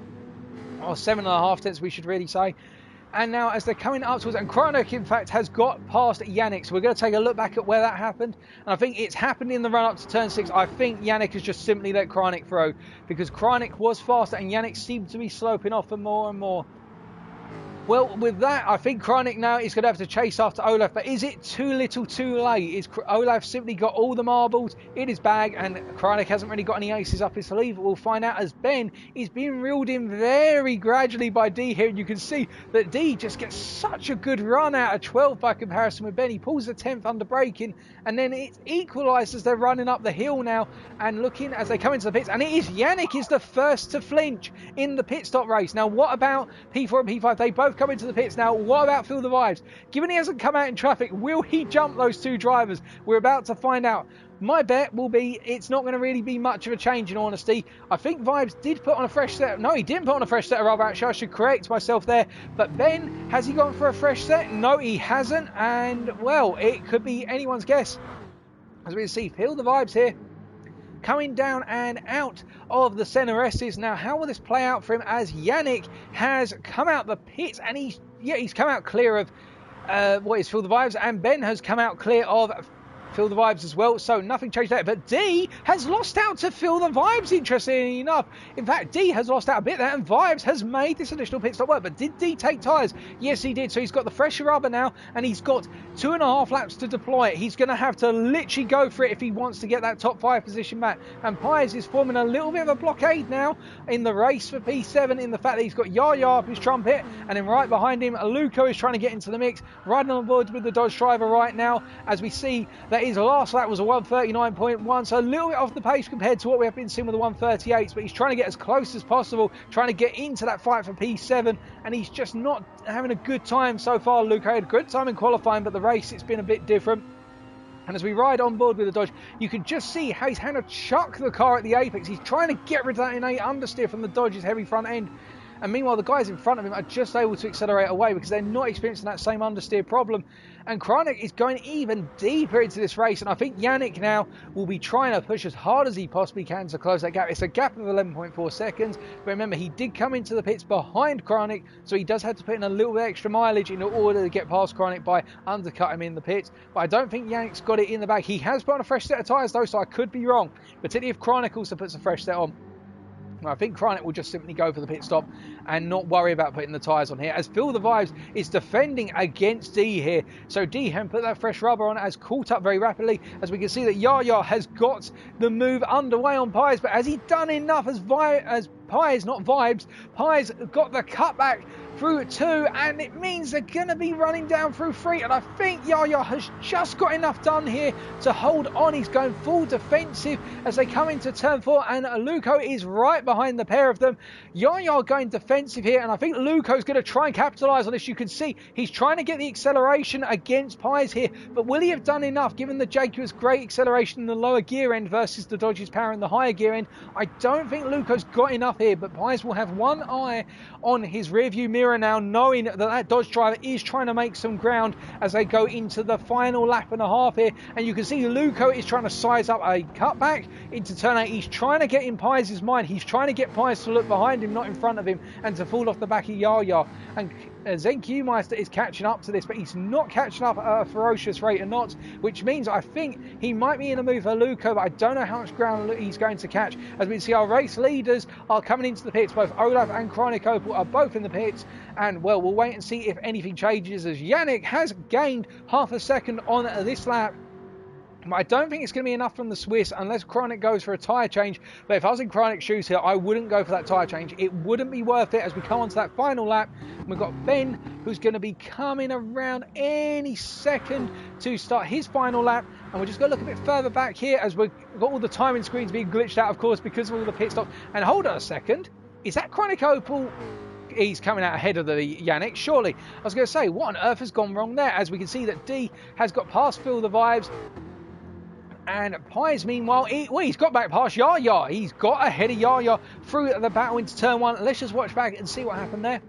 or 7.5 tenths we should really say. And now as they're coming up towards, and Krajnik in fact has got past Yannick, so we're going to take a look back at where that happened. And I think it's happened in the run up to turn 6. I think Yannick has just simply let Krajnik through, because Krajnik was faster and Yannick seemed to be sloping off for more and more. Well, with that, I think Krajnik now is going to have to chase after Olaf. But is it too little too late? Is Olaf simply got all the marbles in his bag, and Krajnik hasn't really got any aces up his sleeve? We'll find out, as Ben is being reeled in very gradually by D here. And you can see that D just gets such a good run out of 12 by comparison with Ben. He pulls the 10th under braking, and then it's equalised as they're running up the hill now and looking as they come into the pits. And it is Yannick is the first to flinch in the pit stop race. Now, what about P4 and P5? They both come into the pits now. What about Feel the Vibes? Given he hasn't come out in traffic, will he jump those two drivers? We're about to find out. My bet will be it's not going to really be much of a change, in honesty. I think Vibes did put on a fresh set. No, he didn't put on a fresh set, rather. Actually, I should correct myself there. But Ben, has he gone for a fresh set? No, he hasn't. And, well, it could be anyone's guess. As we can see, Feel the Vibes here, coming down and out of the center S's. Now, how will this play out for him, as Yannick has come out the pits, and he's come out clear of what is Feel the Vibes, and Ben has come out clear of Feel the Vibes as well, so nothing changed there. But D has lost out to Feel the Vibes, interestingly enough. In fact, D has lost out a bit there, and Vibes has made this additional pit stop work. But did D take tyres? Yes, he did. So he's got the fresher rubber now, and he's got 2.5 laps to deploy it. He's going to have to literally go for it if he wants to get that top 5 position back. And Pies is forming a little bit of a blockade now in the race for P7, in the fact that he's got Yaya up his trumpet, and then right behind him, Luco is trying to get into the mix, riding on board with the Dodge driver right now, as we see that his last lap was a 1:39.1, so a little bit off the pace compared to what we have been seeing with the 1:38s, but he's trying to get as close as possible, trying to get into that fight for P7, and he's just not having a good time so far. Luco had a good time in qualifying, but the race, it's been a bit different. And as we ride on board with the Dodge, you can just see how he's having to chuck the car at the apex. He's trying to get rid of that innate understeer from the Dodge's heavy front end. And meanwhile, the guys in front of him are just able to accelerate away because they're not experiencing that same understeer problem. And Kranek is going even deeper into this race. And I think Yannick now will be trying to push as hard as he possibly can to close that gap. It's a gap of 11.4 seconds. But remember, he did come into the pits behind Kranek, so he does have to put in a little bit extra mileage in order to get past Kranek by undercutting him in the pits. But I don't think Yannick's got it in the bag. He has put on a fresh set of tyres though, so I could be wrong. Particularly if Kranek also puts a fresh set on. I think Kranek will just simply go for the pit stop and not worry about putting the tyres on here, as Feel the Vibes is defending against D here. So D hasn't put that fresh rubber on, has caught up very rapidly, as we can see that Yaya has got the move underway on Pies, but has he done enough as Pies, not Vibes, Pies got the cutback through 2, and it means they're going to be running down through 3, and I think Yaya has just got enough done here to hold on. He's going full defensive as they come into turn 4, and Luco is right behind the pair of them. Yaya going defensive here, and I think Luco's going to try and capitalise on this. You can see he's trying to get the acceleration against Pies here, but will he have done enough given the Jaguar's great acceleration in the lower gear end versus the Dodge's power in the higher gear end? I don't think Luco's got enough here, but Pies will have one eye on his rearview mirror now, knowing that Dodge driver is trying to make some ground as they go into the final lap and a half here. And you can see Luco is trying to size up a cutback into turn 8. He's trying to get in Pies' mind. He's trying to get Pies to look behind him, not in front of him, and to fall off the back of Yaya. And Zenq is catching up to this, but he's not catching up at a ferocious rate of knots, which means I think he might be in a move for Luco, but I don't know how much ground he's going to catch. As we see, our race leaders are coming into the pits. Both Olaf and Kranek Opel are both in the pits, and well, we'll wait and see if anything changes, as Yannick has gained half a second on this lap. I don't think it's going to be enough from the Swiss unless Kranek goes for a tyre change. But if I was in Kranek's shoes here, I wouldn't go for that tyre change. It wouldn't be worth it as we come on to that final lap. We've got Ben, who's going to be coming around any second to start his final lap. And we're just going to look a bit further back here as we've got all the timing screens being glitched out, of course, because of all the pit stops. And hold on a second. Is that Kranek Opel? He's coming out ahead of the Yannick, surely. I was going to say, what on earth has gone wrong there? As we can see that D has got past Feel the Vibes. And Pies, meanwhile, he's got back past Yaya. He's got ahead of Yaya through the battle into turn 1. Let's just watch back and see what happened there.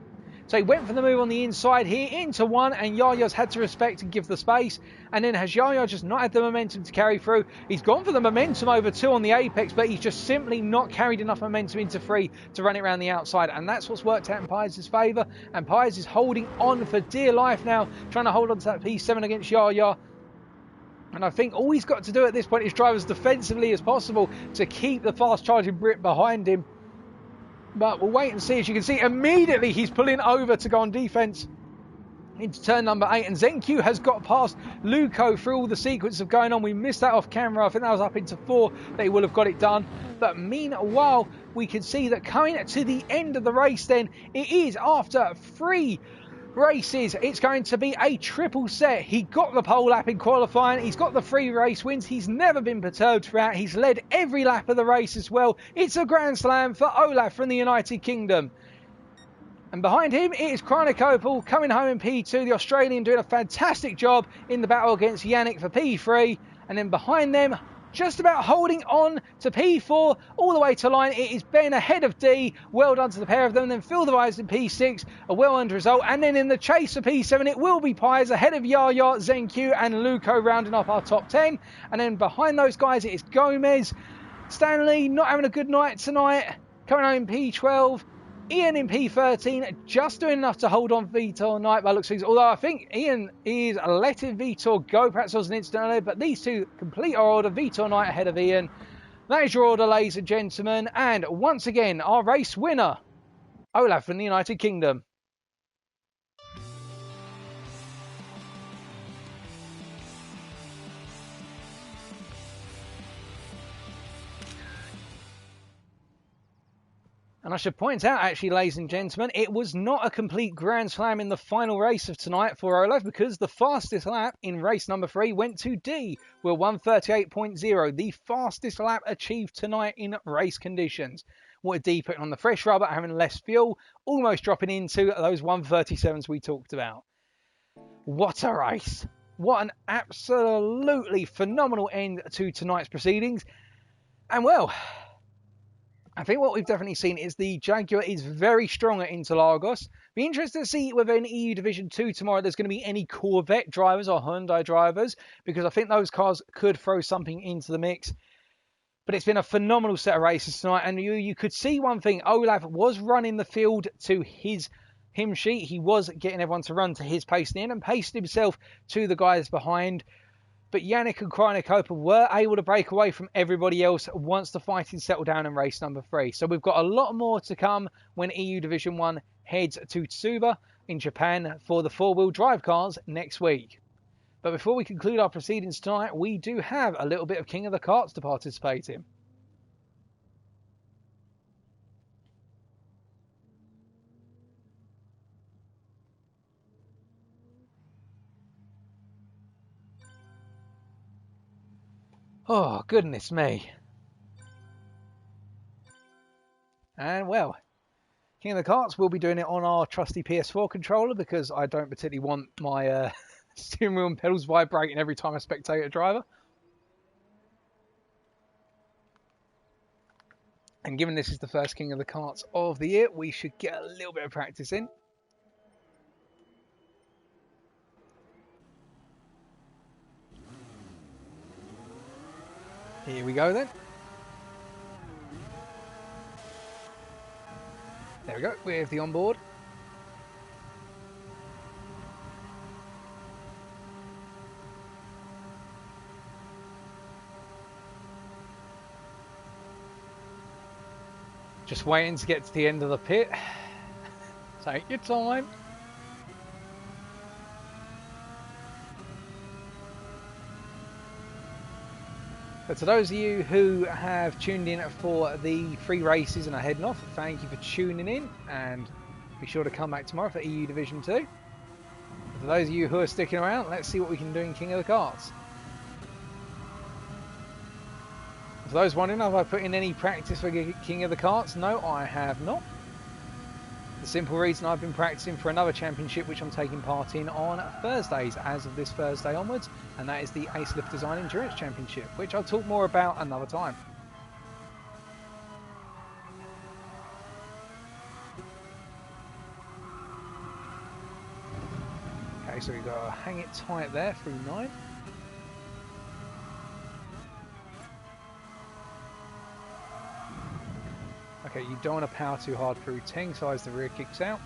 So he went for the move on the inside here into 1, and Yaya's had to respect and give the space. And then has Yaya just not had the momentum to carry through? He's gone for the momentum over 2 on the apex, but he's just simply not carried enough momentum into 3 to run it around the outside. And that's what's worked out in Pies' favour. And Pies is holding on for dear life now, trying to hold on to that P7 against Yaya. And I think all he's got to do at this point is drive as defensively as possible to keep the fast-charging Brit behind him. But we'll wait and see. As you can see, immediately he's pulling over to go on defence into turn number 8. And Zenq has got past Luco through all the sequence of going on. We missed that off camera. I think that was up into 4. They will have got it done. But meanwhile, we can see that coming to the end of the race then, it is after 3 races, it's going to be a triple set. He got the pole lap in qualifying, he's got the 3 race wins, he's never been perturbed throughout, he's led every lap of the race as well. It's a grand slam for Olaf from the United Kingdom. And behind him it is Kranek Opel coming home in P2, the Australian doing a fantastic job in the battle against Yannick for P3. And then behind them, just about holding on to P4 all the way to line, it is Ben ahead of D. Well done to the pair of them. Then Feel the Vibes in P6, a well-earned result. And then in the chase for P7, it will be Pies ahead of Yaya, Zenq and Luco rounding off our top 10. And then behind those guys, it is Gomez. Stanley not having a good night tonight, coming home in P12. Ian in P13, just doing enough to hold on Vitor Knight by looks of things. Although I think Ian is letting Vitor go. Perhaps there was an incident earlier, but these two complete our order. Vitor Knight ahead of Ian. That is your order, ladies and gentlemen. And once again, our race winner, Olaf from the United Kingdom. And I should point out, actually, ladies and gentlemen, it was not a complete grand slam in the final race of tonight for Olaf, because the fastest lap in race number 3 went to D with 1:38.0, the fastest lap achieved tonight in race conditions. What a D putting on the fresh rubber, having less fuel, almost dropping into those 1:37s we talked about. What a race. What an absolutely phenomenal end to tonight's proceedings. And well, I think what we've definitely seen is the Jaguar is very strong at Interlagos. Be interested to see whether in EU Division 2 tomorrow there's going to be any Corvette drivers or Hyundai drivers, because I think those cars could throw something into the mix. But it's been a phenomenal set of races tonight, and you could see one thing. Olaf was running the field to his hymn sheet. He was getting everyone to run to his pace in and paced himself to the guys behind. But Yannick and Krajnikopa were able to break away from everybody else once the fighting settled down in race number 3. So we've got a lot more to come when EU Division 1 heads to Tsuba in Japan for the 4-wheel drive cars next week. But before we conclude our proceedings tonight, we do have a little bit of King of the Karts to participate in. Oh, goodness me. And well, King of the Karts will be doing it on our trusty PS4 controller, because I don't particularly want my steering wheel and pedals vibrating every time I spectate a driver. And given this is the first King of the Karts of the year, we should get a little bit of practice in. Here we go then. There we go, we have the onboard. Just waiting to get to the end of the pit. Take your time. But to those of you who have tuned in for the 3 races and are heading off, thank you for tuning in, and be sure to come back tomorrow for EU Division 2. But for those of you who are sticking around, let's see what we can do in King of the Karts. For those wondering, have I put in any practice for King of the Karts? No, I have not. The simple reason I've been practicing for another championship which I'm taking part in on Thursdays as of this Thursday onwards, and that is the Ace Lift Design Endurance Championship, which I'll talk more about another time. Okay, so we've got to hang it tight there through 9. Okay, you don't want to power too hard through 10, so as the rear kicks out.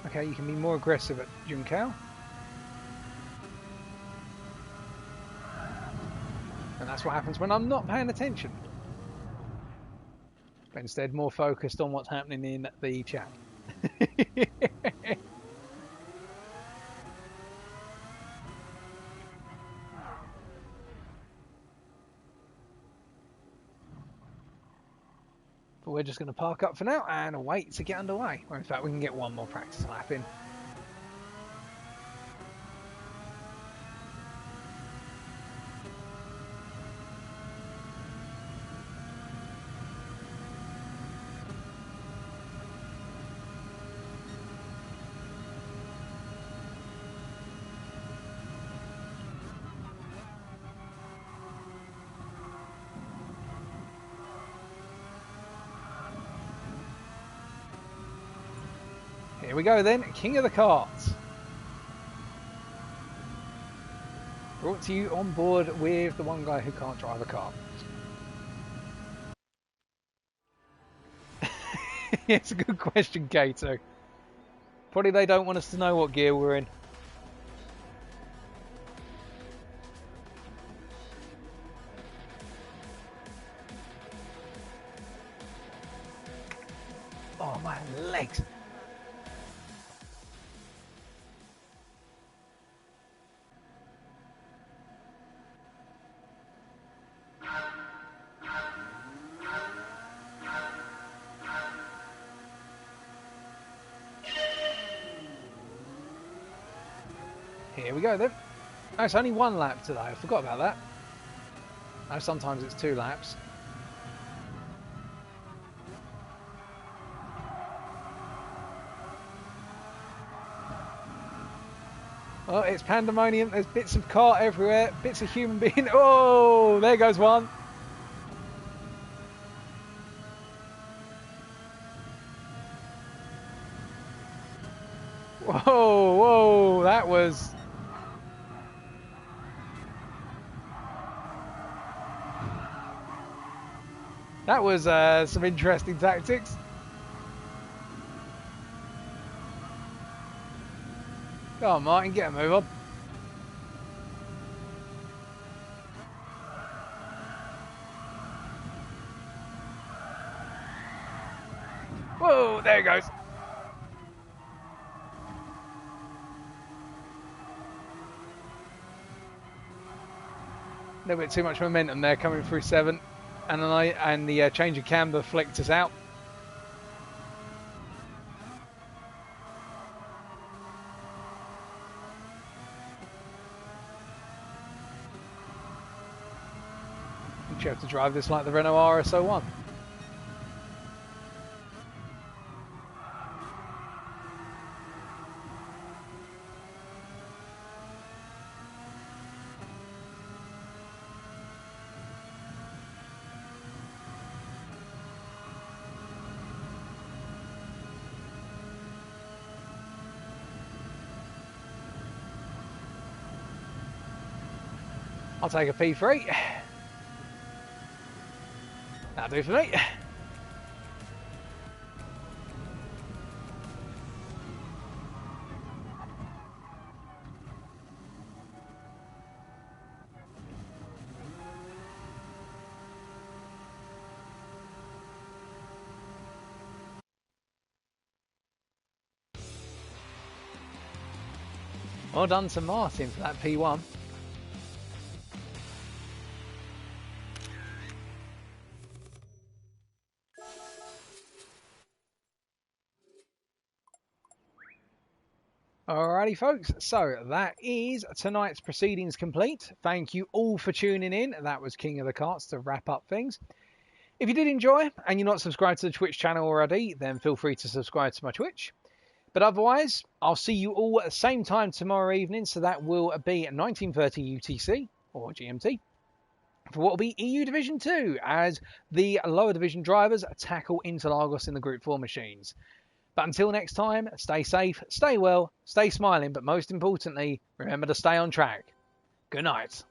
Okay, you can be more aggressive at Junção. And that's what happens when I'm not paying attention. But instead more focused on what's happening in the chat. But we're just going to park up for now and wait to get underway. Or in fact, we can get one more practice lap in. Here we go then, King of the Karts. Brought to you on board with the one guy who can't drive a car. It's a good question, Kato. Probably they don't want us to know what gear we're in. Oh, my legs. Here we go then. Oh, it's only one lap today. I forgot about that. Oh, sometimes it's 2 laps. Oh, it's pandemonium. There's bits of car everywhere, bits of human being. Oh, there goes one. Whoa, whoa, that was... That was some interesting tactics. Come on, Martin, get a move on. Whoa, there it goes. A little bit too much momentum there coming through 7. And the change of camber flicked us out. You have to drive this like the Renault RS01. I'll take a P3. That'll do for me. Well done to Martin for that P1. Alrighty folks, so that is tonight's proceedings complete. Thank you all for tuning in. That was King of the Karts to wrap up things. If you did enjoy and you're not subscribed to the Twitch channel already, then feel free to subscribe to my Twitch. But otherwise, I'll see you all at the same time tomorrow evening, so that will be at 19:30 UTC or GMT for what will be EU Division 2 as the lower division drivers tackle Interlagos in the Group 4 machines. But until next time, stay safe, stay well, stay smiling, but most importantly, remember to stay on track. Good night.